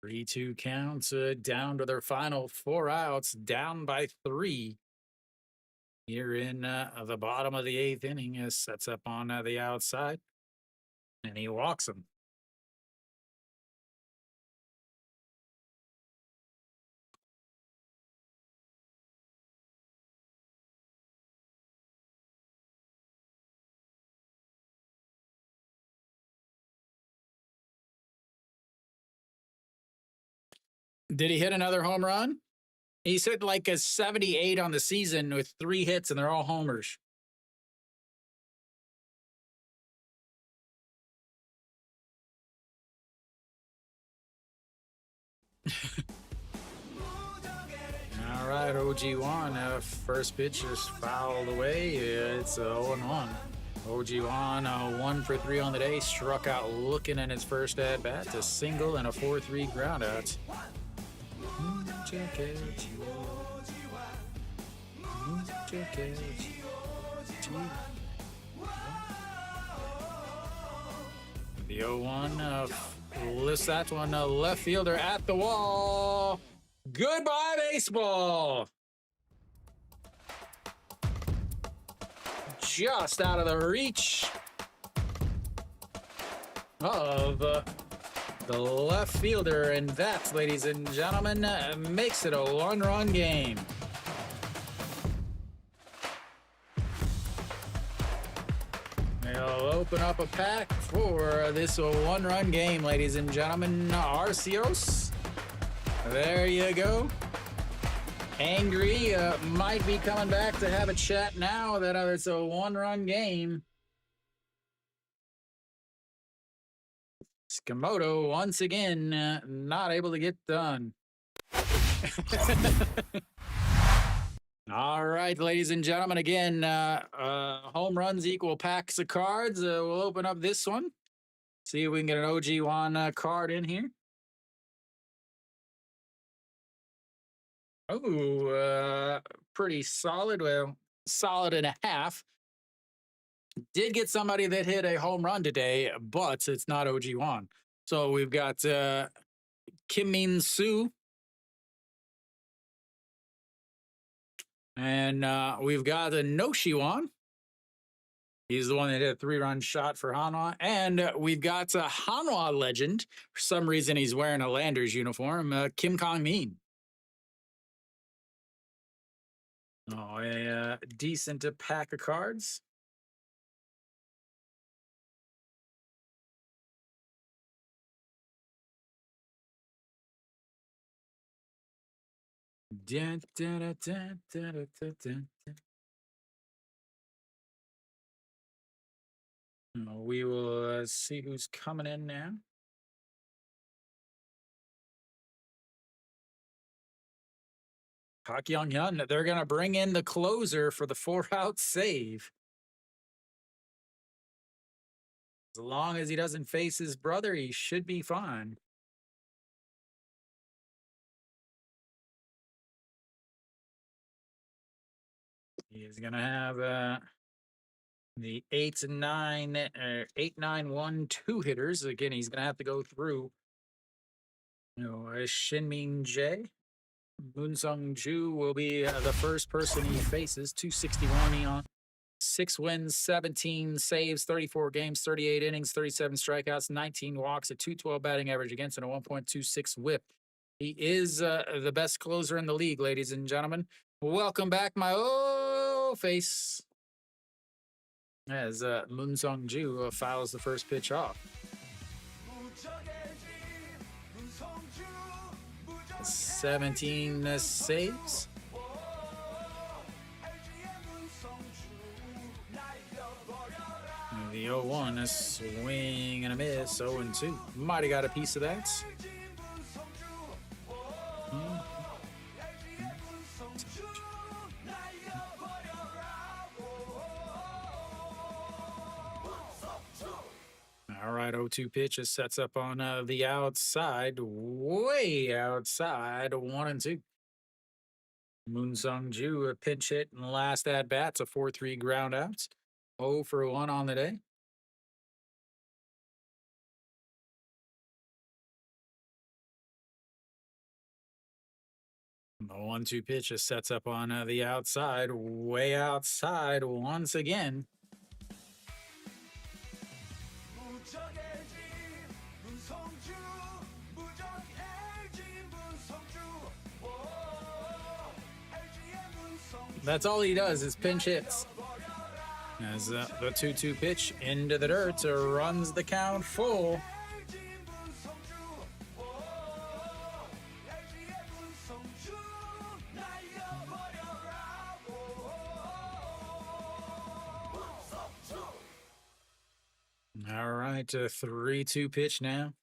Three-two counts, down to their final 4 outs, down by 3. Here in the bottom of the 8th inning, sets up on the outside, and he walks him. Did he hit another home run? He's hit like a 78 on the season with 3 hits, and they're all homers. All right, OG1, first pitch is fouled away. It's 0-1. OG1, 1 for 3 on the day, struck out looking in his first at bat, a single and a 4-3 ground out. The 0-1 lifts that one, left fielder at the wall. Goodbye, baseball. Just out of the reach of the left fielder, and that, ladies and gentlemen, makes it a 1-run game. They'll open up a pack for this 1-run game, ladies and gentlemen. Arceus, there you go. Angry might be coming back to have a chat now that it's a 1-run game. Skimoto once again not able to get done. All right, ladies and gentlemen, again, home runs equal packs of cards. We'll open up this one. See if we can get an OG1 card in here. Oh, pretty solid. Well, solid and a half. Did get somebody that hit a home run today, but it's not OG1. So we've got Kim Min-soo. And we've got a Noshiwan. He's the one that hit a 3-run shot for Hanwha. And we've got a Hanwha legend. For some reason, he's wearing a Landers uniform, Kim Kong-min. Oh, a decent pack of cards. Dun, dun, dun, dun, dun, dun, dun, dun. We will see who's coming in now. Park Young-hyun, they're going to bring in the closer for the 4-out save. As long as he doesn't face his brother, he should be fine. He's going to have the 8-9-1 hitters. Again, he's going to have to go through Shinmin Jae. Moon Sung-ju will be the first person he faces. 261 on 6 wins, 17 saves, 34 games, 38 innings, 37 strikeouts, 19 walks, a 212 batting average against, and a 1.26 whip. He is the best closer in the league, ladies and gentlemen. Welcome back, my old face. As Moon Sung-ju fouls the first pitch off. 17 saves. The 0-1, a swing and a miss, 0-2. Might have got a piece of that. All right, 0-2 pitch sets up on the outside, way outside, 1-2. Moon Sung-ju, a pinch hit in the last at bats, a 4-3 ground out. 0 for 1 on the day. The 1-2 pitch sets up on the outside, way outside once again. That's all he does is pinch hits. As the 2-2 pitch into the dirt runs the count full. All right, a 3-2 pitch now.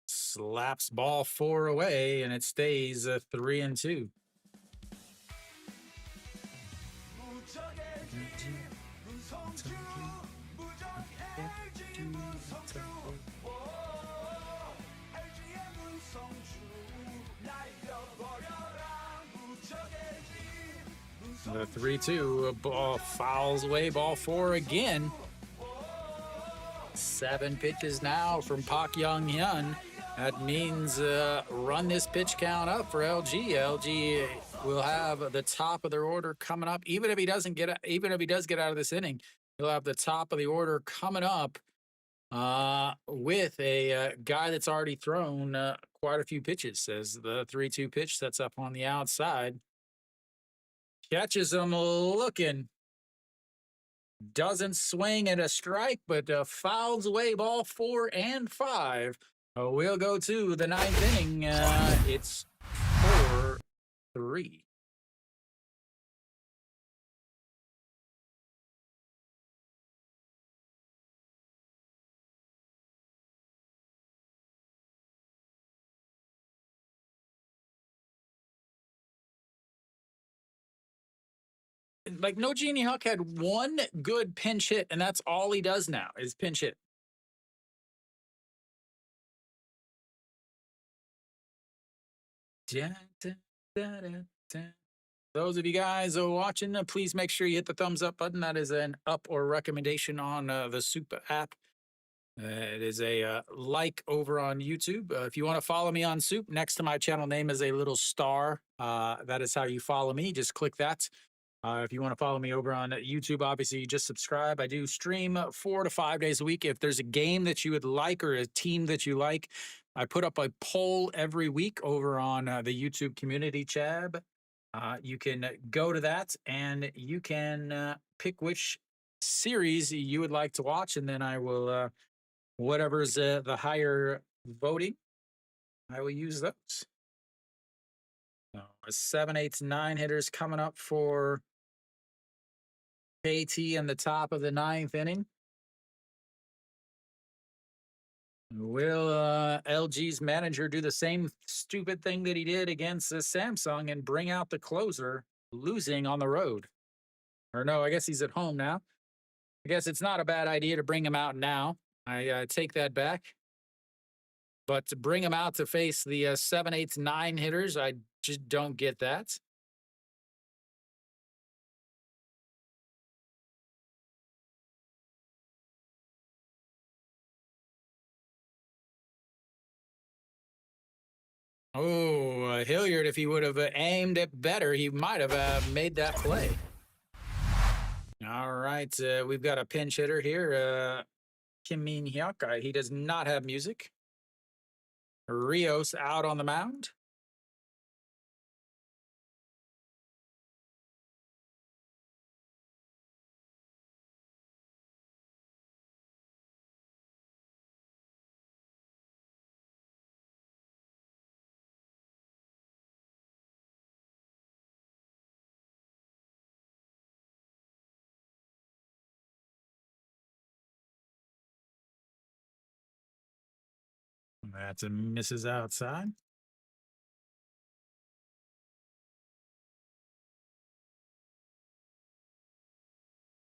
Slaps ball 4 away, and it stays 3-2. The 3-2 ball fouls away, ball 4 again. 7 pitches now from Park Young-hyun. That means run this pitch count up for LG. LG will have the top of their order coming up. Even if he does get out of this inning, he'll have the top of the order coming up with a guy that's already thrown quite a few pitches. As the 3-2 pitch sets up on the outside, catches him looking. Doesn't swing at a strike, but fouls away ball 4 and 5. We'll go to the 9th inning. It's 4-3. Like, No Genie Huck had one good pinch hit, and that's all he does now is pinch hit. Those of you guys who are watching, please make sure you hit the thumbs up button. That is an up or recommendation on the SOOP app. It is a like over on YouTube. If you want to follow me on Soup, next to my channel name is a little star. That is how you follow me. Just click that. If you want to follow me over on YouTube, obviously you just subscribe. I do stream 4 to 5 days a week. If there's a game that you would like or a team that you like, I put up a poll every week over on the YouTube community tab. You can go to that and you can pick which series you would like to watch, and then I will, whatever's the higher voting, I will use those. So, a 7, 8, 9 hitters coming up for KT in the top of the 9th inning. Will LG's manager do the same stupid thing that he did against Samsung and bring out the closer, losing on the road? Or no, I guess he's at home now. I guess it's not a bad idea to bring him out now. I take that back. But to bring him out to face the 7, 8, 9 hitters, I just don't get that. Oh, Hilliard, if he would have aimed it better, he might have made that play. All right, we've got a pinch hitter here, Kim Min Hyuk. He does not have music. Rios out on the mound. That's a misses outside.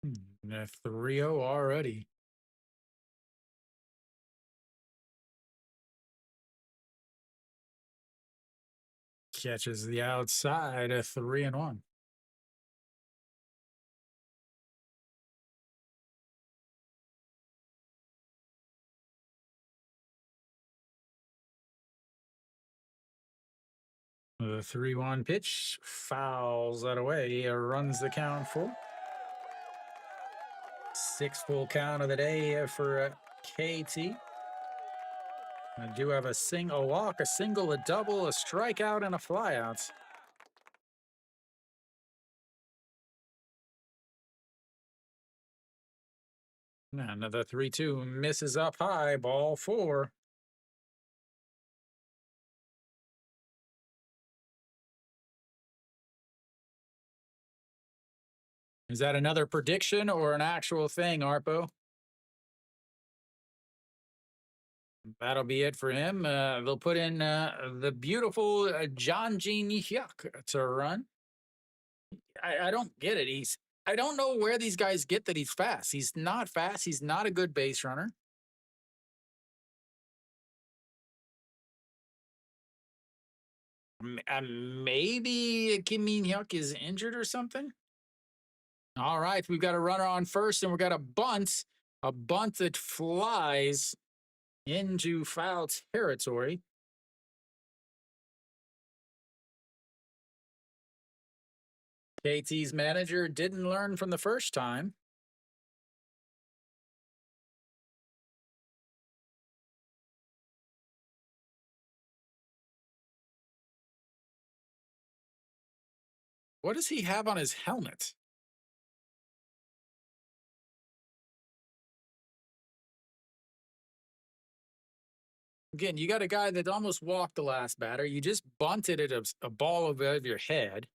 A 3-0 already. Catches the outside, a 3-1. The 3-1 pitch fouls that away. Runs the count full. 6 full count of the day for KT. I do have a walk, a single, a double, a strikeout, and a flyout. Another 3-2 misses up high, ball 4. Is that another prediction or an actual thing, Arpo? That'll be it for him. They'll put in the beautiful John Jean Hyuk to run. I don't get it. I don't know where these guys get that he's fast. He's not fast. He's not a good base runner. Maybe Kim Min Hyuk is injured or something. All right, we've got a runner on first, and we've got a bunt that flies into foul territory. KT's manager didn't learn from the first time. What does he have on his helmet? Again, you got a guy that almost walked the last batter. You just bunted it a ball above your head.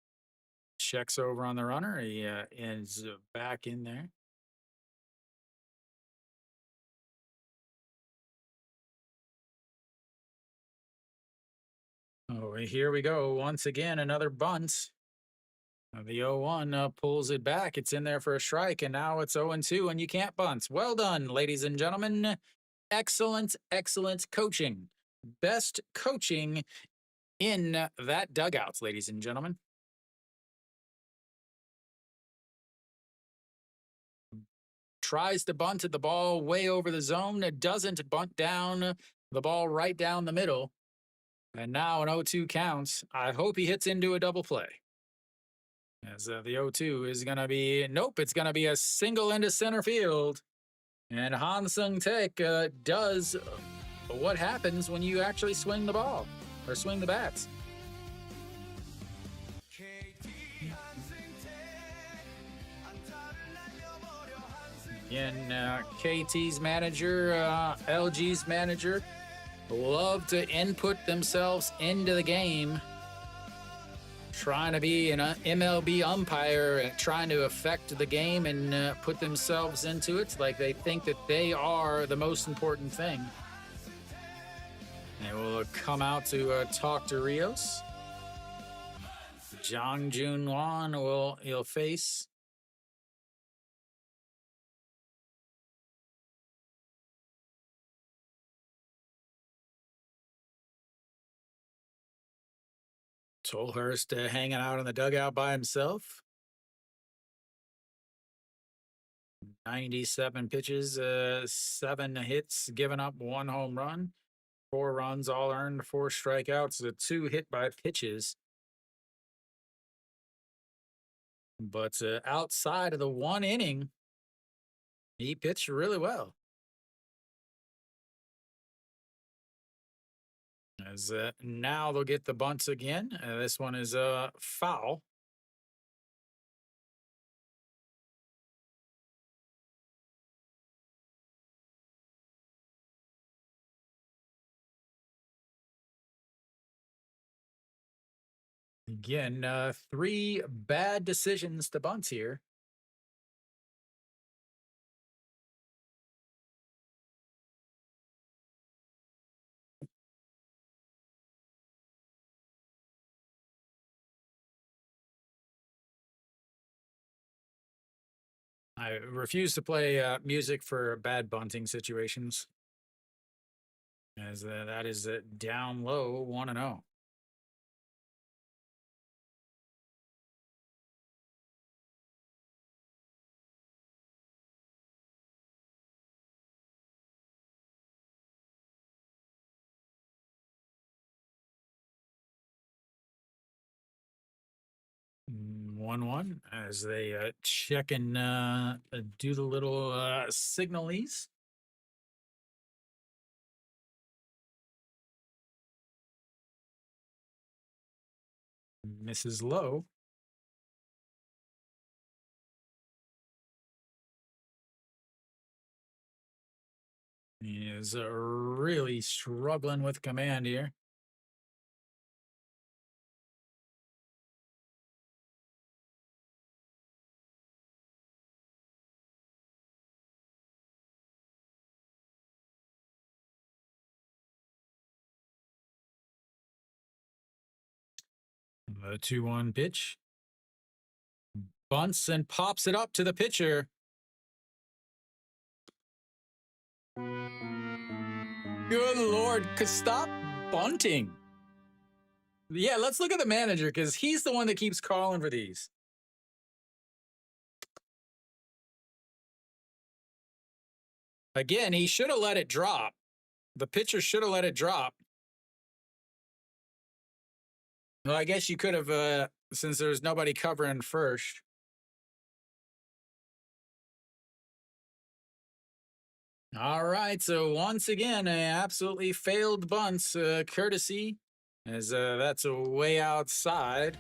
Checks over on the runner. He is back in there. Oh, here we go. Once again, another bunt. The 0-1 pulls it back. It's in there for a strike, and now it's 0-2, and you can't bunt. Well done, ladies and gentlemen. Excellent, excellent coaching. Best coaching in that dugout, ladies and gentlemen. tries to bunt at the ball way over the zone. It doesn't bunt down the ball right down the middle. And now an 0-2 counts. I hope he hits into a double play. As the 0-2 is going to be, nope, it's going to be a single into center field. And Han Sung-taek does what happens when you actually swing the ball or swing the bats. KT 한승택 안타를 날려버려 한승택 Again, KT's manager, LG's manager, love to input themselves into the game, trying to be an MLB umpire and trying to affect the game and put themselves into it like they think that they are the most important thing. They will come out to talk to Rios. Jang Jun-won he'll face. Tolhurst hanging out in the dugout by himself. 97 pitches, 7 hits, given up 1 home run, 4 runs, all earned, 4 strikeouts, 2 hit by pitches. But outside of the 1 inning, he pitched really well. As now they'll get the bunts again. This one is foul. Again, 3 bad decisions to bunt here. I refuse to play music for bad bunting situations, as that is down low 1-0. Mm, 1-1 as they check and do the little signalese. Misses low. He is really struggling with command here. The 2-1 pitch. Bunts and pops it up to the pitcher. Good Lord, stop bunting. Yeah, let's look at the manager because he's the one that keeps calling for these. Again, he should have let it drop. The pitcher should have let it drop. Well, I guess you could have, since there was nobody covering first. All right, so once again, a absolutely failed bunt, courtesy, as that's way outside.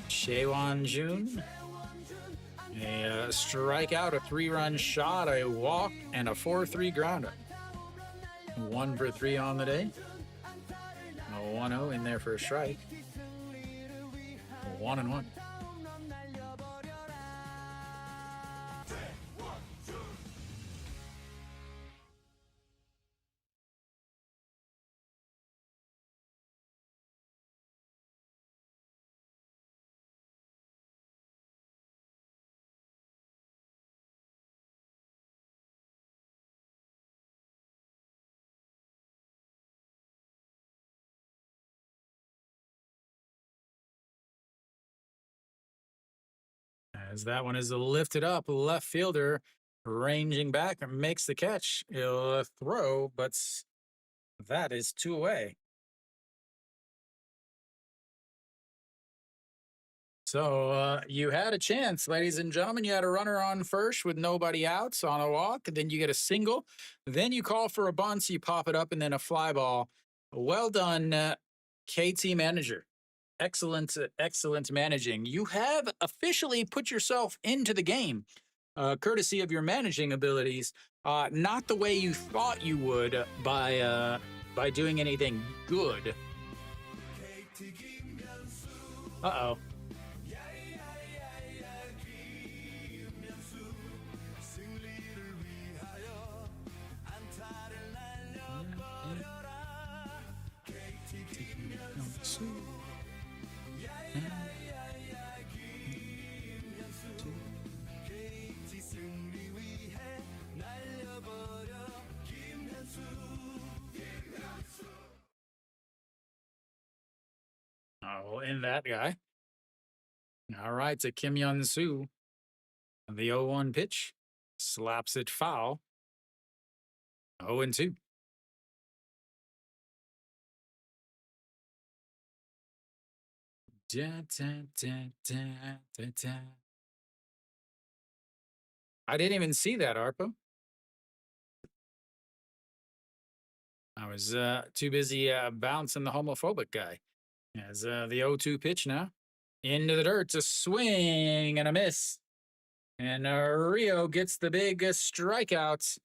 Chaewon Jun, a strikeout, a 3-run shot, a walk, and a 4-3 grounder. 1 for 3 on the day. A 1-0 in there for a strike. 1-1. As that one is lifted up, left fielder ranging back and makes the catch. He'll throw, but that is 2 away. So you had a chance, ladies and gentlemen. You had a runner on first with nobody outs on a walk. Then you get a single. Then you call for a bunt, so you pop it up, and then a fly ball. Well done, KT manager. Excellent, excellent managing. You have officially put yourself into the game, courtesy of your managing abilities. Not the way you thought you would by doing anything good. Uh-oh. We'll end that guy. All right, to Kim Hyun-soo. The 0-1 pitch. Slaps it foul. 0-2. Da, da, da, da, da, da. I didn't even see that, Arpo. I was too busy bouncing the homophobic guy. As the 0-2 pitch now. Into the dirt, a swing and a miss. And Rio gets the big strikeout.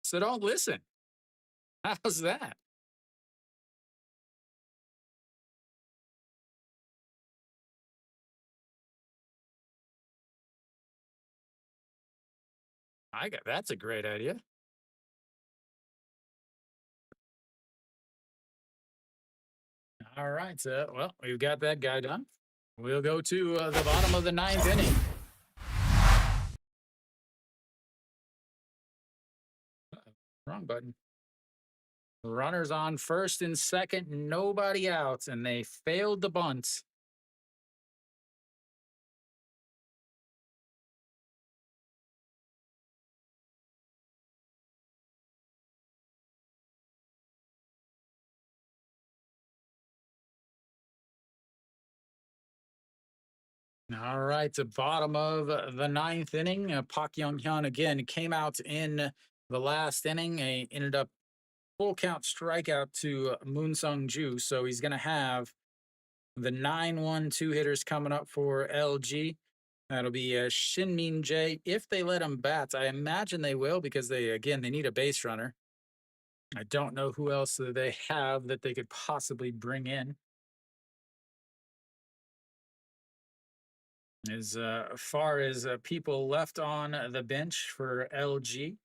So don't listen. How's that? That's a great idea. All right, well, we've got that guy done. We'll go to the bottom of the 9th inning. Wrong button. Runners on first and second, nobody out, and they failed the bunt. All right, the bottom of the 9th inning. Park Young-hyun again came out in the last inning. He ended up full count strikeout to Moon Sung-ju. So he's going to have the 9-1-2 hitters coming up for LG. That'll be Shin Min Jae. If they let him bat, I imagine they will, because they need a base runner. I don't know who else they have that they could possibly bring in. As far as people left on the bench for LG,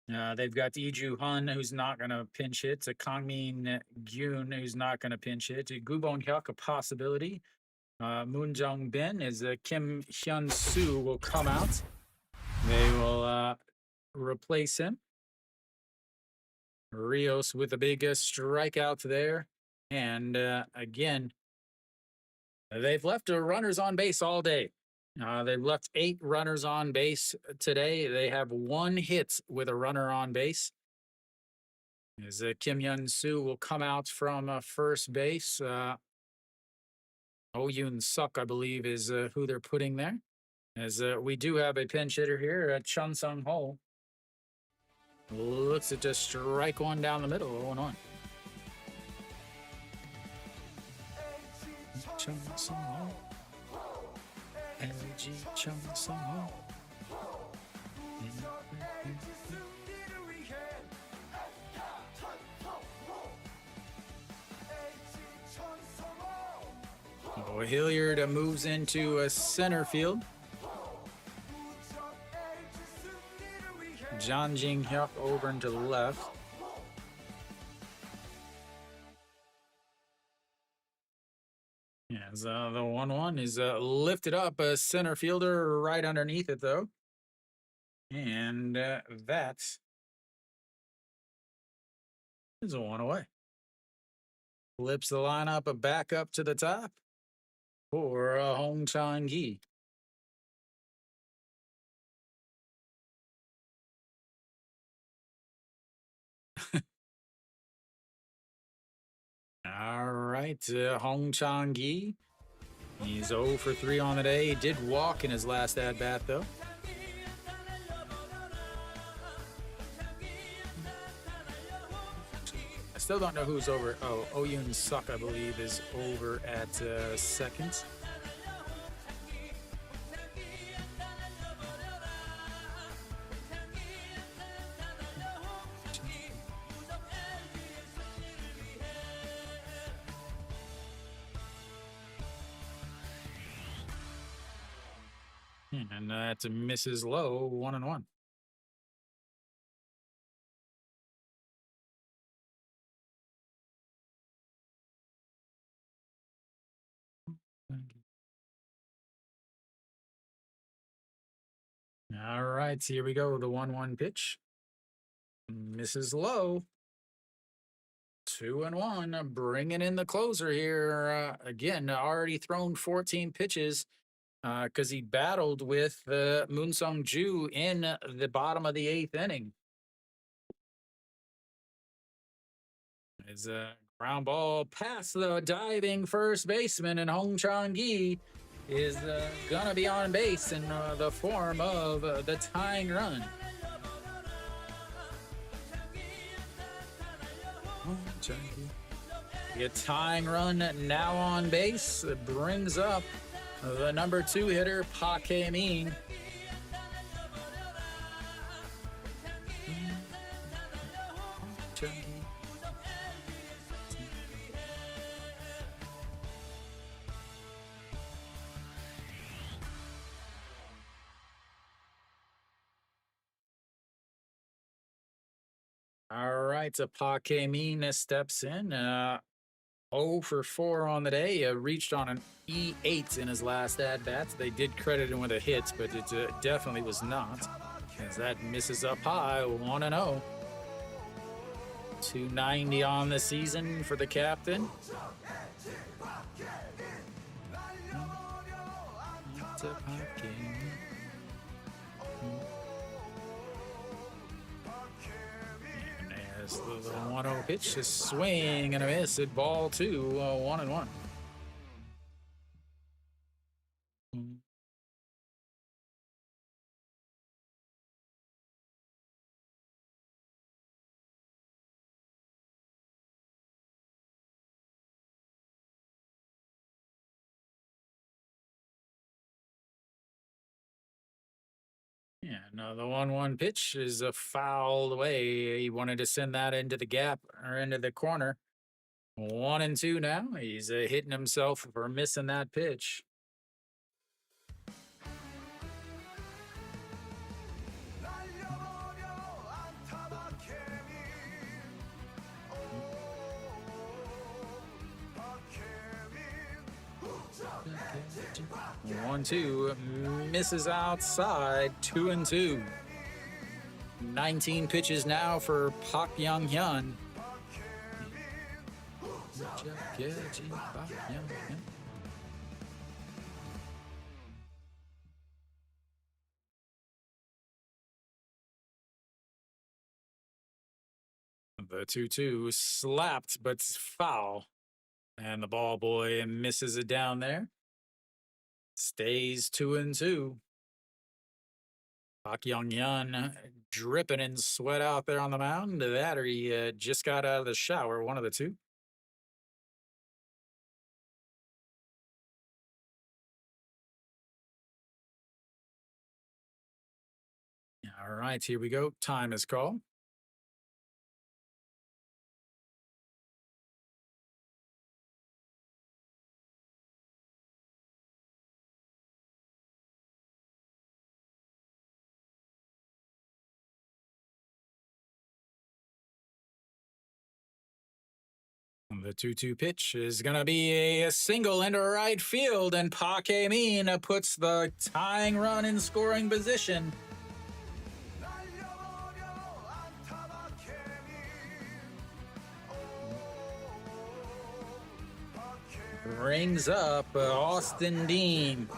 they've got Iju Han, who's not going to pinch hit. To Kangmin Gyun, who's not going to pinch hit. To Gubon Hyuk, a possibility. Moon Jung Bin is Kim Hyun-soo will come out. They will replace him. Rios with the big strikeout there. And again, they've left runners on base all day. They've left 8 runners on base today. They have 1 hit with a runner on base. As Kim Hyun-soo will come out from first base. Oh Yoon Suk, I believe, is who they're putting there. As we do have a pinch hitter here, Chun Sung Ho. Looks to strike one down the middle, 0-1. Chun Sung Ho. LG Chun Sung Ho. Hilliard moves into center field. John Jing Hyuk over into the left. Yeah, the 1-1 is lifted up, a center fielder right underneath it, though. And that is a 1 away. flips the lineup back up to the top for Hong Chang-gi. All right, Hong Chang-gi. He's 0 for 3 on the day. He did walk in his last at bat, though. I still don't know who's over. Oh, Oyun Suk, I believe, is over at second. And that's Mrs. Low, 1-1. All right, here we go. The 1-1 pitch. Mrs. Low. 2-1, bringing in the closer here. Again, already thrown 14 pitches because he battled with Moon Sung Ju in the bottom of the 8th inning. His ground ball past the diving first baseman, and Hong Chang-gi is going to be on base in the form of the tying run. The tying run now on base brings up the number 2 hitter, Park Hae-min. All right, so Park Hae-min steps in. 0 for 4 on the day. Reached on an E8 in his last at-bats. They did credit him with a hit, but it definitely was not, as that misses up high, 1-0. 290 on the season for the captain. As the 1-0 pitch, a swing and a miss at ball 2, 1-1. Yeah, no, the 1-1 pitch is a fouled away. He wanted to send that into the gap or into the corner. 1-2 now. He's hitting himself for missing that pitch. One, two, misses outside, 2-2. 19 pitches now for Park Young-hyun. The 2-2 slapped, but foul. And the ball boy misses it down there. Stays 2-2. Park Young-hyun dripping in sweat out there on the mound. That or he just got out of the shower, one of the two. All right, here we go. Time is called. The 2-2 pitch is going to be a single into right field, and Park Hae-min puts the tying run in scoring position. brings up Austin Dean.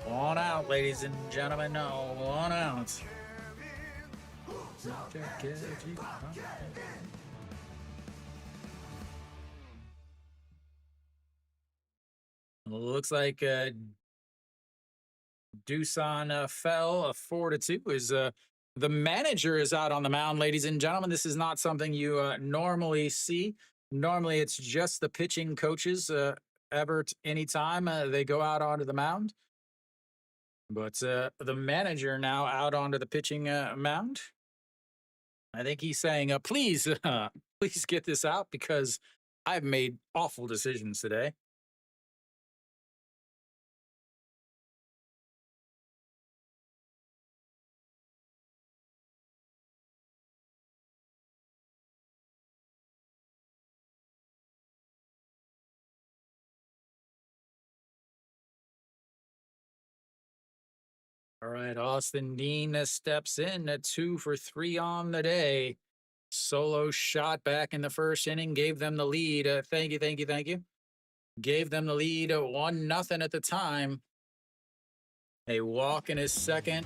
One out, ladies and gentlemen. No, one out. Looks like Doosan fell 4-2. Is the manager is out on the mound, ladies and gentlemen. This is not something you normally see. Normally, it's just the pitching coaches. Anytime they go out onto the mound. But the manager now out onto the pitching mound. I think he's saying, please, please get this out because I've made awful decisions today. All right, Austin Dean steps in at 2 for 3 on the day. Solo shot back in the first inning, gave them the lead. Thank you. Gave them the lead 1-0 at the time. A walk in his second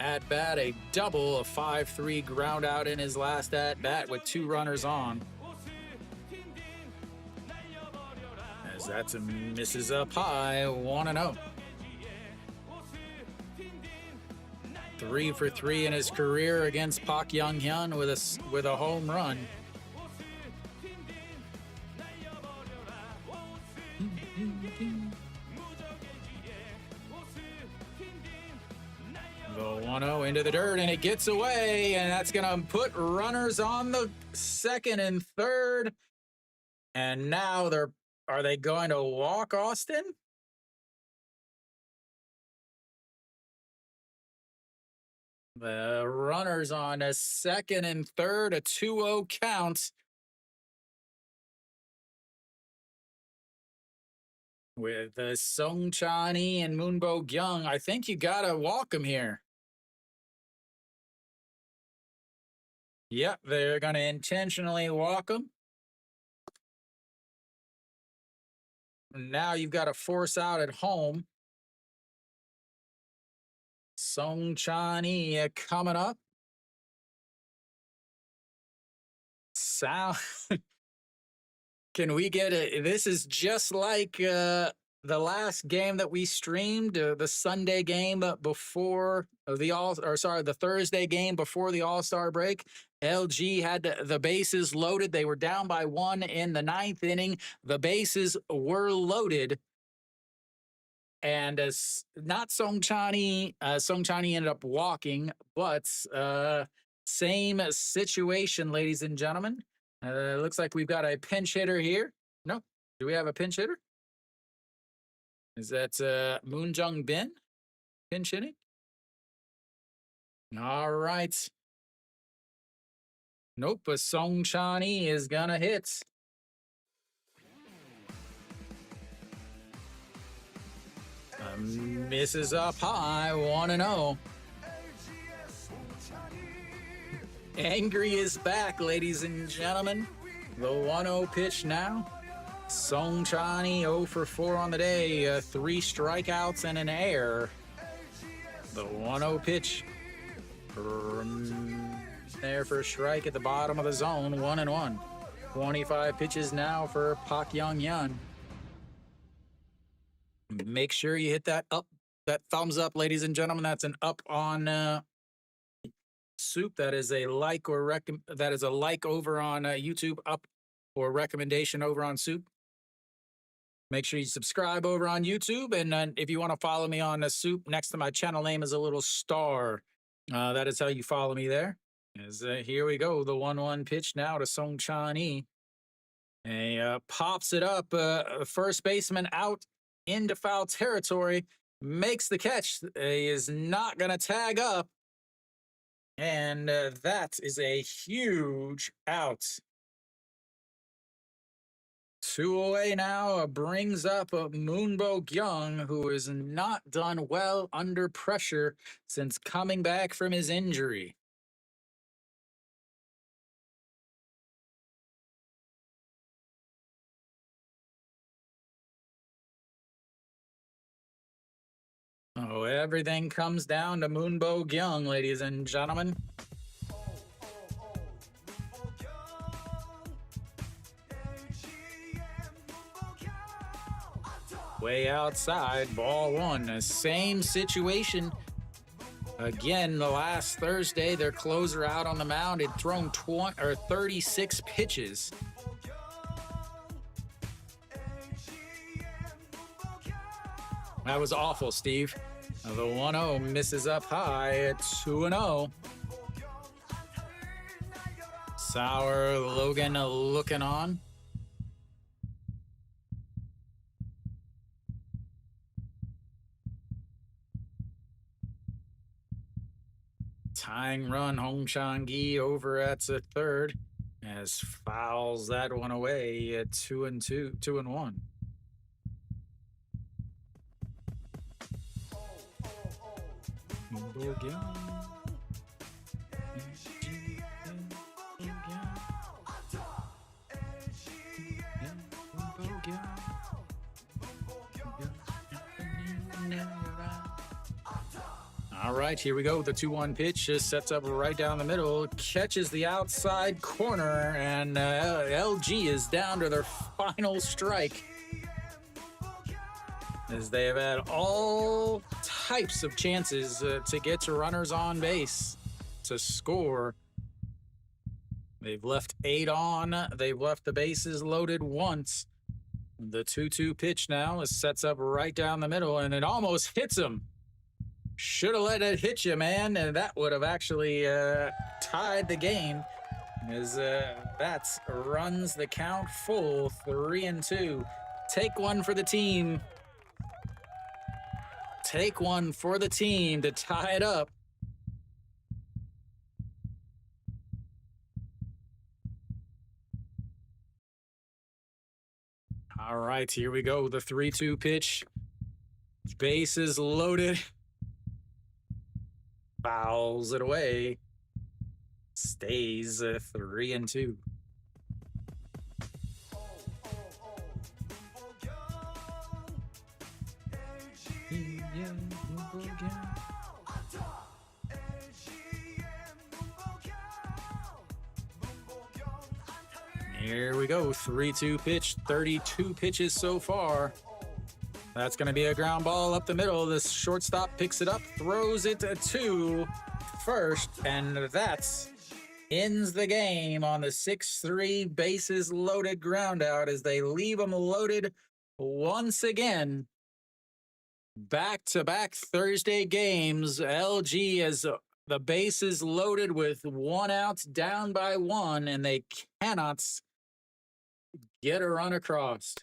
at bat, a double, a 5-3 ground out in his last at bat with 2 runners on. As that's a misses up high, 1-0. 3 for 3 in his career against Park Young-hyun with a home run. The 1-0 into the dirt, and it gets away, and that's going to put runners on the second and third. And now are they going to walk Austin? The runners on a second and third, a 2-0 count. With Song Chan-hee and Moonbo Kyung. I think you got to walk him here. Yep, they're going to intentionally walk him. Now you've got to force out at home. Song Chan-hee coming up. Can we get it? This is just like the last game that we streamed, the Sunday game before the Thursday game before the All-Star break. LG had the bases loaded. They were down by 1 in the 9th inning. The bases were loaded. And not Song Chan-hee. Song Chan-hee ended up walking, but same situation, ladies and gentlemen. Looks like we've got a pinch hitter here. No, do we have a pinch hitter? Is that Moon Jung Bin pinch hitting? All right. Nope, but Song Chan-hee is gonna hit. Misses up high, 1-0. Angry is back, ladies and gentlemen. The 1-0 pitch now. Song Chan-hee 0 for 4 on the day. 3 strikeouts and an error. The 1-0 pitch. There for a strike at the bottom of the zone. 1-1. 25 pitches now for Park Young-hyun. Make sure you hit that thumbs up, ladies and gentlemen. That's an up on SOOP. That is a like over on YouTube, up or recommendation over on SOOP. Make sure you subscribe over on YouTube, and if you want to follow me on SOOP, next to my channel name is a little star. That is how you follow me there. Here we go, the 1-1 pitch now to Song Chan-hee. Pops it up, first baseman out into foul territory, makes the catch. He is not going to tag up. And that is a huge out. 2 away now, brings up Moonbo Kyung, who has not done well under pressure since coming back from his injury. everything comes down to Moonbo Gyung, ladies and gentlemen. Way outside, ball one. The same situation. Again, the last Thursday, their closer out on the mound had thrown 36 pitches. That was awful, Steve. The 1-0 misses up high at 2-0. Sour Logan looking on. Tying run, Hong Chang-gi over at the third, as fouls that one away at 2-1. All right, here we go. The 2-1 pitch just sets up right down the middle, catches the outside corner, and LG is down to their final strike, as they have had all types of chances to get to runners on base to score. They've left 8 on. They've left the bases loaded once. The 2-2 pitch now sets up right down the middle, and it almost hits him. Should have let it hit you, man, and that would have actually tied the game, as that runs the count full, 3-2. Take one for the team. Take one for the team to tie it up. All right, here we go. The 3-2 pitch. Bases loaded. Fouls it away. Stays 3-2. Here we go. 3-2 pitch. 32 pitches so far. That's going to be a ground ball up the middle. This shortstop picks it up, throws it to first, and that ends the game on the 6-3 bases loaded ground out, as they leave them loaded once again. Back-to-back Thursday games. LG has the bases loaded with 1 out, down by 1, and they cannot get a run across.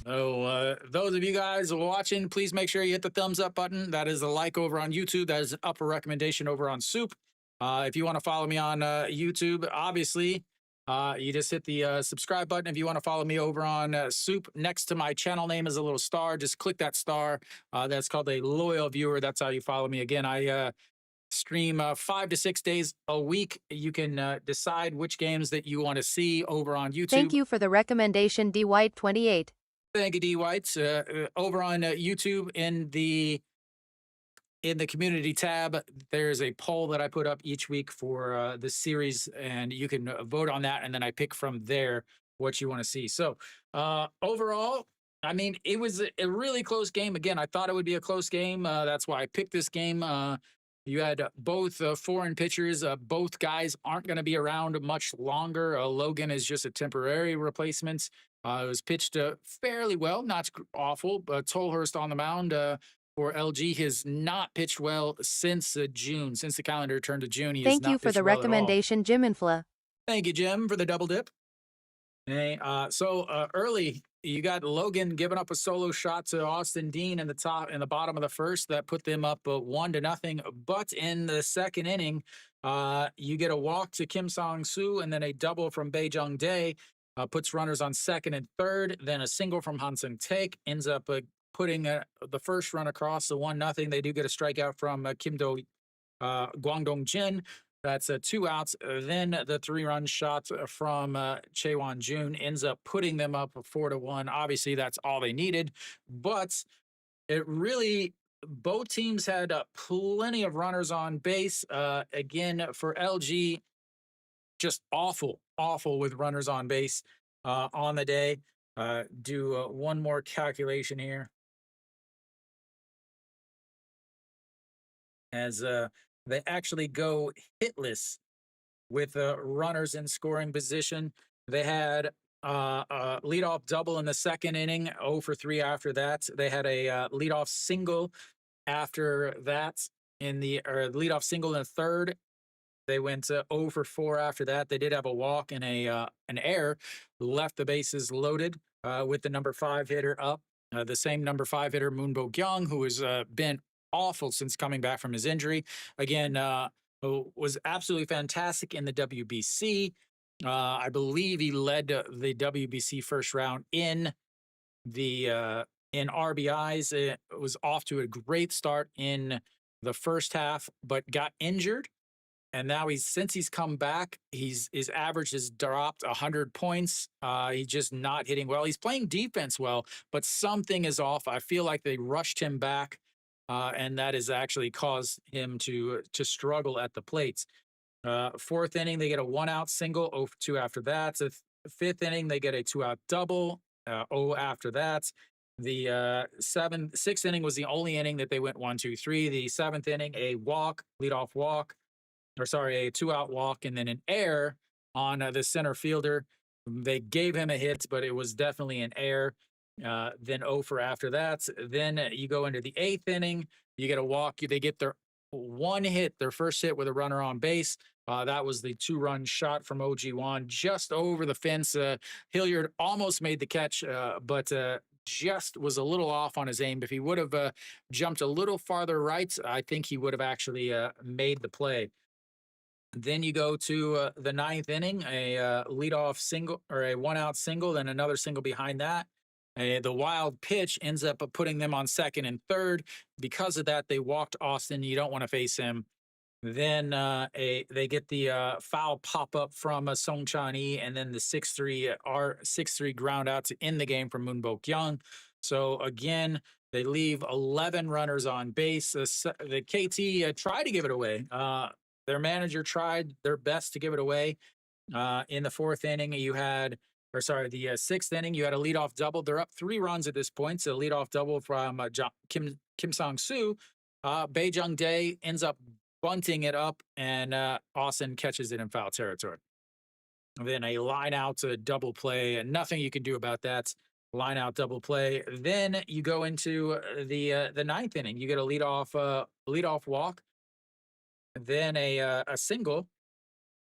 So those of you guys watching, please make sure you hit the thumbs up button. That is a like over on YouTube. That is an upper recommendation over on SOOP. If you want to follow me on YouTube, obviously, you just hit the subscribe button. If you want to follow me over on SOOP, next to my channel name is a little star. Just click that star. That's called a loyal viewer. That's how you follow me. Again, I stream 5 to 6 days a week. You can decide which games that you want to see over on YouTube. Thank you for the recommendation, D White 28. Thank you, D Whites. Over on YouTube in the community tab, there's a poll that I put up each week for this series, and you can vote on that, and then I pick from there what you want to see. So overall, I mean, it was a really close game. Again, I thought it would be a close game. That's why I picked this game. You had both foreign pitchers. Both guys aren't going to be around much longer. Logan is just a temporary replacement. It was pitched fairly well, not awful. Tolhurst on the mound for LG has not pitched well since June. Since the calendar turned to June, he has Thank not you for pitched the well at all. recommendation, Jim Infla. Thank you, Jim, for the double dip. Hey, early, you got Logan giving up a solo shot to Austin Dean in the bottom of the first. That put them up 1-0. But in the second inning, you get a walk to Kim Song-soo and then a double from Bae Jung Dae. Puts runners on second and third. Then a single from Han Sung-taek ends up putting the first run across the 1-0. They do get a strikeout from Guangdong Jin. That's 2 outs. Then the 3-run shot from Chaewon Jun ends up putting them up 4-1. Obviously, that's all they needed. But it really, both teams had plenty of runners on base. Again, for LG, just awful, awful with runners on base on the day. Do one more calculation here as they actually go hitless with runners in scoring position. They had leadoff double in the second inning, 0 for 3 after that. They had a leadoff single after that in the or leadoff single in the third. They went 0 for 4 after that. They did have a walk and a an error, left the bases loaded with the number 5 hitter up. The same number 5 hitter, Moonbo Kyung, who has been awful since coming back from his injury. Again, was absolutely fantastic in the WBC. I believe he led the WBC first round in RBIs. It was off to a great start in the first half, but got injured. And now since he's come back, his average has dropped 100 points. He's just not hitting well. He's playing defense well, but something is off. I feel like they rushed him back, and that has actually caused him to struggle at the plates. Fourth inning, they get a 1-out single, 0 for 2 after that. So fifth inning, they get a 2-out double, 0 after that. The sixth inning was the only inning that they went 1, 2, 3. The seventh inning, a walk, leadoff walk, or sorry, a 2-out walk, and then an error on the center fielder. They gave him a hit, but it was definitely an error. Then 0 for after that. Then you go into the eighth inning, you get a walk. They get their one hit, their first hit with a runner on base. That was the 2-run shot from OG1 just over the fence. Hilliard almost made the catch, but just was a little off on his aim. If he would have jumped a little farther right, I think he would have actually made the play. Then you go to the ninth inning, a leadoff single or a 1-out single, then another single behind that. The wild pitch ends up putting them on second and third. Because of that, they walked Austin. You don't want to face him. Then they get the foul pop up from Song Chan-yi, and then the 6-3 ground out to end the game from Moon Bok-young. So again, they leave 11 runners on base. The KT tried to give it away. Their manager tried their best to give it away. In the fourth inning, the sixth inning, you had a leadoff double. They're up 3 runs at this point. So leadoff double from Kim Sang-soo. Bae Jung Dae ends up bunting it up, and Austin catches it in foul territory. And then a line out to double play, and nothing you can do about that. Line out double play. Then you go into the ninth inning. You get a leadoff walk. Then a single,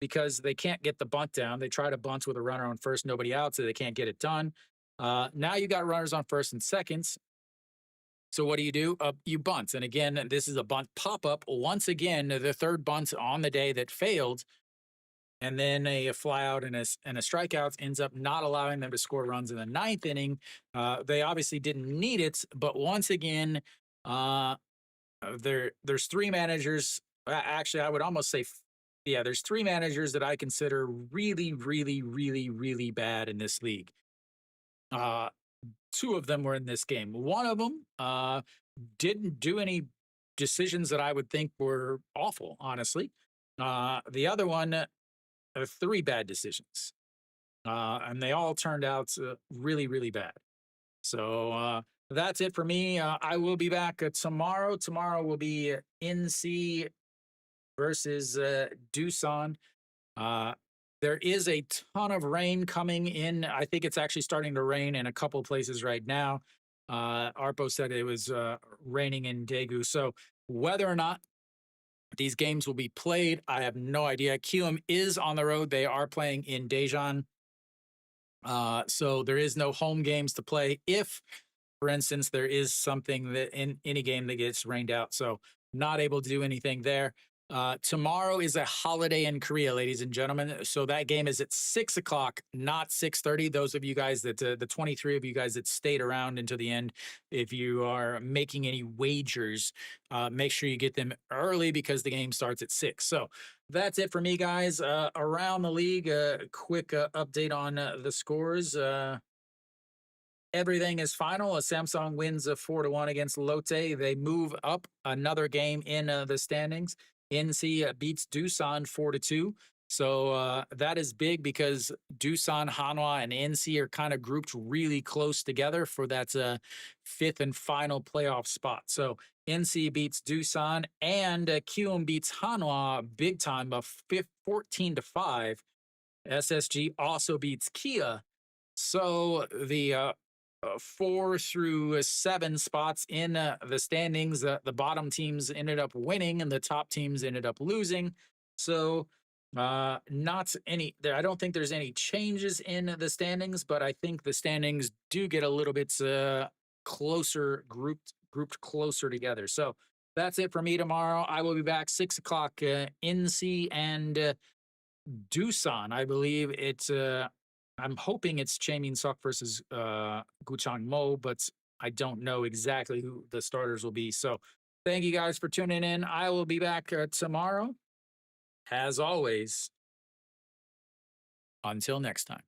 because they can't get the bunt down. They try to bunt with a runner on first, nobody out, so they can't get it done. Now you got runners on first and seconds. So what do? You bunt. And again, this is a bunt pop-up. Once again, the third bunt on the day that failed. And then a fly out and a strikeout ends up not allowing them to score runs in the ninth inning. They obviously didn't need it, but once again, there's 3 managers. Actually, I would almost say, there's 3 managers that I consider really, really, really, really bad in this league. 2 of them were in this game. One of them didn't do any decisions that I would think were awful, honestly. The other one, 3 bad decisions. And they all turned out really, really bad. So that's it for me. I will be back tomorrow. Tomorrow will be NC versus Doosan. There is a ton of rain coming in. I think it's actually starting to rain in a couple places right now. Arpo said it was raining in Daegu. So whether or not these games will be played, I have no idea. Kium is on the road. They are playing in Daejeon. So there is no home games to play if, for instance, there is something that in any game that gets rained out. So not able to do anything there. Tomorrow is a holiday in Korea, ladies and gentlemen. So that game is at 6 o'clock, not 6:30. Those of you guys that, the 23 of you guys that stayed around until the end, if you are making any wagers, make sure you get them early because the game starts at 6. So that's it for me, guys. Around the league, quick update on the scores. everything is final. Samsung wins a 4-1 against Lotte. They move up another game in the standings. NC beats Doosan 4-2. So that is big because Doosan, Hanwha, and NC are kind of grouped really close together for that fifth and final playoff spot. So NC beats Doosan and QM beats Hanwha big time by 14-5. SSG also beats Kia. So the 4 through 7 spots in the standings, the bottom teams ended up winning and the top teams ended up losing. So not any there. I don't think there's any changes in the standings, but I think the standings do get a little bit closer, grouped closer together. So that's it for me tomorrow. I will be back 6 o'clock. NC and Doosan, I believe it's. I'm hoping it's Chaemin Sok versus Guchang Mo, but I don't know exactly who the starters will be. So thank you guys for tuning in. I will be back tomorrow. As always, until next time.